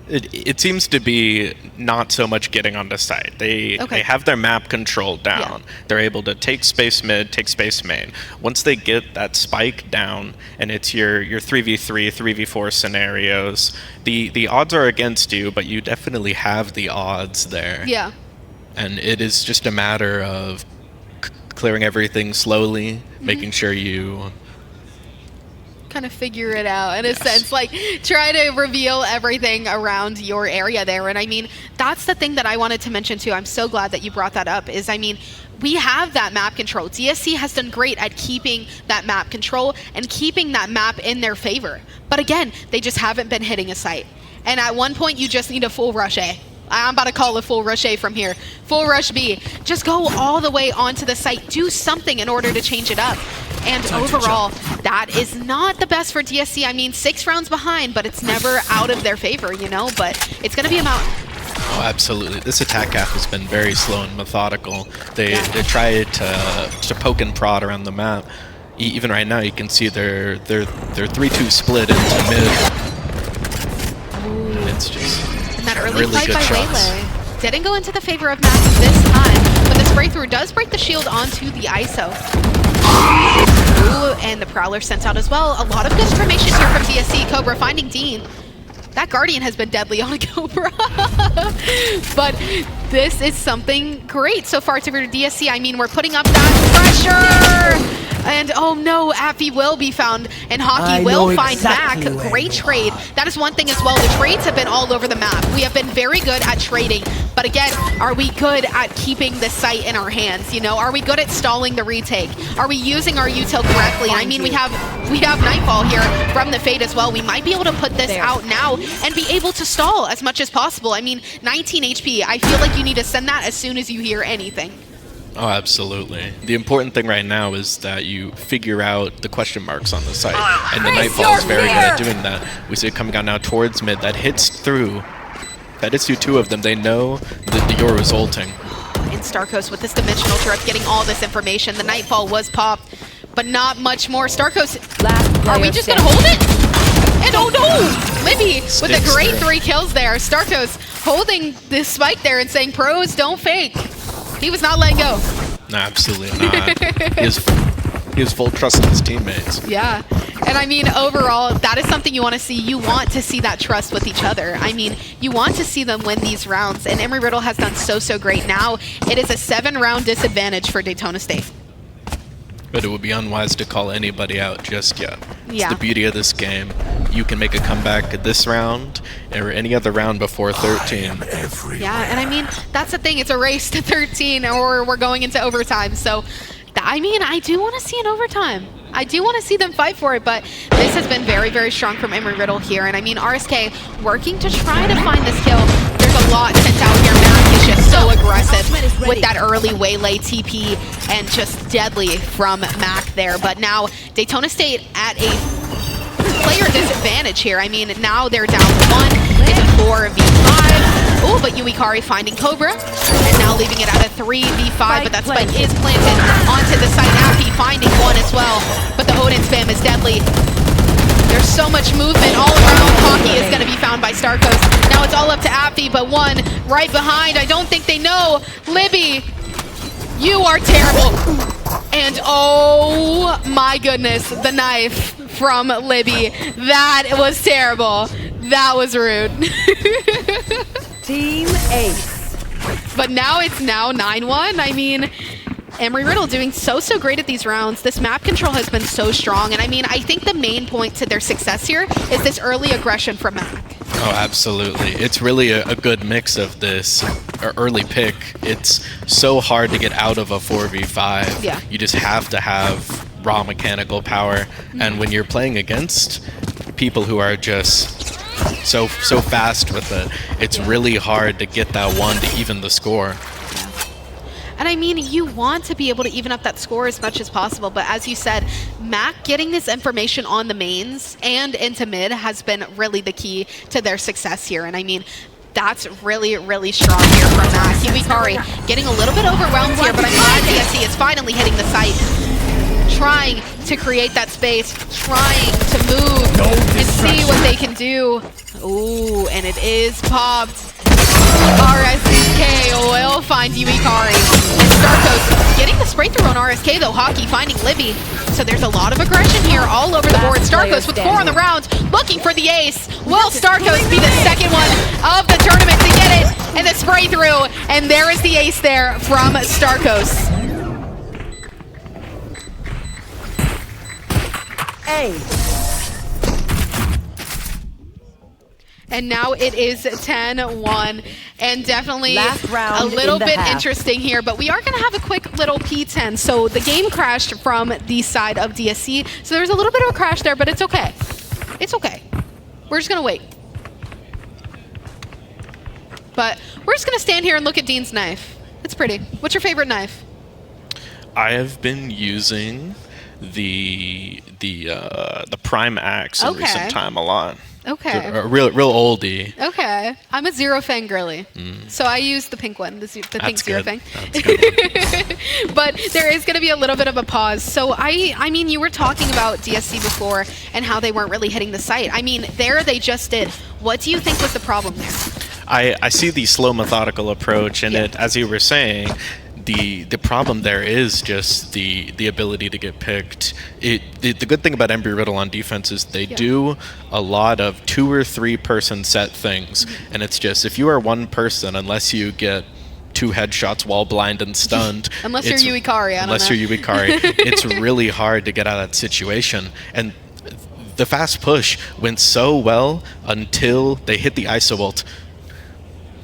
It seems to be not so much getting onto site. They have their map control down. They're able to take space mid, take space main. Once they get that spike down, and it's your 3v3, 3v4 scenarios, the odds are against you, but you definitely have the odds there. Yeah. And it is just a matter of clearing everything slowly, making sure you kind of figure it out in a sense, like try to reveal everything around your area there. And I mean, that's the thing that I wanted to mention too. I'm so glad that you brought that up, is I mean, we have that map control. DSC has done great at keeping that map control and keeping that map in their favor. But again, they just haven't been hitting a site. And at one point, you just need a full rush A. I'm about to call a full rush A from here. Full rush B. Just go all the way onto the site. Do something in order to change it up. And overall, that is not the best for DSC. I mean, 6 rounds behind, but it's never out of their favor, you know? But it's going to be about... Oh, absolutely. This attack half has been very slow and methodical. They try to poke and prod around the map. Even right now, you can see they're 3-2 split into mid. And it's just... And that early really fight good by shots. Waylay didn't go into the favor of Mac this time, but the spray through does break the shield onto the ISO. Ooh, and the Prowler sent out as well. A lot of good information here from DSC. Cobra finding Dean. That Guardian has been deadly on Cobra. But this is something great so far to DSC. I mean, we're putting up that pressure. And oh no, Affy will be found, and Hockey will find Mac. Great trade. That is one thing as well. The trades have been all over the map. We have been very good at trading, but again, are we good at keeping the site in our hands? You know, are we good at stalling the retake? Are we using our util correctly? I mean, we have Nightfall here from the Fade as well. We might be able to put this out now and be able to stall as much as possible. I mean, 19 HP. I feel like you need to send that as soon as you hear anything. Oh, absolutely. The important thing right now is that you figure out the question marks on the site. And the Nightfall is very good at doing that. We see it coming out now towards mid. That hits through. That hits you 2 of them. They know that you're resulting. And Starkos with this dimensional drift getting all this information. The Nightfall was popped, but not much more. Starkos, are we just going to hold it? And oh no! Libby with a great 3 kills there. Starkos holding this spike there and saying, pros, don't fake. He was not letting go. No, absolutely not. He has full trust in his teammates. Yeah. And I mean, overall, that is something you want to see. You want to see that trust with each other. I mean, you want to see them win these rounds. And Embry Riddle has done so great. Now, it is a 7-round disadvantage for Daytona State. But it would be unwise to call anybody out just yet. Yeah. It's the beauty of this game. You can make a comeback this round or any other round before 13. Yeah, and I mean, that's the thing. It's a race to 13 or we're going into overtime. So, I mean, I do want to see an overtime. I do want to see them fight for it, but this has been very strong from Embry Riddle here. And I mean, RSK working to try to find this kill. There's a lot sent out here. Mac is just so aggressive with that early Waylay TP and just deadly from Mac there. But now Daytona State at a player disadvantage here. I mean, now they're down 1. It's a 4v5. Oh, but Yuikari finding Cobra, and now leaving it at a 3v5, but that spike is planted onto the site. Affy finding 1 as well, but the Odin spam is deadly. There's so much movement all around. Hockey is going to be found by Starkos. Now it's all up to Affy, but 1 right behind. I don't think they know. Libby, you are terrible. And oh my goodness, the knife from Libby. That was terrible. That was rude. Team Ace. But now it's 9-1. I mean, Embry Riddle doing so great at these rounds. This map control has been so strong. And I mean, I think the main point to their success here is this early aggression from Mac. Oh, absolutely. It's really a good mix of this early pick. It's so hard to get out of a 4v5. Yeah. You just have to have raw mechanical power. And when you're playing against people who are just so fast with it, it's really hard to get that 1 to even the score. And I mean, you want to be able to even up that score as much as possible, but as you said, Mac getting this information on the mains and into mid has been really the key to their success here. And I mean, that's really strong here from Mac. Yuikari getting a little bit overwhelmed here, but I'm glad DSC is finally hitting the site. trying to create that space, trying to move and see what they can do. Ooh, and it is popped. RSK will find Yuikari. And Starkos getting the spray through on RSK though. Hockey finding Libby. So there's a lot of aggression here all over the board. Starkos with 4 on the round, looking for the ace. Will Starkos be the second one of the tournament to get it? And the spray through. And there is the ace there from Starkos. And now it is 10-1, and definitely Last round a little in the bit half. interesting here, but we are going to have a quick little P10. So the game crashed from the side of DSC, so there's a little bit of a crash there, but it's okay. It's okay. We're just going to wait. But we're just going to stand here and look at Dean's knife. It's pretty. What's your favorite knife? I have been using the Prime Axe in Okay. recent time a lot. Okay. A real oldie. Okay. I'm a Zero Fang girly. So I use the pink one, the pink That's Zero good. Fang. But there is going to be a little bit of a pause. So I mean, you were talking about DSC before and how they weren't really hitting the site. I mean, there they just did. What do you think was the problem there? I see the slow methodical approach, and Yeah. it, as you were saying, the problem there is just the ability to get picked. The good thing about Embry Riddle on defense is they do a lot of 2 or 3 person set things, and it's just if you are one person, unless you get 2 headshots wall blind and stunned, Unless you're it's- Yuikari, I don't unless know. you're Yuikari, it's really hard to get out of that situation. And the fast push went so well until they hit the ISO ult.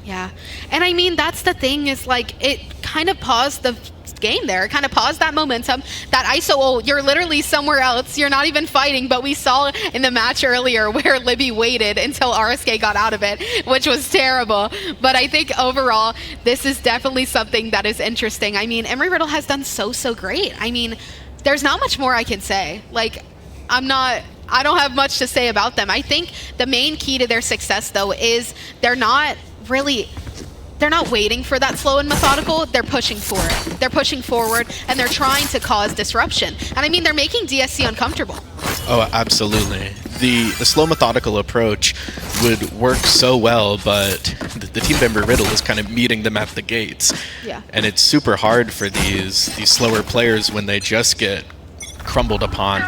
Yeah. And I mean, that's the thing is like it kind of paused the game there. It kind of paused that momentum. That ISO ult, you're literally somewhere else. You're not even fighting. But we saw in the match earlier where Libby waited until RSK got out of it, which was terrible. But I think overall, this is definitely something that is interesting. I mean, Embry Riddle has done so great. I mean, there's not much more I can say. Like, I don't have much to say about them. I think the main key to their success, though, is they're not waiting for that slow and methodical. They're pushing for it. They're pushing forward, and they're trying to cause disruption. And I mean, they're making DSC uncomfortable. Oh, absolutely. The slow methodical approach would work so well, but the team member Riddle is kind of meeting them at the gates. Yeah. And it's super hard for these slower players when they just get crumbled upon.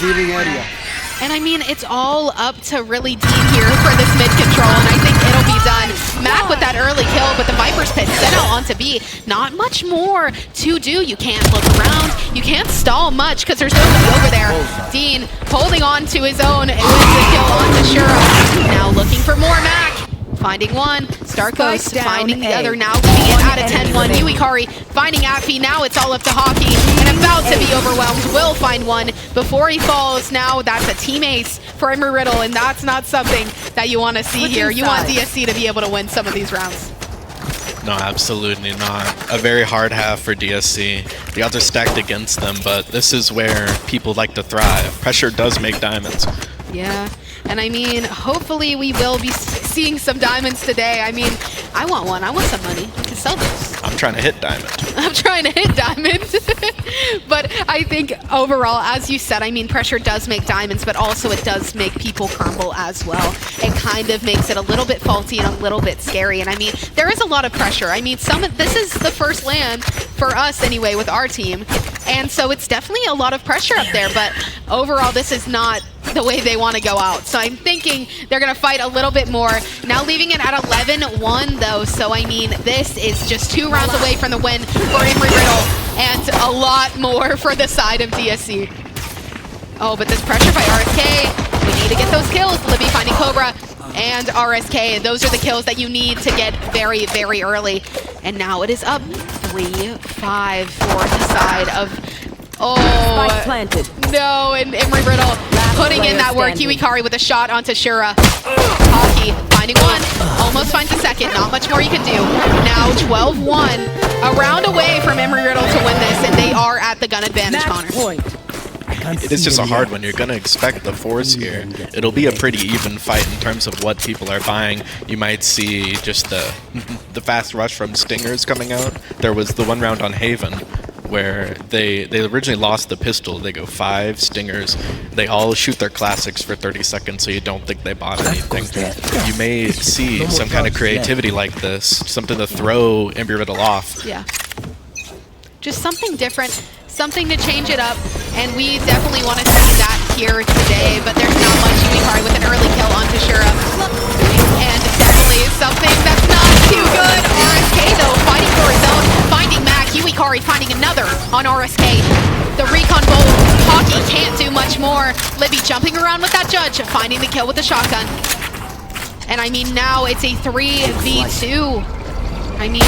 Revealing area. And I mean, it's all up to really Dean here for this mid control, and I think it'll be done. Mac with that early kill, but the Viper's Pit sent out onto B. Not much more to do. You can't look around. You can't stall much because there's nobody over there. Dean holding on to his own with the kill onto Shura. Now looking for more Mac. Finding one, Starkos Spike down finding the A. other, now leaving it at a One 10-1. enemy Yuikari finding Affy, now it's all up to Hockey, and about to be overwhelmed. Will find one before he falls. Now that's a team ace for Embry Riddle, and that's not something that you want to see here. You want DSC to be able to win some of these rounds. No, absolutely not. A very hard half for DSC. The odds are stacked against them, but this is where people like to thrive. Pressure does make diamonds. Yeah, and I mean, hopefully we will be seeing some diamonds today. I mean, I want one. I want some money to sell those. I'm trying to hit diamond. I'm trying to hit diamonds. But I think overall, as you said, I mean, pressure does make diamonds, but also it does make people crumble as well. It kind of makes it a little bit faulty and a little bit scary. And I mean, there is a lot of pressure. I mean, this is the first LAN for us anyway with our team. And so it's definitely a lot of pressure up there. But overall, this is not the way they want to go out. So I'm thinking they're going to fight a little bit more. Now leaving it at 11-1 though. So I mean, this is just 2 rounds away from the win for Embry Riddle and a lot more for the side of DSC. Oh, but this pressure by RSK. We need to get those kills. Libby finding Cobra and RSK. Those are the kills that you need to get very, very early. And now it is up 3-5 for the side of... Oh, Spike planted. No, and Embry Riddle putting in that work. Yuikari with a shot onto Shura. Hockey finding one, almost finds a second. Not much more you can do. Now 12-1, a round away from Embry Riddle to win this, and they are at the gun advantage, Connor. It is just a hard one. You're going to expect the force here. It'll be a pretty even fight in terms of what people are buying. You might see just the fast rush from Stingers coming out. There was the one round on Haven where they originally lost the pistol. They go 5 stingers. They all shoot their classics for 30 seconds, so you don't think they bought anything. You may see some kind of creativity like this, something to throw Embry Riddle off. Yeah. Just something different, something to change it up, and we definitely want to see that here today, but there's not much Yukari with an early kill on Tashura. And definitely something that's not too good. RSK though, fighting for his own, finding Mac, Yukari finding another on RSK. The recon bolt, Hockey can't do much more. Libby jumping around with that judge, finding the kill with the shotgun. And I mean, now it's a 3v2. I mean,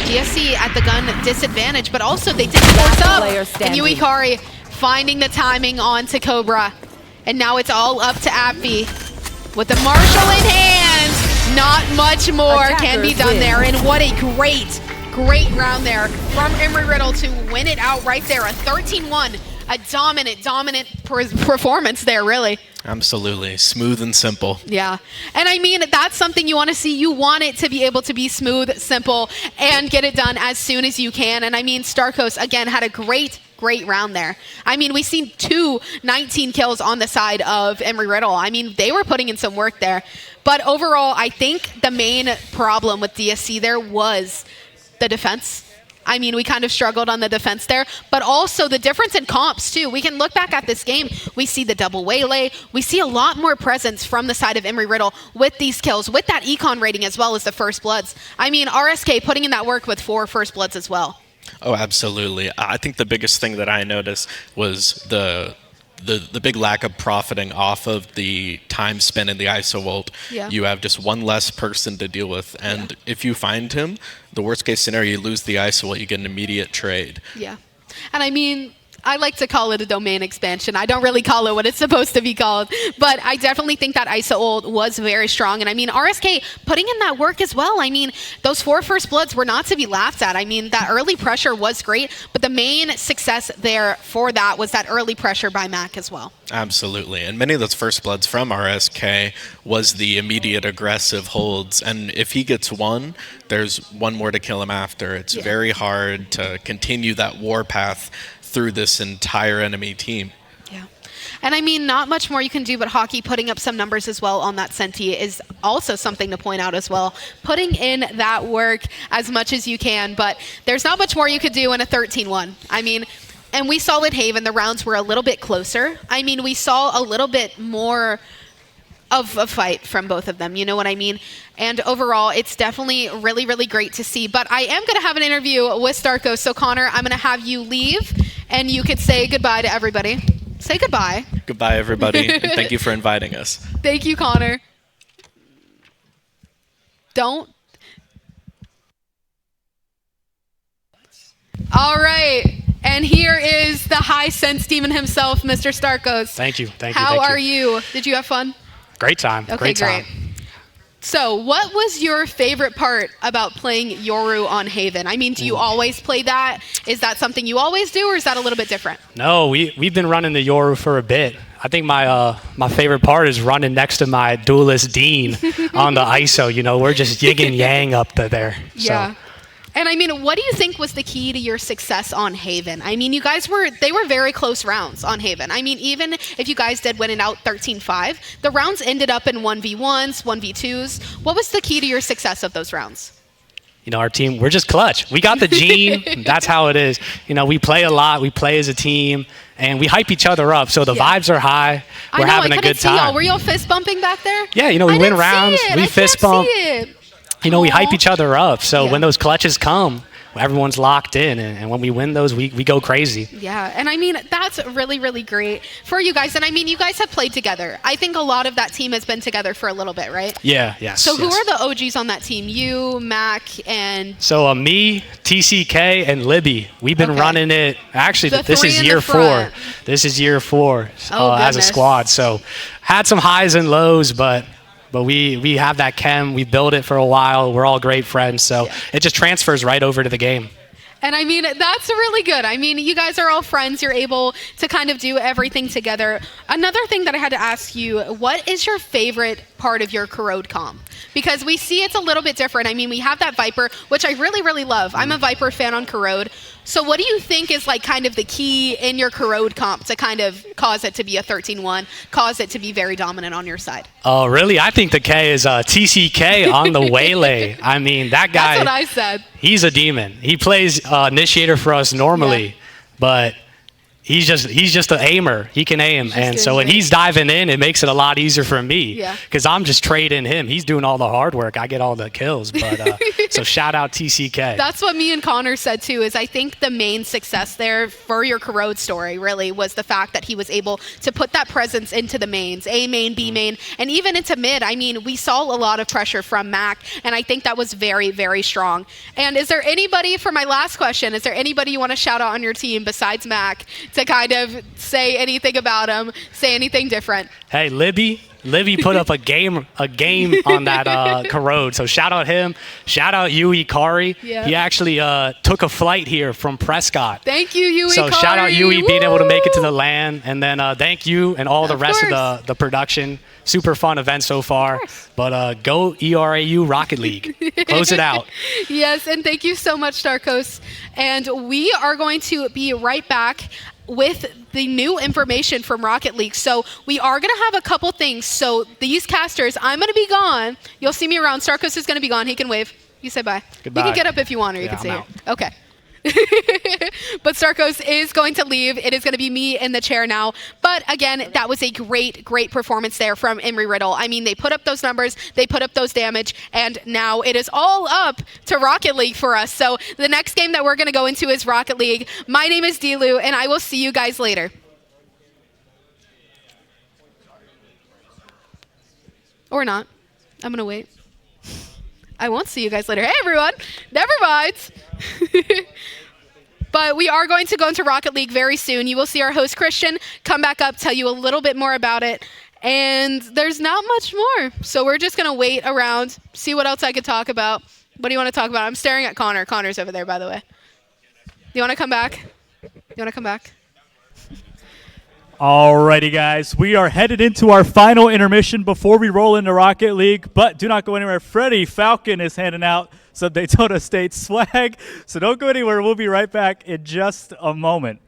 DSC at the gun disadvantage, but also they did force up. And Yukari finding the timing onto Cobra. And now it's all up to Appy. With the Marshall in hand, not much more can be done there. And what a great round there from Embry Riddle to win it out right there. A 13-1, a dominant performance there, really. Absolutely. Smooth and simple. Yeah. And I mean, that's something you want to see. You want it to be able to be smooth, simple, and get it done as soon as you can. And I mean, Starkos, again, had a great round there. I mean, we've seen 19 kills on the side of Embry Riddle. I mean, they were putting in some work there. But overall, I think the main problem with DSC there was the defense. I mean, we kind of struggled on the defense there, but also the difference in comps too. We can look back at this game. We see the double waylay. We see a lot more presence from the side of Embry Riddle with these kills, with that econ rating as well as the first bloods. I mean, RSK putting in that work with 4 first bloods as well. Oh, absolutely. I think the biggest thing that I noticed was the big lack of profiting off of the time spent in the ISO ult. Yeah. You have just one less person to deal with, and if you find him, the worst case scenario, you lose the ISO ult, you get an immediate trade. Yeah. And I mean, I like to call it a domain expansion. I don't really call it what it's supposed to be called, but I definitely think that ISO ult was very strong. And I mean, RSK putting in that work as well. I mean, those 4 first bloods were not to be laughed at. I mean, that early pressure was great, but the main success there for that was that early pressure by Mac as well. Absolutely. And many of those first bloods from RSK was the immediate aggressive holds. And if he gets one, there's one more to kill him after. It's very hard to continue that warpath through this entire enemy team. Yeah. And I mean, not much more you can do, but Hockey putting up some numbers as well on that Senti is also something to point out as well. Putting in that work as much as you can, but there's not much more you could do in a 13-1. I mean, and we saw with Haven, the rounds were a little bit closer. I mean, we saw a little bit more of a fight from both of them, you know what I mean? And overall, it's definitely really great to see. But I am going to have an interview with Starkos. So Connor, I'm going to have you leave, and you could say goodbye to everybody. Say goodbye. Goodbye, everybody, and thank you for inviting us. Thank you, Connor. Don't. All right. And here is the high sense demon himself, Mr. Starkos. Thank you. How are you? Did you have fun? Great time. Okay, great time. So what was your favorite part about playing Yoru on Haven? I mean, do you always play that? Is that something you always do, or is that a little bit different? No, we've been running the Yoru for a bit. I think my favorite part is running next to my duelist Dean on the ISO. You know, we're just yin and yang up there. Yeah. So. And I mean, what do you think was the key to your success on Haven? I mean, they were very close rounds on Haven. I mean, even if you guys did win it out 13-5, the rounds ended up in 1v1s, 1v2s. What was the key to your success of those rounds? You know, our team, we're just clutch. We got the gene. That's how it is. You know, we play a lot. We play as a team, and we hype each other up. So the vibes are high. We're having a good time. Y'all. Were y'all fist bumping back there? Yeah, you know, we win rounds. We fist bump. You know, we hype each other up. So when those clutches come, everyone's locked in. And when we win those, we go crazy. Yeah, and I mean, that's really great for you guys. And I mean, you guys have played together. I think a lot of that team has been together for a little bit, right? Yeah, yes. So who are the OGs on that team? You, Mac, and... So me, TCK, and Libby. We've been running it. Actually, this is year 4. This is year 4 as a squad. So had some highs and lows, but we have that chem. We built it for a while. We're all great friends. So it just transfers right over to the game. And I mean, that's really good. I mean, you guys are all friends. You're able to kind of do everything together. Another thing that I had to ask you, what is your favorite part of your Corrode comp? Because we see it's a little bit different. I mean, we have that Viper, which I really love. I'm a Viper fan on Corrode. So what do you think is like kind of the key in your corrode comp to kind of cause it to be a 13-1, cause it to be very dominant on your side? Oh, really? I think the K is TCK on the Waylay. I mean, that guy. That's what I said. He's a demon. He plays initiator for us normally, but he's just an aimer. He can aim, and so when he's diving in, it makes it a lot easier for me. Yeah. Because I'm just trading him. He's doing all the hard work. I get all the kills. But so shout out TCK. That's what me and Connor said too. Is I think the main success there for your corrode story really was the fact that he was able to put that presence into the mains, A main, B main, and even into mid. I mean, we saw a lot of pressure from Mac, and I think that was very, very strong. And is there anybody, for my last question, is there anybody you want to shout out on your team besides Mac to kind of say anything about him, say anything different? Hey, Libby put up a game on that corrode. So shout out him. Shout out Yui Kari. Yeah. He actually took a flight here from Prescott. Thank you, Yui So Kari. shout out Yui being able to make it to the LAN, and then thank you and all the rest of the production. Super fun event so far. But go ERAU Rocket League. Close it out. Yes, and thank you so much, Starkos. And we are going to be right back with the new information from Rocket League. So we are going to have a couple things. So these casters, I'm going to be gone. You'll see me around. Starkos is going to be gone. He can wave. You say bye. Goodbye. You can get up if you want, or you can I'm stay out. here. Okay. But Starkos is going to leave. It is going to be me in the chair now. But again, that was a great, great performance there from Embry Riddle. I mean, they put up those numbers, they put up those damage, and now it is all up to Rocket League for us. So the next game that we're going to go into is Rocket League. My name is Dilu, and I will see you guys later. Or not. I'm going to wait. I won't see you guys later. Hey, everyone. Never mind. But we are going to go into Rocket League very soon. You will see our host, Christian, come back up, tell you a little bit more about it. And there's not much more. So we're just going to wait around, see what else I could talk about. What do you want to talk about? I'm staring at Connor. Connor's over there, by the way. You want to come back? You want to come back? Alrighty, guys. We are headed into our final intermission before we roll into Rocket League, but do not go anywhere. Freddie Falcon is handing out some Daytona State swag, so don't go anywhere. We'll be right back in just a moment.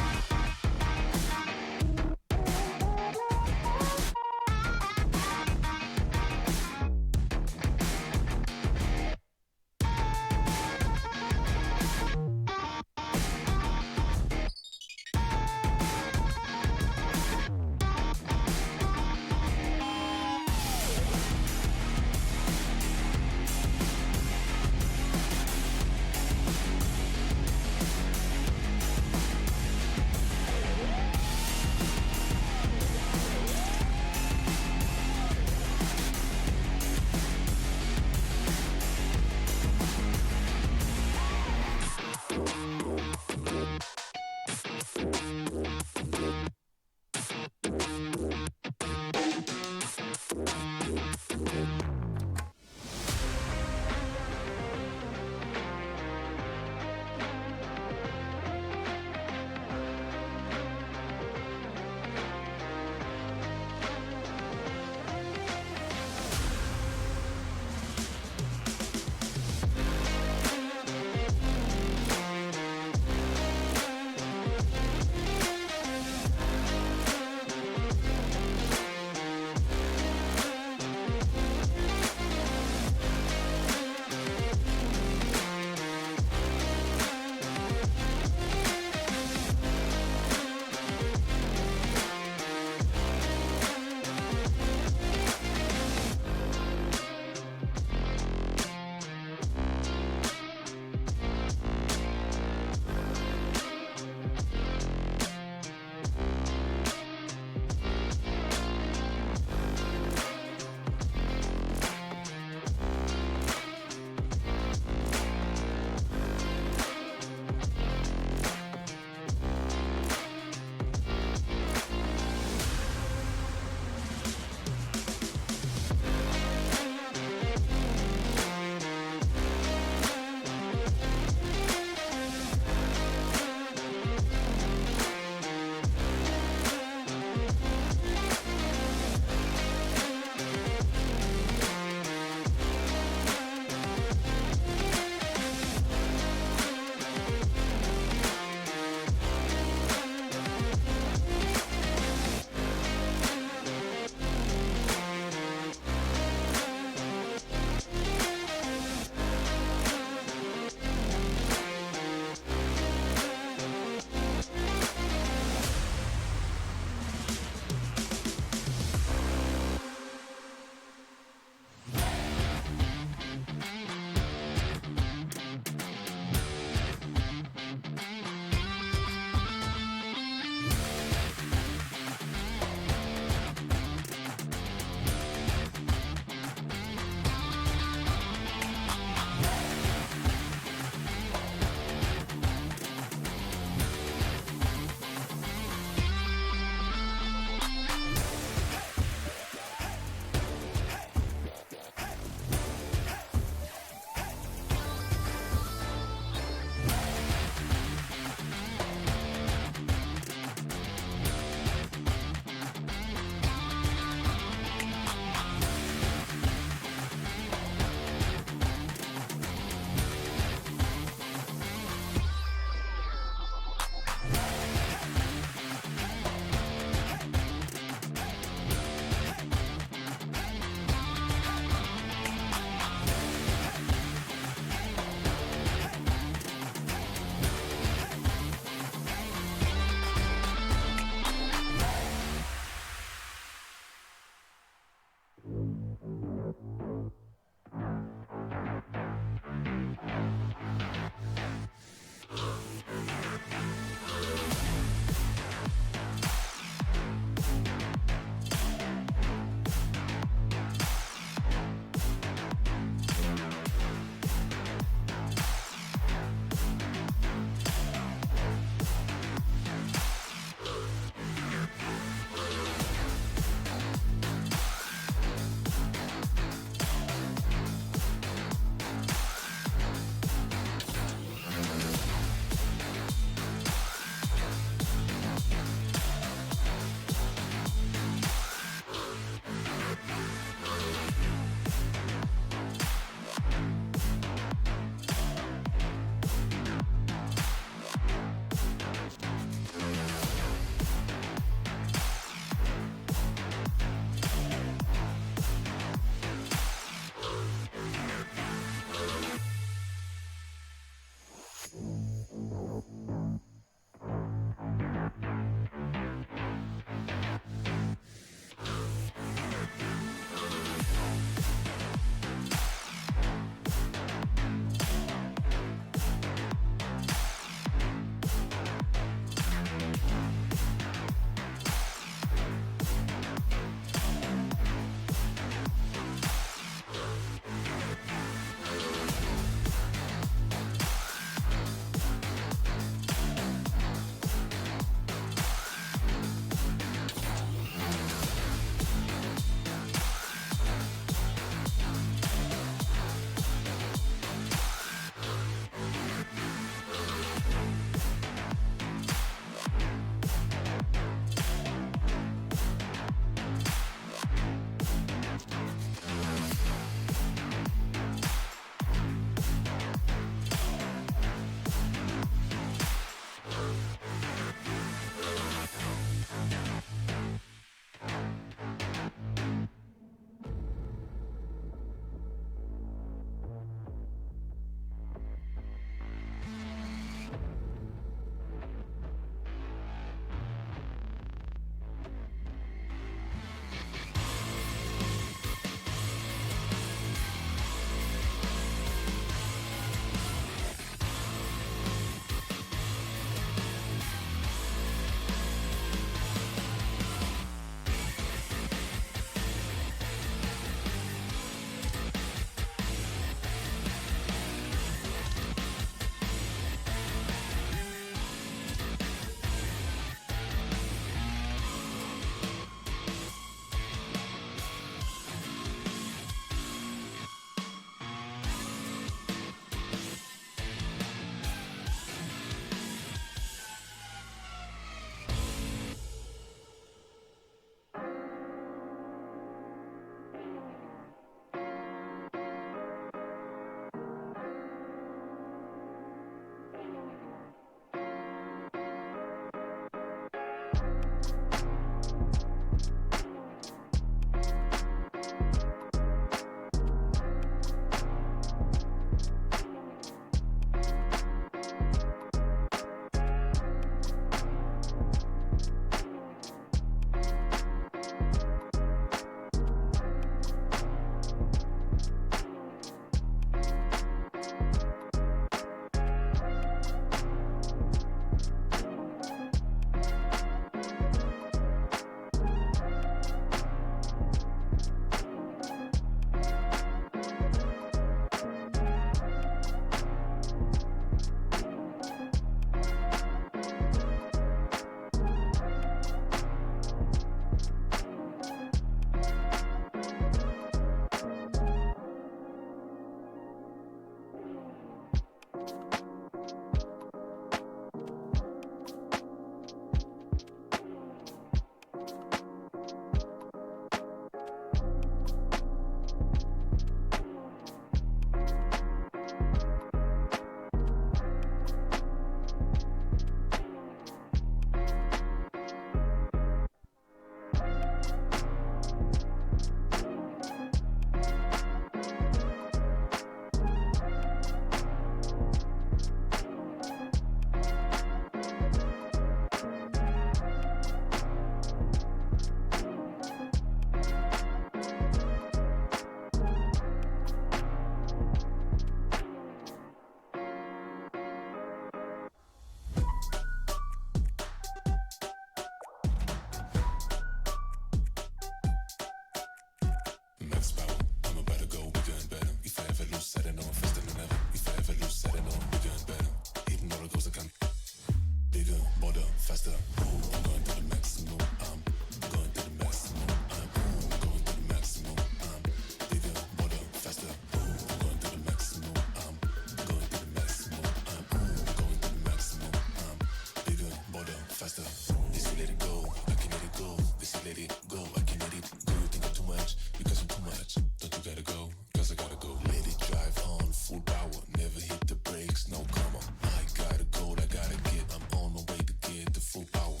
let it go. I can let it go. You think I'm too much because I'm too much. Don't you gotta go? Cause I gotta go. Let it drive on full power. Never hit the brakes. No comma. I gotta go. I gotta get. I'm on my way to get the full power.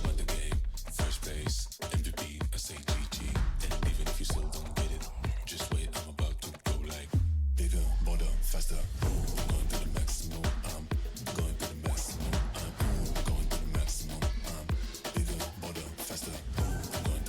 Won the game. First place. MVP. I say GG. And even if you still don't get it, just wait. I'm about to go like bigger, bolder, faster. I'm going to the maximum. I'm going to the maximum. I'm going to the maximum. I'm bigger, bolder, faster. I'm going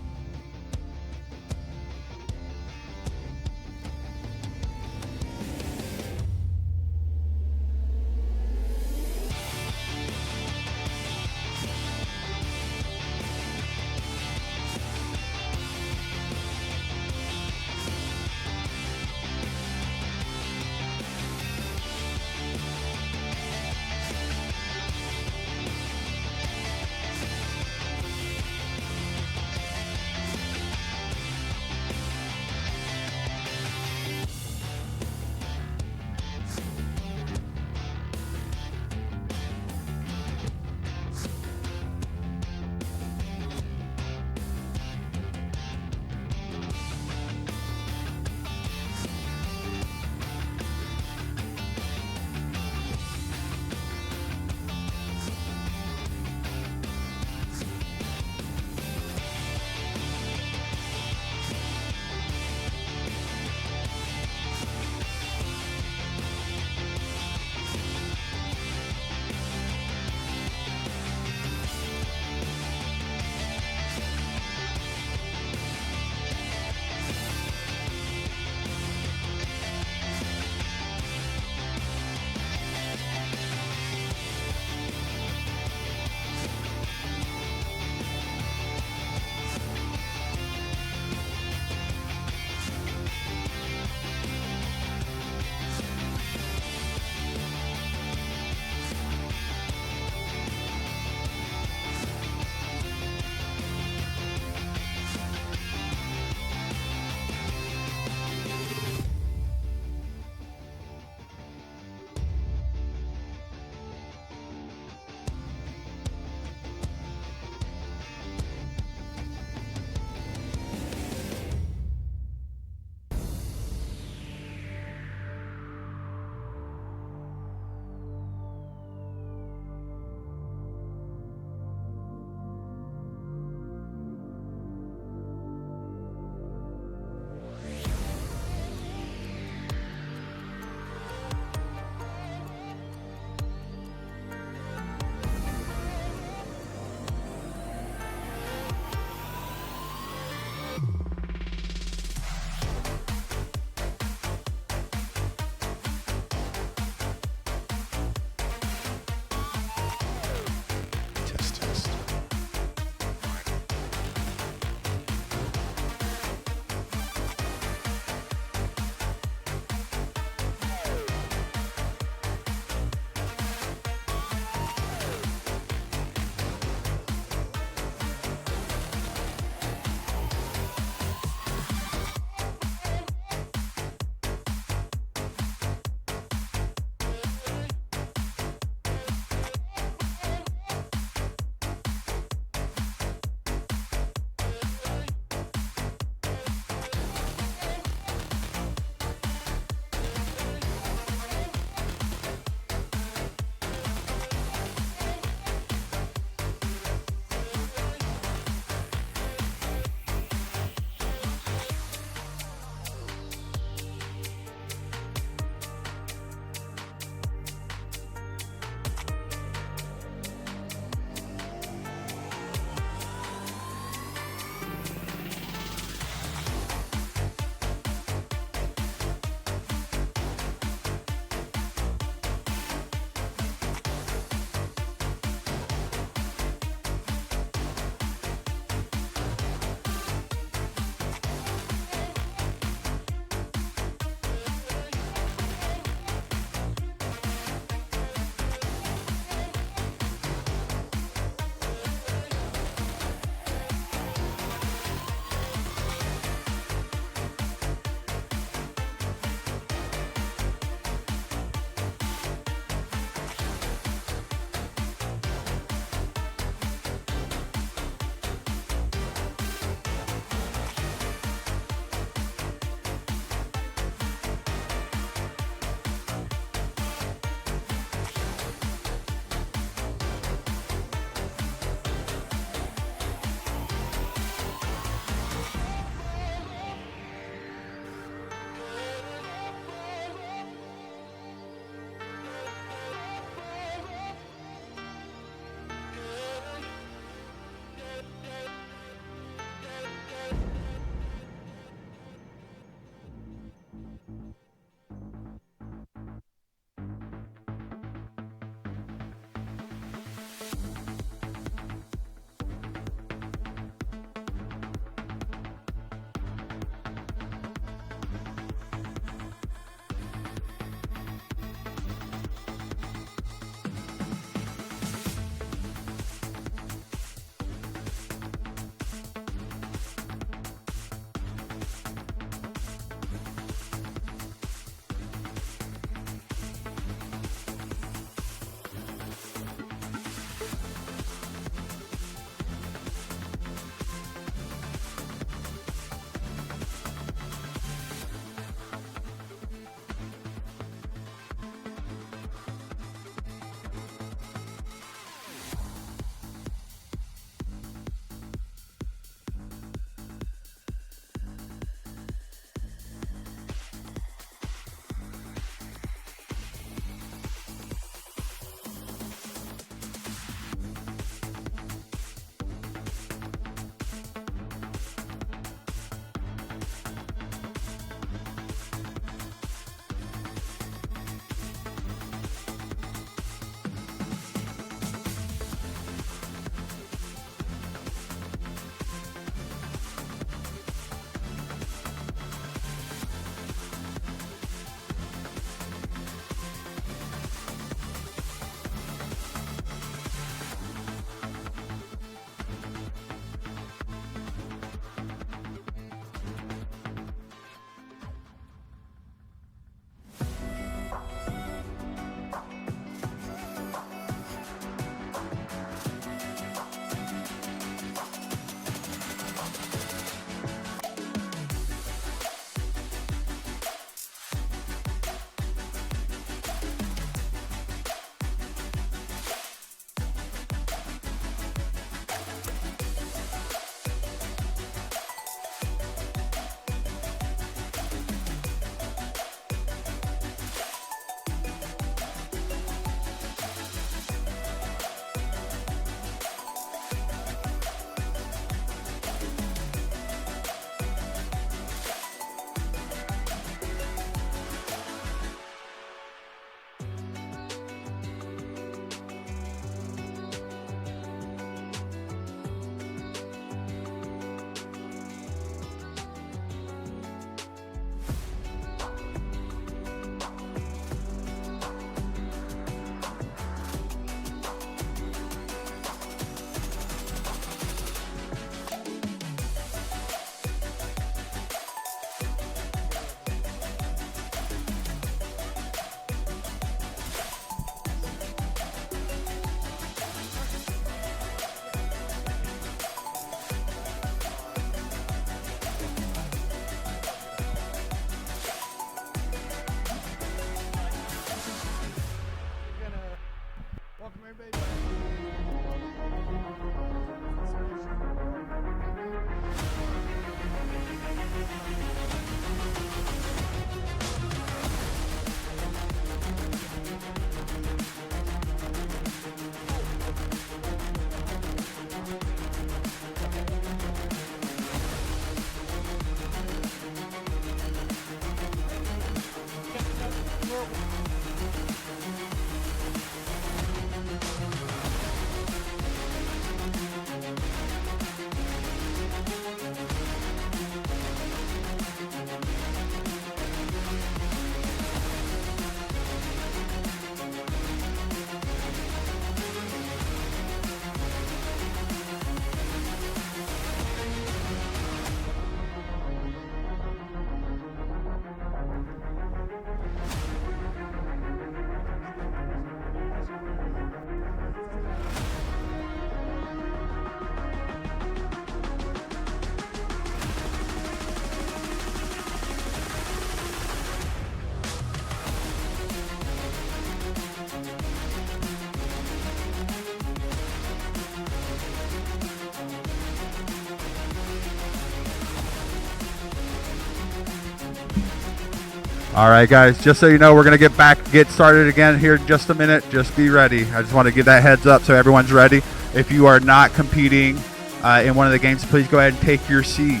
All right, guys, just so you know, we're going to get started again here in just a minute. Just be ready. I just want to give that heads up so everyone's ready. If you are not competing in one of the games, please go ahead and take your seat.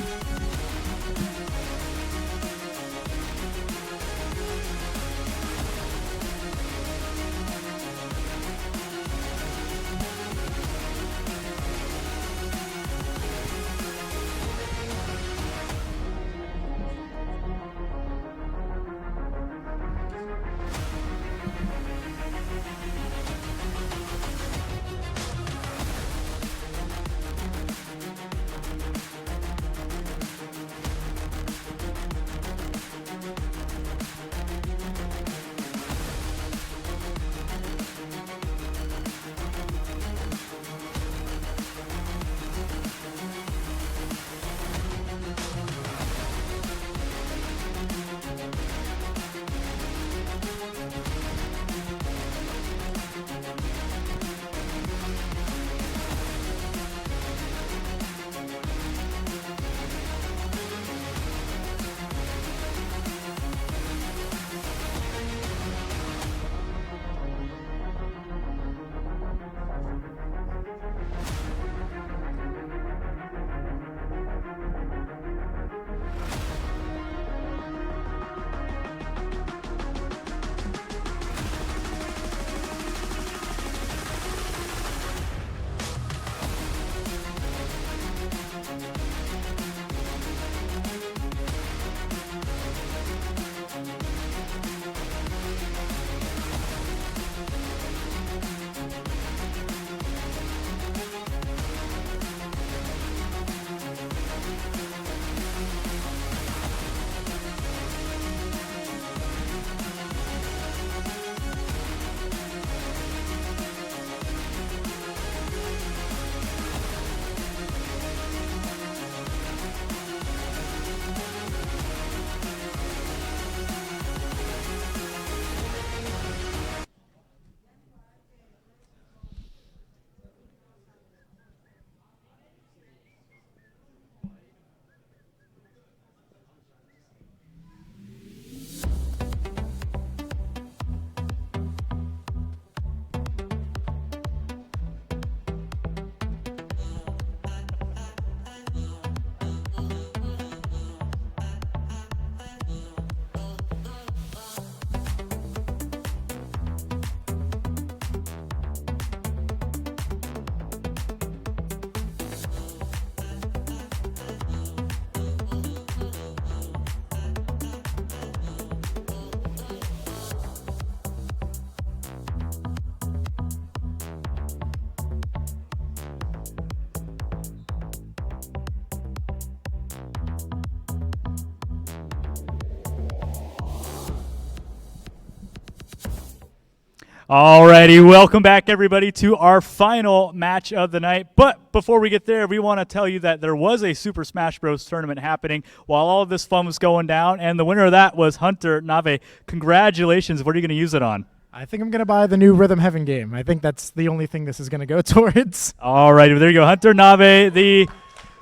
Alrighty, welcome back everybody to our final match of the night. But before we get there, we want to tell you that there was a Super Smash Bros. Tournament happening while all of this fun was going down, and the winner of that was Hunter Nave. Congratulations. What are you going to use it on? I think I'm going to buy the new Rhythm Heaven game. I think that's the only thing this is going to go towards. Alrighty, there you go. Hunter Nave, the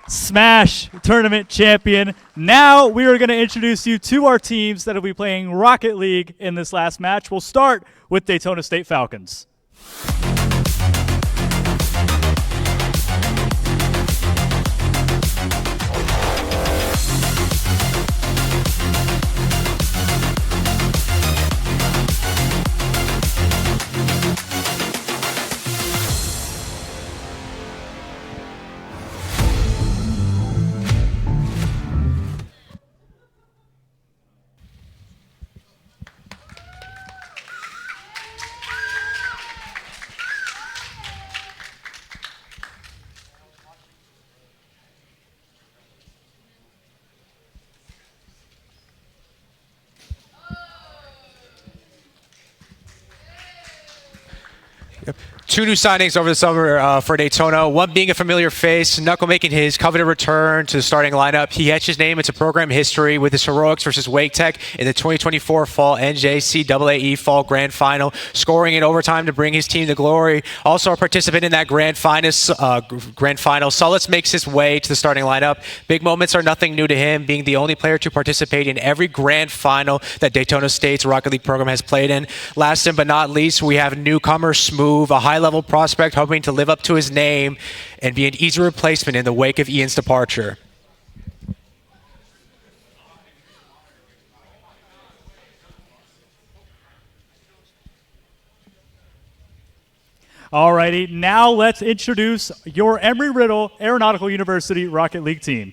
Smash Tournament champion. Now we are going to introduce you to our teams that will be playing Rocket League in this last match. We'll start with Daytona State Falcons. 2 new signings over the summer for Daytona. One being a familiar face, Knuckle making his coveted return to the starting lineup. He etched his name into program history with his heroics versus Wake Tech in the 2024 Fall NJCAA Fall Grand Final, scoring in overtime to bring his team to glory. Also a participant in that Grand Final. Sullets makes his way to the starting lineup. Big moments are nothing new to him, being the only player to participate in every Grand Final that Daytona State's Rocket League program has played in. Last but not least, we have newcomer Smooth, a high-level prospect hoping to live up to his name and be an easy replacement in the wake of Ian's departure. Alrighty, now let's introduce your Embry-Riddle Aeronautical University Rocket League team.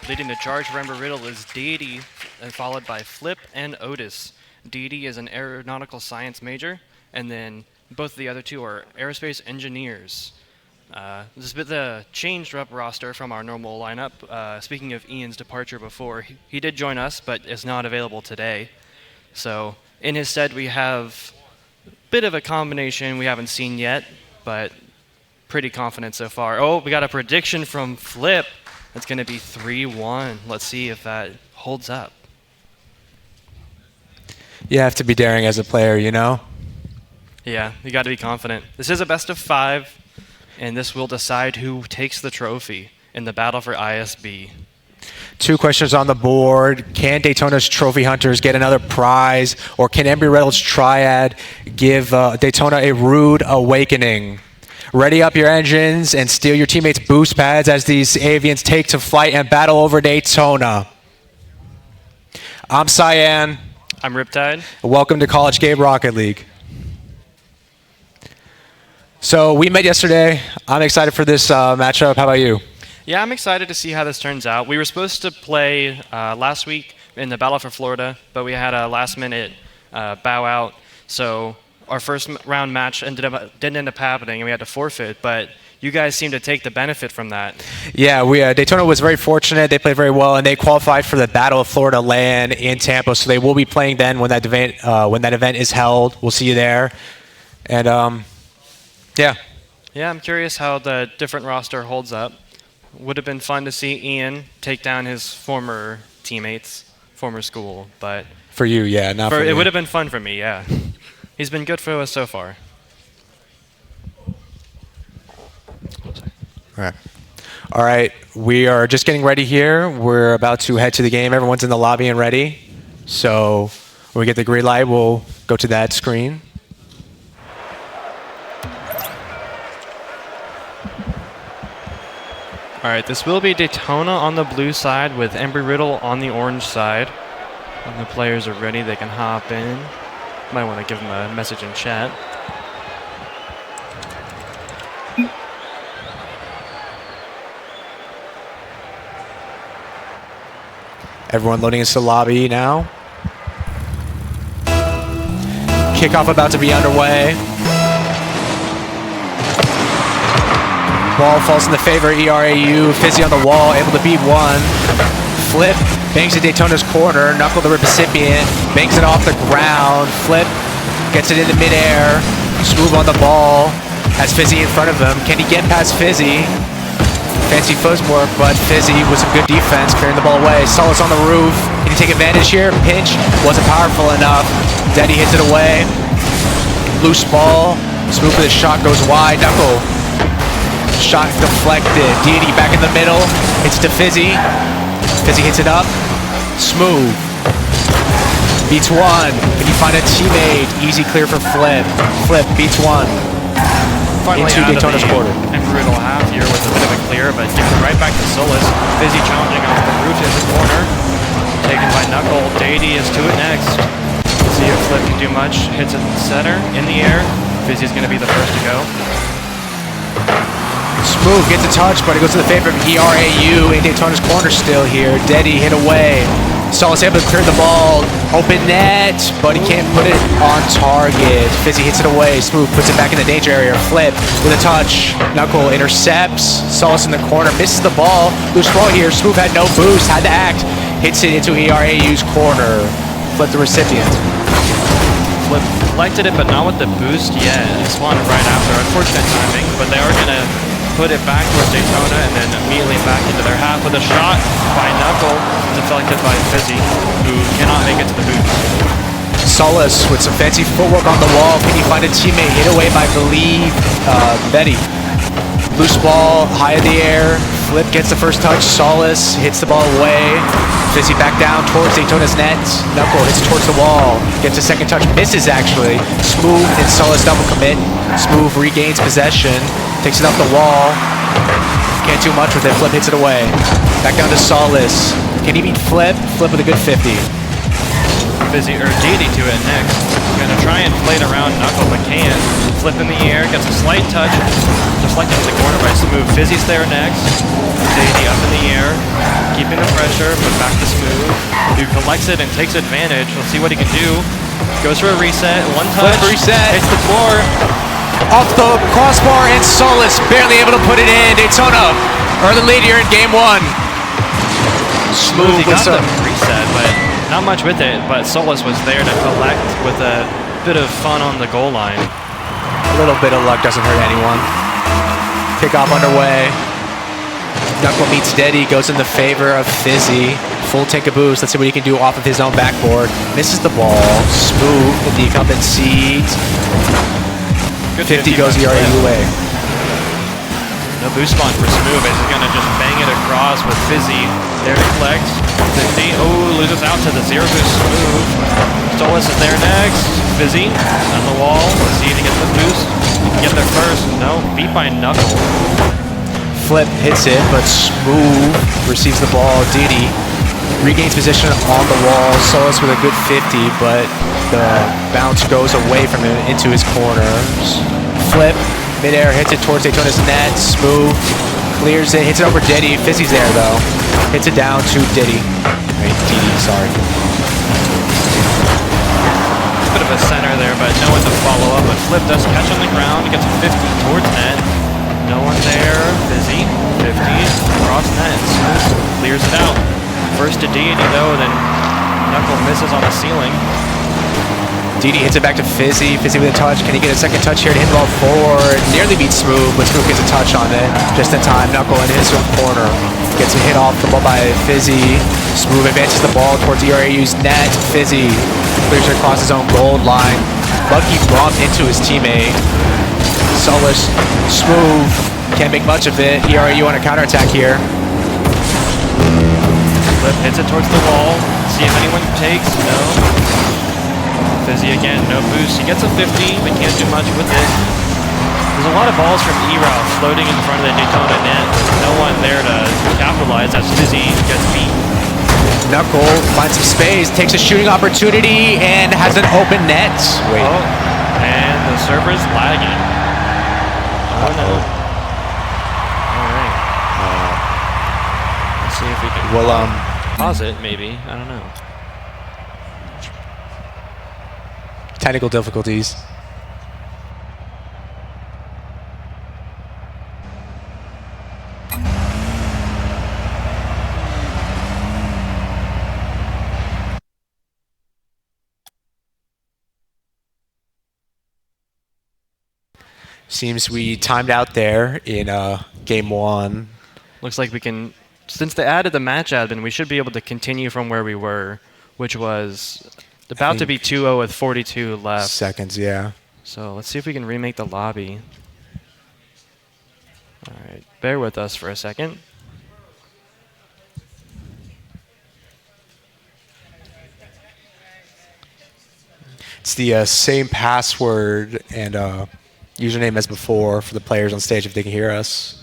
Leading the charge for Embry-Riddle is Deity, followed by Flip and Otis. Deity is an aeronautical science major, and then both of the other two are aerospace engineers. This is a bit of a changed up roster from our normal lineup. Speaking of Ian's departure before, he did join us, but is not available today. So in his stead, we have a bit of a combination we haven't seen yet, but pretty confident so far. Oh, we got a prediction from Flip. It's going to be 3-1. Let's see if that holds up. You have to be daring as a player, you know? Yeah, you got to be confident. This is a best of 5, and this will decide who takes the trophy in the battle for ISB. 2 questions on the board. Can Daytona's trophy hunters get another prize, or can Embry-Riddle's triad give Daytona a rude awakening? Ready up your engines and steal your teammates' boost pads as these avians take to flight and battle over Daytona. I'm Cyan. I'm Riptide. Welcome to College Game Rocket League. So we met yesterday. I'm excited for this matchup. How about you? Yeah, I'm excited to see how this turns out. We were supposed to play last week in the Battle for Florida, but we had a last-minute bow out. So our first round match didn't end up happening, and we had to forfeit, but you guys seem to take the benefit from that. Yeah, Daytona was very fortunate. They played very well, and they qualified for the Battle of Florida LAN in Tampa, so they will be playing then when that event is held. We'll see you there. And, yeah. Yeah, I'm curious how the different roster holds up. Would have been fun to see Ian take down his former teammates, former school, but... For you, yeah, not for me. It would have been fun for me, yeah. He's been good for us so far. All right, we are just getting ready here. We're about to head to the game. Everyone's in the lobby and ready. So when we get the green light, we'll go to that screen. All right, this will be Daytona on the blue side with Embry-Riddle on the orange side. When the players are ready, they can hop in. Might want to give them a message in chat. Everyone loading into the lobby now. Kickoff about to be underway. Ball falls in the favor of ERAU. Fizzy on the wall, able to beat one. Flip, bangs to Daytona's corner. Knuckle the recipient, bangs it off the ground. Flip, gets it into midair. Smooth on the ball, has Fizzy in front of him. Can he get past Fizzy? Fancy footwork, but Fizzy with some good defense, clearing the ball away. Solace on the roof. Can he take advantage here? Pinch wasn't powerful enough. Daddy hits it away. Loose ball. Smooth with the shot, goes wide. Knuckle. Shot deflected. Deity back in the middle. Hits to Fizzy. Fizzy hits it up. Smooth. Beats one. Can you find a teammate? Easy clear for Flip. Flip beats one. Finally into Daytona's quarter. Embry-Riddle half here with a bit of a clear, but gives it right back to Solus. Fizzy challenging off the roof in the corner. Taken by Knuckle. Deity is to it next. See if Flip can do much. Hits it center, in the air. Fizzy's going to be the first to go. Smooth gets a touch, but it goes to the favor of ERAU in Daytona's corner still here. Deddy hit away. Solace able to clear the ball. Open net, but he can't put it on target. Fizzy hits it away. Smooth puts it back in the danger area. Flip with a touch. Knuckle intercepts. Solace in the corner. Misses the ball. Loose ball here. Smooth had no boost. Had to act. Hits it into ERAU's corner. Flip the recipient. Flip collected it, but not with the boost yet. It spawned right after. Unfortunate timing, but they are going to put it back towards Daytona and then immediately back into their half with a shot by Knuckle. Deflected by Fizzy, who cannot make it to the boost. Solace with some fancy footwork on the wall. Can he find a teammate? Hit away by, I believe, Betty. Loose ball, high in the air. Flip gets the first touch. Solace hits the ball away. Fizzy back down towards Daytona's net. Knuckle hits it towards the wall. Gets a second touch. Misses, actually. Smooth and Solace double commit. Smooth regains possession. Takes it up the wall. Can't do much with it. Flip hits it away. Back down to Solace. Can he beat Flip? Flip with a good 50. Fizzy, or Didi to it next. Gonna try and play it around Knuckle, but can't. Flip in the air, gets a slight touch. Deflected to the corner by Smooth. Fizzy's there next. Didi up in the air, keeping the pressure, but back to Smooth, who collects it and takes advantage. We'll see what he can do. Goes for a reset, one touch. Flip reset. Hits the floor. Off the crossbar, and Solace barely able to put it in. Daytona are the lead here in game one. Smooth, he with got some the reset, but not much with it. But Solace was there to collect with a bit of fun on the goal line. A little bit of luck doesn't hurt anyone. Kickoff underway. Knuckle meets Deddy, goes in the favor of Fizzy. Full tank of boost. Let's see what he can do off of his own backboard. Misses the ball. Smooth in the incumbent seat. Good 50 goes ERAU way. No boost spawn for Smooth as he's going to just bang it across with Fizzy. There to collect. 50. Oh, loses out to the zero boost Smooth. Solace is there next. Fizzy on the wall. Let's see if he gets the boost. He can get there first. No, beat by Knuckle. Flip hits it, but Smooth receives the ball. Didi regains position on the wall. Solace with a good 50, but the bounce goes away from him into his corners. Flip, midair, hits it towards Daytona's net. Smooth clears it, hits it over Diddy. Fizzy's there though. Hits it down to Diddy. Didi, sorry. Bit of a center there, but no one to follow up. But Flip does catch on the ground. Gets a 50 towards net. No one there. Fizzy, 50, cross net. Smooth clears it out. First to Deity though, then Knuckle misses on the ceiling. Didi hits it back to Fizzy. Fizzy with a touch. Can he get a second touch here to hit the ball forward? Nearly beats Smooth, but Smooth gets a touch on it just in time. Knuckle in his own corner. Gets a hit off the ball by Fizzy. Smooth advances the ball towards ERAU's net. Fizzy clears it across his own gold line. Lucky bump into his teammate. Solace, Smooth, can't make much of it. ERAU on a counterattack here. Flip hits it towards the wall. See if anyone takes. No. Fizzy again, no boost. He gets a 50, but can't do much with it. There's a lot of balls from E-Route floating in front of the Daytona net. No one there to capitalize as Fizzy gets beat. Knuckle finds some space, takes a shooting opportunity, and has an open net. Wait. Oh, and the server's lagging. Oh no. Alright. Let's see if we can pause it, maybe. I don't know. Technical difficulties. Seems we timed out there in game one. Looks like we can, since they added the match admin, we should be able to continue from where we were, which was about to be 2-0 with 42 left. Seconds, yeah. So let's see if we can remake the lobby. All right, bear with us for a second. It's the same password and username as before for the players on stage if they can hear us.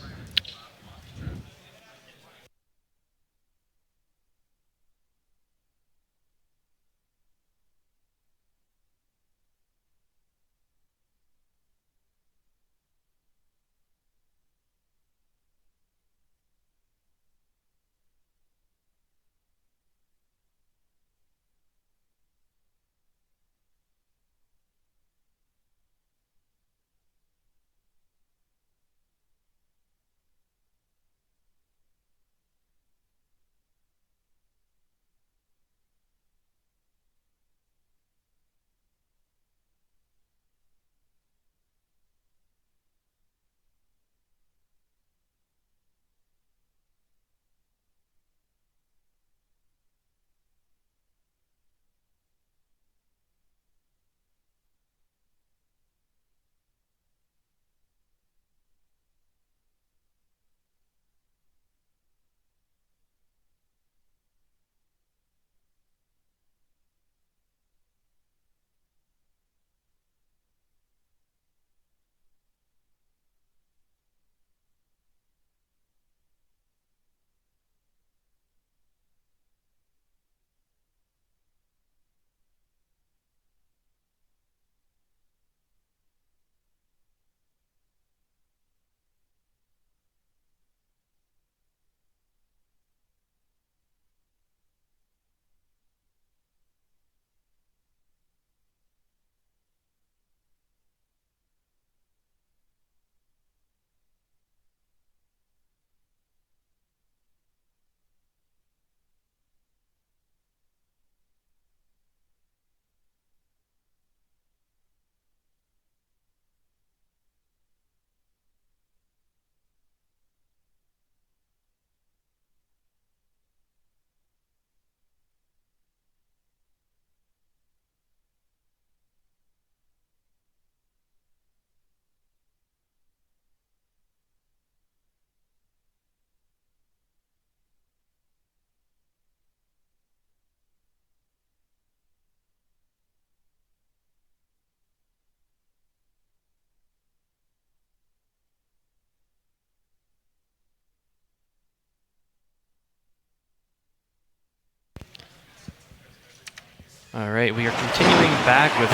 All right, we are continuing back with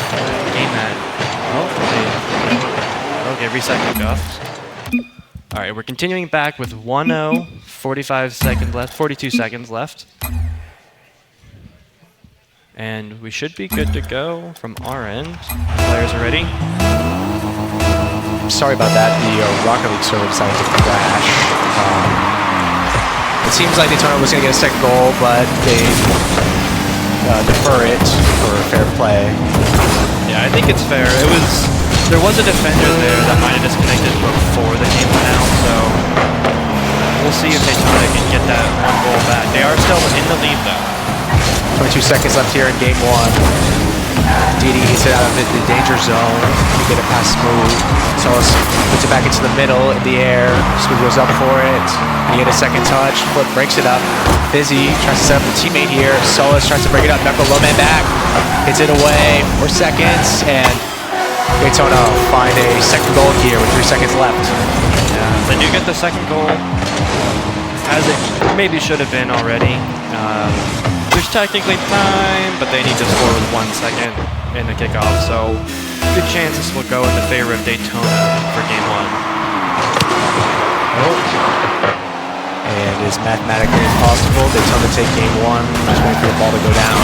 game at. Okay, reset kickoff. All right, we're continuing back with 1-0, 45 seconds left, 42 seconds left. And we should be good to go from our end. Players are ready. Sorry about that. The Rocket League server decided to crash. It seems like Daytona was going to get a second goal, but they defer it for fair play. Yeah, I think it's fair. There was a defender there that might have disconnected before the game went out, so we'll see if Daytona can get that one goal back. They are still in the lead though. 22 seconds left here in game one. Didi hits it out of the danger zone. You get it past Smooth. Solis puts it back into the middle in the air. Smooth goes up for it. You get a second touch. Flip breaks it up. Fizzy tries to set up the teammate here. Solis tries to break it up. Knuckle low man back. Hits it away. 4 seconds. And Daytona find a second goal here with 3 seconds left. Yeah, they do get the second goal, as it maybe should have been already. There's technically time, but they need to score with 1 second in the kickoff, so good chance this will go in the favor of Daytona for game one. And it is mathematically impossible. Daytona take game one. Just waiting for the ball to go down.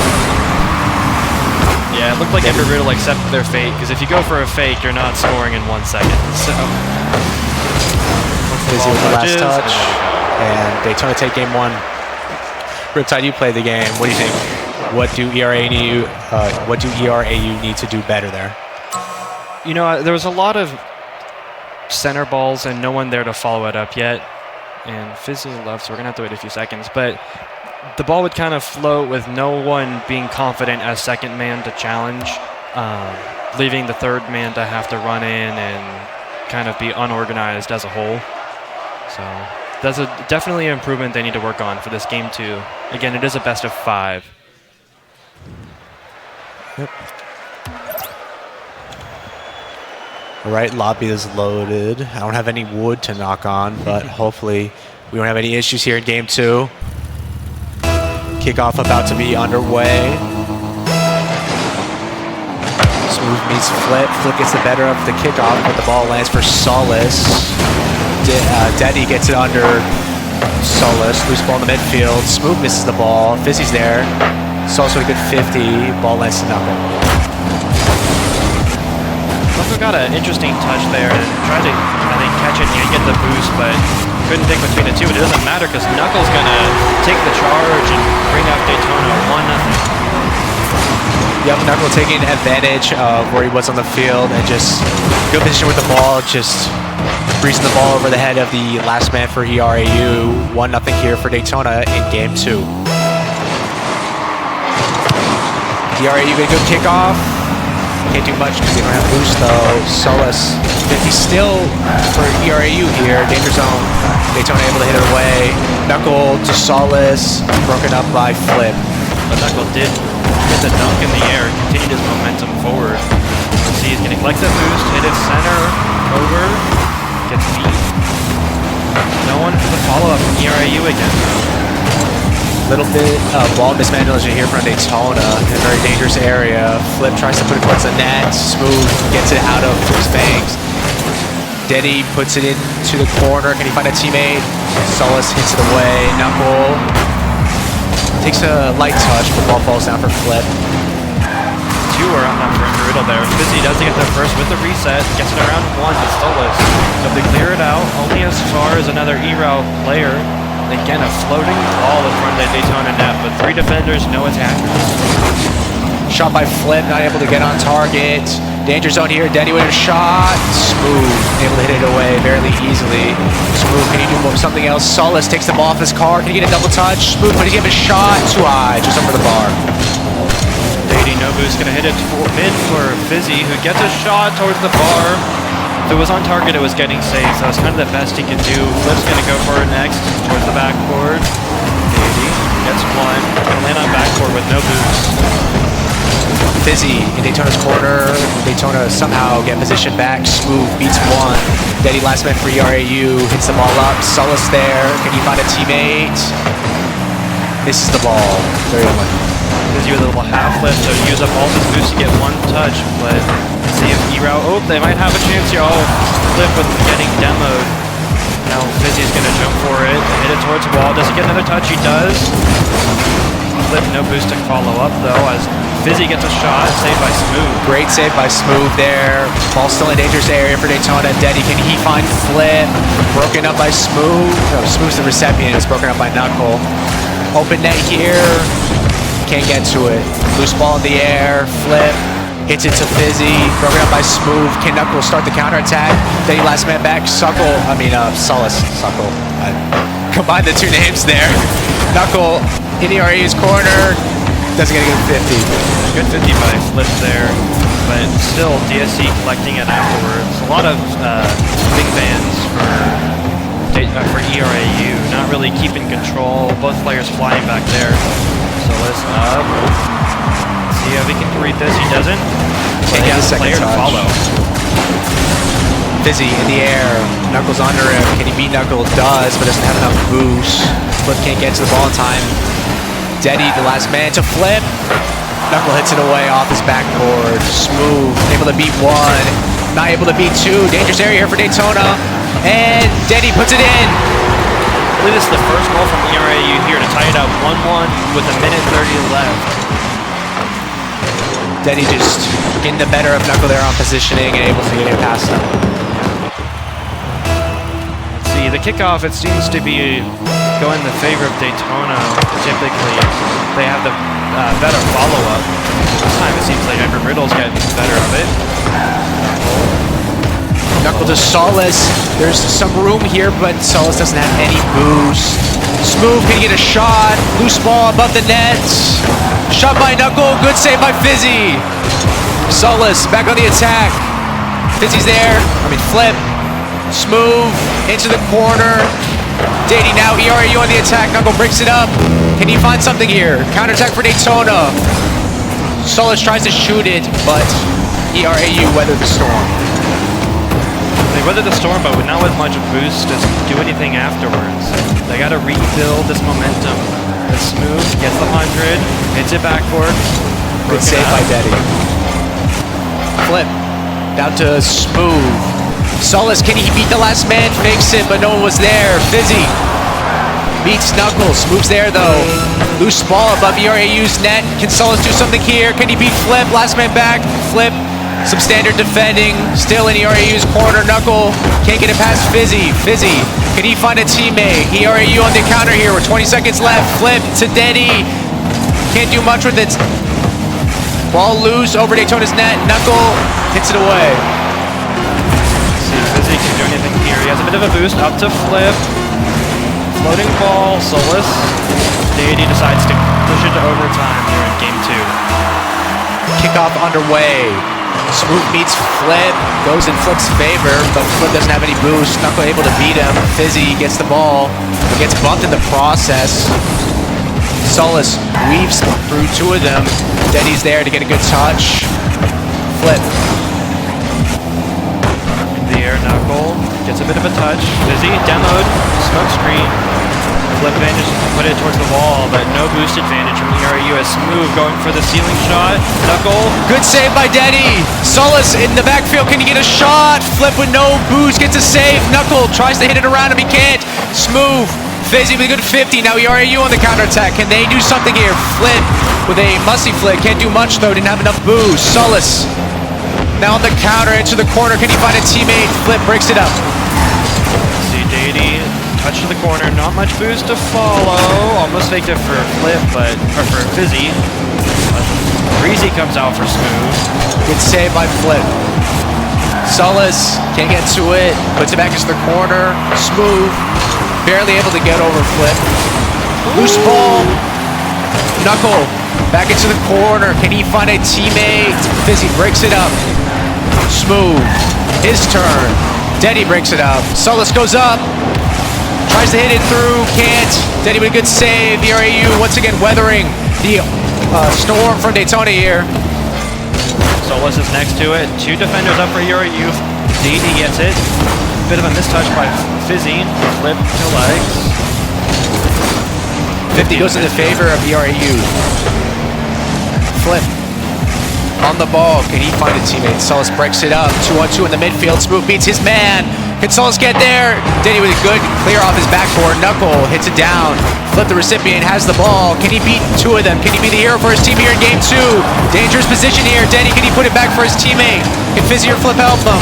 Yeah, it looked like Embry Riddle accepted their fate, because if you go for a fake, you're not scoring in 1 second. So, Fizzy with the last touch, and Daytona take game one. Riptide, you play the game. What do you think? What do ERAU need to do better there? You know, there was a lot of center balls and no one there to follow it up yet. And Fizzy left, so we're going to have to wait a few seconds. But the ball would kind of float with no one being confident as second man to challenge, leaving the third man to have to run in and kind of be unorganized as a whole. So that's definitely an improvement they need to work on for this game too. Again, it is a best of 5. Yep. All right, lobby is loaded. I don't have any wood to knock on, but hopefully we don't have any issues here in game 2. Kickoff about to be underway. Smooth meets Flip. Flip gets the better of the kickoff, but the ball lands for Solis. Daddy gets it under Solis. Loose ball in the midfield. Smooth misses the ball. Fizzy's there. Solis with a good 50. Ball lands to Knuckle. Knuckle got an interesting touch there and tried to, I think, catch it and get the boost, but couldn't pick between the two. But it doesn't matter because Knuckle's going to take the charge and bring up Daytona 1-0. Yep, Knuckle taking advantage of where he was on the field and just good position with the ball, just breezing the ball over the head of the last man for ERAU. 1-0 here for Daytona in game 2. ERAU get a good kickoff. Can't do much because they don't have boost though. Solis 50 still for ERAU here. Danger zone. Daytona able to hit it away. Knuckle to Solis. Broken up by Flip. But Knuckle did get the dunk in the air, continued his momentum forward. See, he's going to collect the boost, hit it center, over, gets beat. No one for the follow-up from ERAU again. Little bit of ball mismanagement here from Daytona in a very dangerous area. Flip tries to put it towards the net. Smooth gets it out of his bangs. Denny puts it into the corner. Can he find a teammate? Solis hits it away. Knuckle takes a light touch, but the ball falls down for Flip. 2 are on for Riddle there. Fizzy does get there first with the reset. Gets it around 1 to Solis. So they clear it out only as far as another ERAU player. Again, a floating ball in front of the Daytona net, but 3 defenders, no attackers. Shot by Flip, not able to get on target. Danger zone here, Denny with a shot. Smooth, able to hit it away fairly easily. Smooth, can he do something else? Solis takes the ball off his car. Can he get a double touch? Smooth, can he give a shot? Too high, just over the bar. Lady Nobu's going to hit it mid for Fizzy, who gets a shot towards the bar. If it was on target, it was getting safe, so that's kind of the best he could do. Flip's going to go for it next, towards the backboard. Lady gets 1, going to land on backboard with no boost. Fizzy in Daytona's corner. Daytona somehow get position back. Smooth beats 1. Daddy last man for ERAU hits the ball up. Solis there. Can he find a teammate? Misses the ball. Very unlucky. Fizzy with a little half flip, so use up all his boost to get one touch, but let's see if E-Route, oh, they might have a chance here. Oh, Flip with getting demoed. Now Fizzy's gonna jump for it, hit it towards the wall. Does he get another touch? He does. Flip, no boost to follow up though, as Fizzy gets a shot, saved by Smooth. Great save by Smooth there. Ball still in dangerous area for Daytona. Deddy, can he find Flip? Broken up by Smooth. No, Smooth's the recipient. It's broken up by Knuckle. Open net here. Can't get to it. Loose ball in the air. Flip. Hits it to Fizzy. Broken up by Smooth. Can Knuckle start the counterattack? Deddy last man back. Solace. Suckle. I combined the two names there. Knuckle in ERA's corner. Doesn't get a good 50. Good 50 by Flip there, but still DSC collecting it afterwards. A lot of big fans for ERAU, not really keeping control. Both players flying back there. So let's see if he can read this. He doesn't. Can't get a second player touch. to follow. Fizzy in the air. Knuckles under him. Can he beat Knuckle? Does, but doesn't have enough boost. Flip can't get to the ball in time. Deddy, the last man to Flip. Knuckle hits it away off his backboard. Smooth, able to beat one. Not able to beat two. Dangerous area here for Daytona. And Deddy puts it in. I believe this is the first goal from ERAU here to tie it up 1-1 with a minute 30 left. Deddy just getting the better of Knuckle there on positioning and able to get it past him. Let's see, the kickoff, it seems to be going in the favor of Daytona. Typically, they have the better follow-up. This time it seems like Embry Riddle's getting the better of it. Knuckle to Solace. There's some room here, but Solace doesn't have any boost. Smooth can get a shot. Loose ball above the net. Shot by Knuckle. Good save by Fizzy. Solace back on the attack. Fizzy's there. Flip. Smooth into the corner. Deddy now, ERAU on the attack. Knuckle breaks it up. Can he find something here? Counterattack for Daytona. Solace tries to shoot it, but ERAU weathered the storm. They weathered the storm, but not with much boost to do anything afterwards. They got to rebuild this momentum. The Smooth gets the 100, hits it backward. Good save by Deddy. Flip down to Smooth. Solace, can he beat the last man? Fakes it, but no one was there. Fizzy beats Knuckles. Smooth's there though. Loose ball above ERAU's net. Can Solace do something here? Can he beat Flip? Last man back. Flip. Some standard defending. Still in ERAU's corner. Knuckle can't get it past Fizzy. Fizzy, can he find a teammate? ERAU on the counter here with 20 seconds left. Flip to Deddy. Can't do much with it. Ball loose over Daytona's net. Knuckle hits it away. See if Fizzy can do anything here. He has a bit of a boost up to Flip. Floating ball, Solace. Deddy decides to push it to overtime here in game 2. Kickoff underway. Smooth meets Flip, goes in Flip's favor, but Flip doesn't have any boost. Knuckle able to beat him. Fizzy gets the ball, but gets bumped in the process. Solace weaves through two of them. Deddy's there to get a good touch. Flip. In the air, Knuckle gets a bit of a touch. Fizzy demoed, smoke screen. Flip manages to put it towards the wall, but no boost advantage from ERAU as Smooth going for the ceiling shot. Knuckle. Good save by Deddy. Solace in the backfield. Can he get a shot? Flip with no boost gets a save. Knuckle tries to hit it around him. He can't. Smooth. Fizzy with a good 50. Now ERAU on the counterattack. Can they do something here? Flip with a musty flick. Can't do much though. Didn't have enough boost. Solace now on the counter into the corner. Can he find a teammate? Flip breaks it up. See Deddy. Touch to the corner, not much boost to follow. Almost faked it for Flip, or for Fizzy. Breezy comes out for Smooth. Good save by Flip. Solace can't get to it. Puts it back into the corner. Smooth. Barely able to get over Flip. Loose ball. Knuckle back into the corner. Can he find a teammate? Fizzy breaks it up. Smooth. His turn. Deddy breaks it up. Solace goes up. Tries to hit it through, can't. Deddy with a good save. ERAU once again weathering the storm from Daytona here. Solace is next to it. Two defenders up for ERAU. Deddy gets it. Bit of a mistouch by Fizzy. Flip to legs. 50 goes in the favor of ERAU. Flip. On the ball, can he find a teammate? Solus breaks it up, 2-on-2 in the midfield. Smooth beats his man. Can Solus get there? Denny with a good clear off his backboard. Knuckle hits it down. Flip, the recipient, has the ball. Can he beat two of them? Can he be the hero for his team here in game 2? Dangerous position here. Denny, can he put it back for his teammate? Can Fizzy or Flip help him?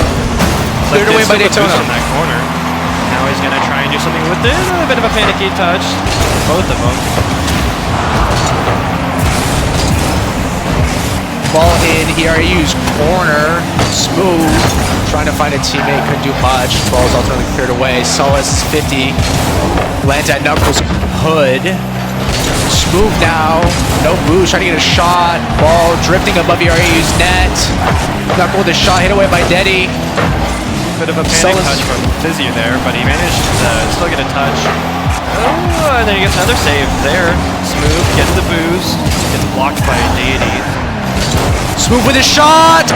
Cleared away by Daytona. In that corner. Now he's going to try and do something with it. A bit of a panicky touch. Both of them. Ball in ERU's corner. Smooth. Trying to find a teammate. Couldn't do much. Ball's ultimately cleared away. Solus 50. Lands at Knuckles' hood. Smooth now. No boost. Trying to get a shot. Ball drifting above ERU's net. Knuckle with a shot hit away by Deddy. Bit of a panic touch from Fizzy there, but he managed to still get a touch. Oh, and then he gets another save there. Smooth gets the boost. Gets blocked by Deity. Smooth with a shot.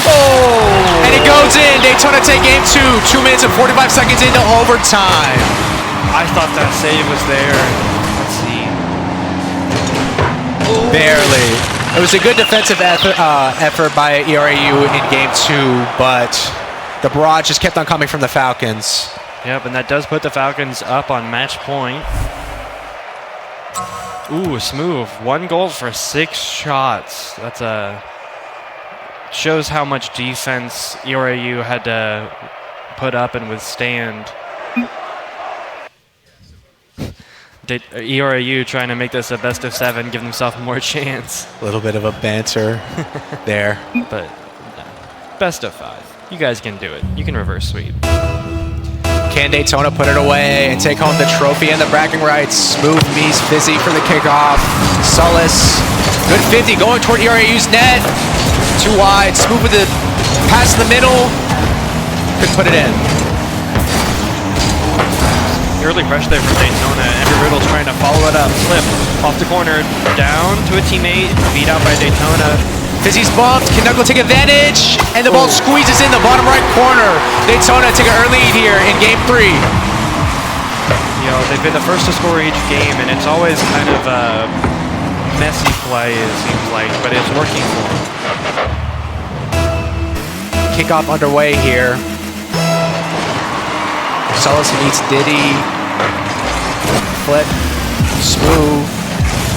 Oh! And it goes in. Daytona take game 2. 2 minutes and 45 seconds into overtime. I thought that save was there. Let's see. Barely. It was a good defensive effort by ERU in game 2, but the barrage just kept on coming from the Falcons. Yep, and that does put the Falcons up on match point. Ooh, Smooth. 1 goal for 6 shots. That's shows how much defense ERU had to put up and withstand. ERU trying to make this a best of 7, give themselves more chance. A little bit of a banter there. But best of 5. You guys can do it. You can reverse sweep. Can Daytona put it away and take home the trophy and the bragging rights? Smooth meets Fizzy for the kickoff. Solus, good 50 going toward ERU's net. Too wide. Smooth with the pass in the middle. Couldn't put it in. Early pressure there from Daytona. Embry Riddle trying to follow it up. Flip off the corner, down to a teammate, beat out by Daytona. Fizzy's bumped. Can Knuckle take advantage? And the ball squeezes in the bottom right corner. Daytona take an early lead here in game 3. You know, they've been the first to score each game, and it's always kind of a messy play, it seems like, but it's working for them. Kickoff underway here. Solus meets Diddy. Flip. Smooth.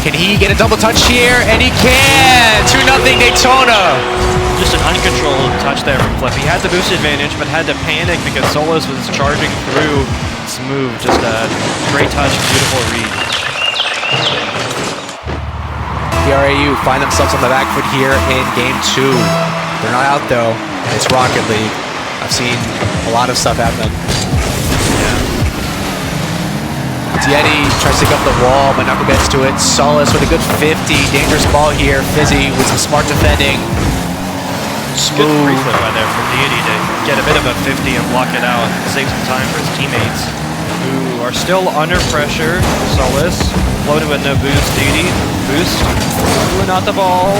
Can he get a double touch here? And he can! 2-0 Daytona. Just an uncontrolled touch there from Flip. He had the boost advantage, but had to panic because Solus was charging through. Smooth. Just a great touch, beautiful read. ERU find themselves on the back foot here in game 2. They're not out though. It's Rocket League. I've seen a lot of stuff happen. Diety tries to take up the wall, but Knuckle gets to it. Solus with a good 50. Dangerous ball here. Fizzy with some smart defending. Smooth. Good free flip by there for Deity to get a bit of a 50 and block it out. Save some time for his teammates, who are still under pressure. Solus loaded with no boost. Deity boost. Ooh, not the ball.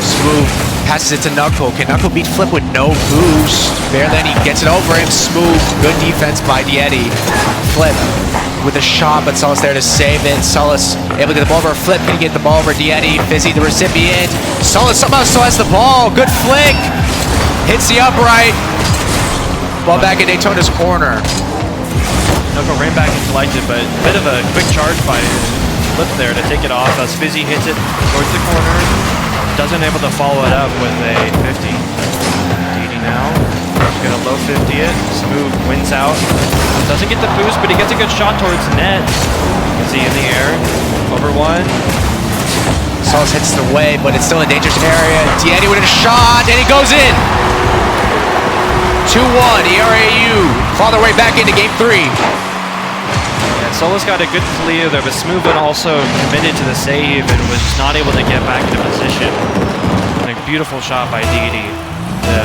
Smooth passes it to Knuckle. Can Knuckle beat Flip with no boost? Barely, then he gets it over him. Smooth. Good defense by Diety. Flip with a shot, but Solus there to save it. Solus able to get the ball over Flip. Can he get the ball over Diety? Fizzy, the recipient. Solus somehow still has the ball. Good flick. Hits the upright. Ball back in Daytona's corner. Knuckle ran back and collected, but a bit of a quick charge by Flip there to take it off as Fizzy hits it towards the corner. Doesn't able to follow it up with a 50. Deity now. Gonna low 50 it. Smooth wins out. Doesn't get the boost, but he gets a good shot towards the net. You can see in the air. Over 1. Solus hits the way, but it's still a dangerous area. Diety with a shot, and it goes in. 2-1. ERAU claw their way back into game 3. Solus got a good clear there, but Smooth also committed to the save and was just not able to get back into position. And a beautiful shot by Deity to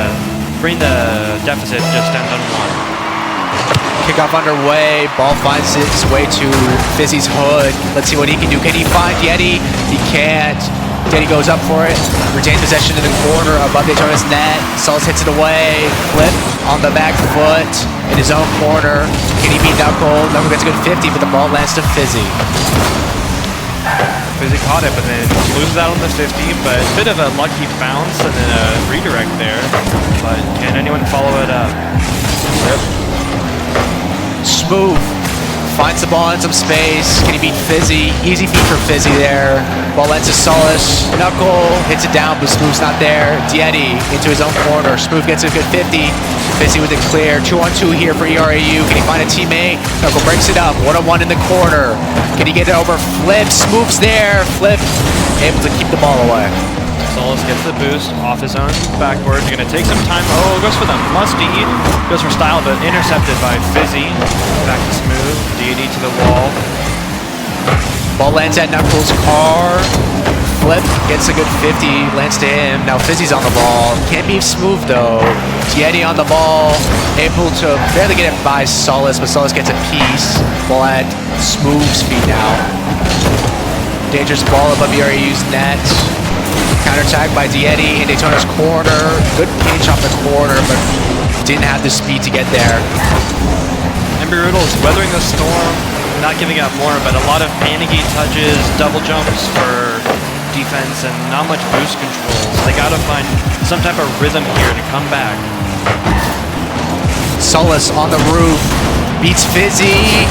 bring the deficit just down to 1. Kickoff underway. Ball finds its way to Fizzy's hood. Let's see what he can do. Can he find Yeti? He can't. Yeti goes up for it. Retains possession in the corner above Daytona's net. Solus hits it away. Flip on the back foot in his own corner. Can he beat Knuckle? Knuckle gets a good 50, but the ball lands to Fizzy. Fizzy caught it, but then loses out on the 50, but a bit of a lucky bounce and then a redirect there. But can anyone follow it up? Smooth. Finds the ball in some space. Can he beat Fizzy? Easy beat for Fizzy there. Ball ends to Solace. Knuckle hits it down, but Smooth's not there. Dietti into his own corner. Smooth gets a good 50. Fizzy with it clear. 2-on-2 here for ERAU. Can he find a teammate? Knuckle breaks it up. 1-on-1 in the corner. Can he get it over? Flip. Smooth's there. Flip able to keep the ball away. Solus gets the boost off his own backboard. You're going to take some time. Oh, goes for the must-eat. Goes for style, but intercepted by Fizzy. Back to Smooth. Deity to the wall. Ball lands at Knuckles' car. Flip gets a good 50. Lands to him. Now Fizzy's on the ball. Can't be Smooth, though. Dietti on the ball. Able to barely get it by Solus, but Solus gets a piece. Ball at Smooth's feet now. Dangerous ball above ERAU's net. Counterattack by Dietti in Daytona's corner. Good pinch off the corner, but didn't have the speed to get there. Embry Riddle is weathering the storm, not giving up more, but a lot of panicky touches, double jumps for defense, and not much boost controls. They gotta find some type of rhythm here to come back. Solus on the roof. Beats Fizzy.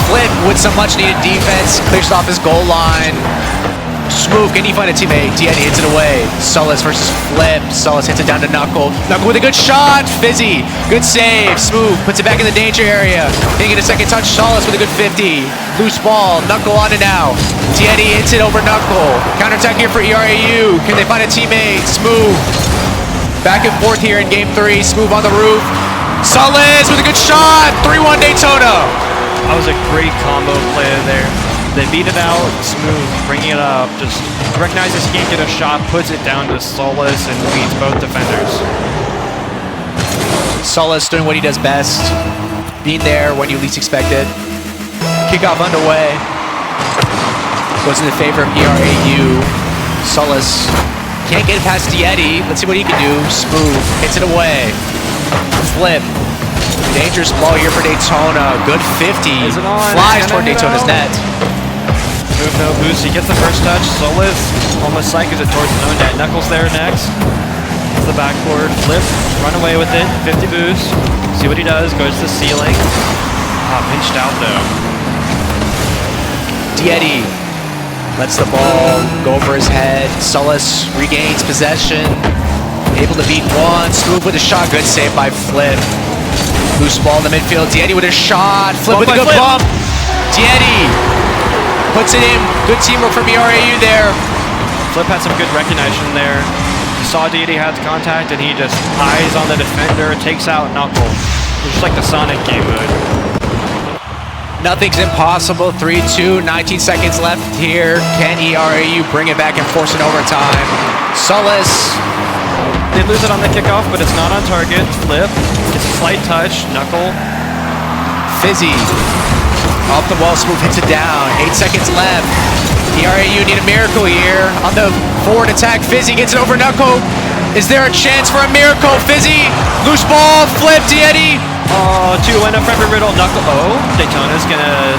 Flip with some much needed defense. Clears it off his goal line. Smooth, can he find a teammate? Dietti hits it away. Solus versus Flip. Solus hits it down to Knuckle. Knuckle with a good shot. Fizzy, good save. Smooth puts it back in the danger area. Can he get a second touch? Solus with a good 50. Loose ball. Knuckle on it now. Dietti hits it over Knuckle. Counterattack here for ERAU. Can they find a teammate? Smooth. Back and forth here in game 3. Smooth on the roof. Solus with a good shot. 3-1 Daytona. That was a great combo play there. They beat it out, Smooth, bringing it up, just recognizes he can't get a shot, puts it down to Solus and beats both defenders. Solus doing what he does best, being there when you least expect it. Kickoff underway. Goes in the favor of ERAU. Solus can't get it past Dietti. Let's see what he can do. Smooth hits it away. Flip. Dangerous ball here for Daytona. Good 50. Flies toward Daytona's net. Smooth, no boost. He gets the first touch. Solus almost cycles it towards his own net. Knuckles there next. It's the backboard. Flip. Run away with it. 50 boost. See what he does. Goes to the ceiling. Pinched out though. Dietti lets the ball go over his head. Solus regains possession. Able to beat one. Smooth with a shot. Good save by Flip. Loose ball in the midfield. Dietti with a shot. Flip with a good bump. Dietti puts it in. Good teamwork from ERAU there. Flip had some good recognition there. He saw Dietti had contact and he just eyes on the defender, takes out Knuckle. Just like the Sonic game mode. Nothing's impossible. 3-2. 19 seconds left here. Can ERAU bring it back and force an overtime? Solus. They lose it on the kickoff, but it's not on target. Flip gets a slight touch. Knuckle. Fizzy. Off the wall, Smooth hits it down. 8 seconds left. ERAU need a miracle here. On the forward attack, Fizzy gets it over Knuckle. Is there a chance for a miracle? Fizzy. Loose ball. Flip. Dietti. Oh, 2-1 for Embry Riddle. Knuckle. Oh, Daytona's gonna.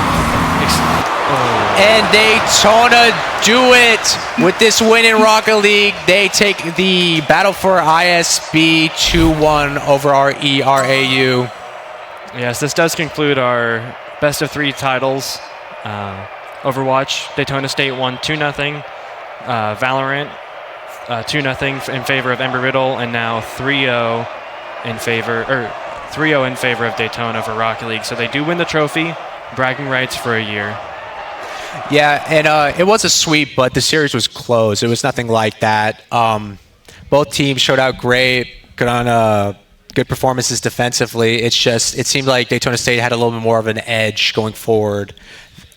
And Daytona do it with this win in Rocket League. They take the battle for ISB 2-1 over our ERAU. Yes, this does conclude our best of 3 titles. Overwatch, Daytona State won 2-0. Valorant, 2-0 in favor of Embry Riddle, and now 3-0 in favor of Daytona for Rocket League. So they do win the trophy, bragging rights for a year. Yeah, and it was a sweep, but the series was close. It was nothing like that. Both teams showed out great, good performances defensively. It seemed like Daytona State had a little bit more of an edge going forward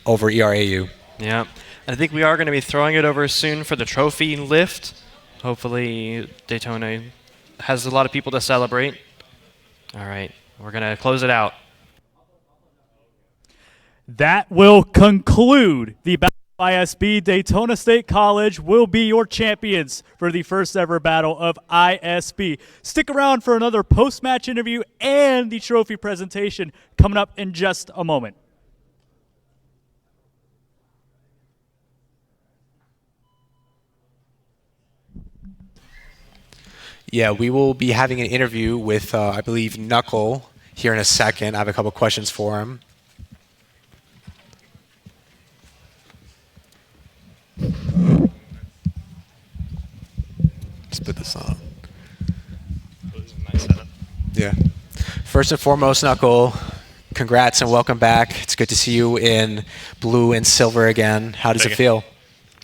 over ERAU. Yeah, I think we are going to be throwing it over soon for the trophy lift. Hopefully Daytona has a lot of people to celebrate. All right, we're going to close it out. That will conclude the Battle of ISB. Daytona State College will be your champions for the first ever Battle of ISB. Stick around for another post-match interview and the trophy presentation coming up in just a moment. Yeah, we will be having an interview with, I believe, Knuckle here in a second. I have a couple questions for him. Let's put this on. Yeah. First and foremost, Knuckle, congrats and welcome back. It's good to see you in blue and silver again. How does it feel?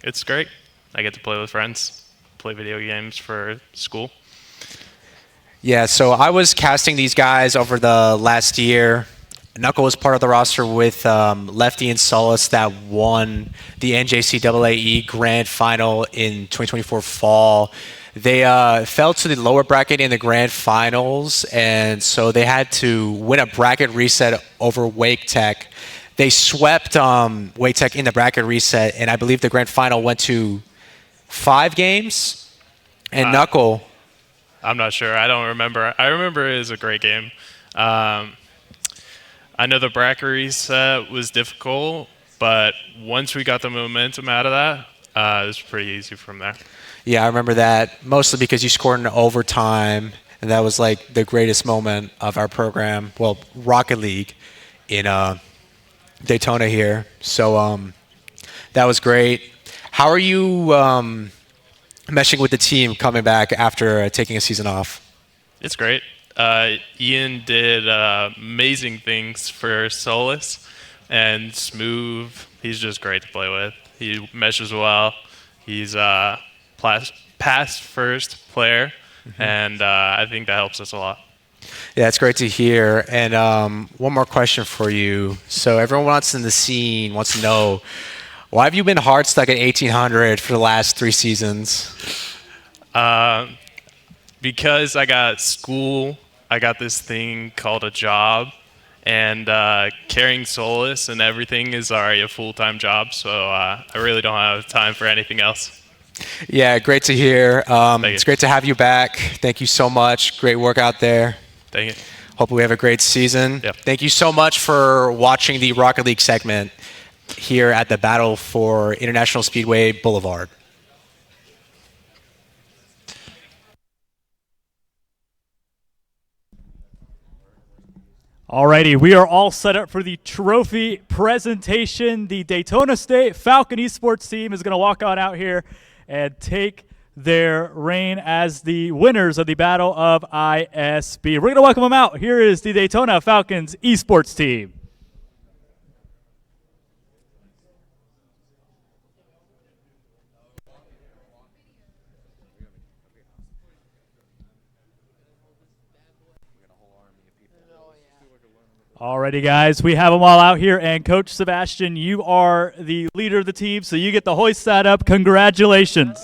It's great. I get to play with friends, play video games for school. Yeah, so I was casting these guys over the last year. Knuckle was part of the roster with Lefty and Solace that won the NJCAA Grand Final in 2024 fall. They fell to the lower bracket in the Grand Finals, and so they had to win a bracket reset over Wake Tech. They swept Wake Tech in the bracket reset, and I believe the Grand Final went to 5 games. And Knuckle... I'm not sure. I don't remember. I remember it was a great game. I know the bracket reset was difficult, but once we got the momentum out of that, it was pretty easy from there. Yeah, I remember that, mostly because you scored in overtime, and that was like the greatest moment of our program, well, Rocket League in Daytona here. So that was great. How are you meshing with the team coming back after taking a season off? It's great. Ian did amazing things for Solus, and Smooth, he's just great to play with. He meshes well. He's a pass-first player, and I think that helps us a lot. Yeah, it's great to hear. And one more question for you. So everyone in the scene wants to know, why have you been hard stuck at 1800 for the last 3 seasons? Because I got school, I got this thing called a job, and carrying Solus and everything is already a full-time job, so I really don't have time for anything else. Yeah, great to hear. It's great to have you back. Thank you so much. Great work out there. Thank you. Hope we have a great season. Yep. Thank you so much for watching the Rocket League segment here at the Battle for International Speedway Boulevard. Alrighty, we are all set up for the trophy presentation. The Daytona State Falcon Esports team is going to walk on out here and take their reign as the winners of the Battle of ISB. We're going to welcome them out. Here is the Daytona Falcons Esports team. Alrighty, guys, we have them all out here, and Coach Sebastian, you are the leader of the team, so you get the hoist that up. Congratulations.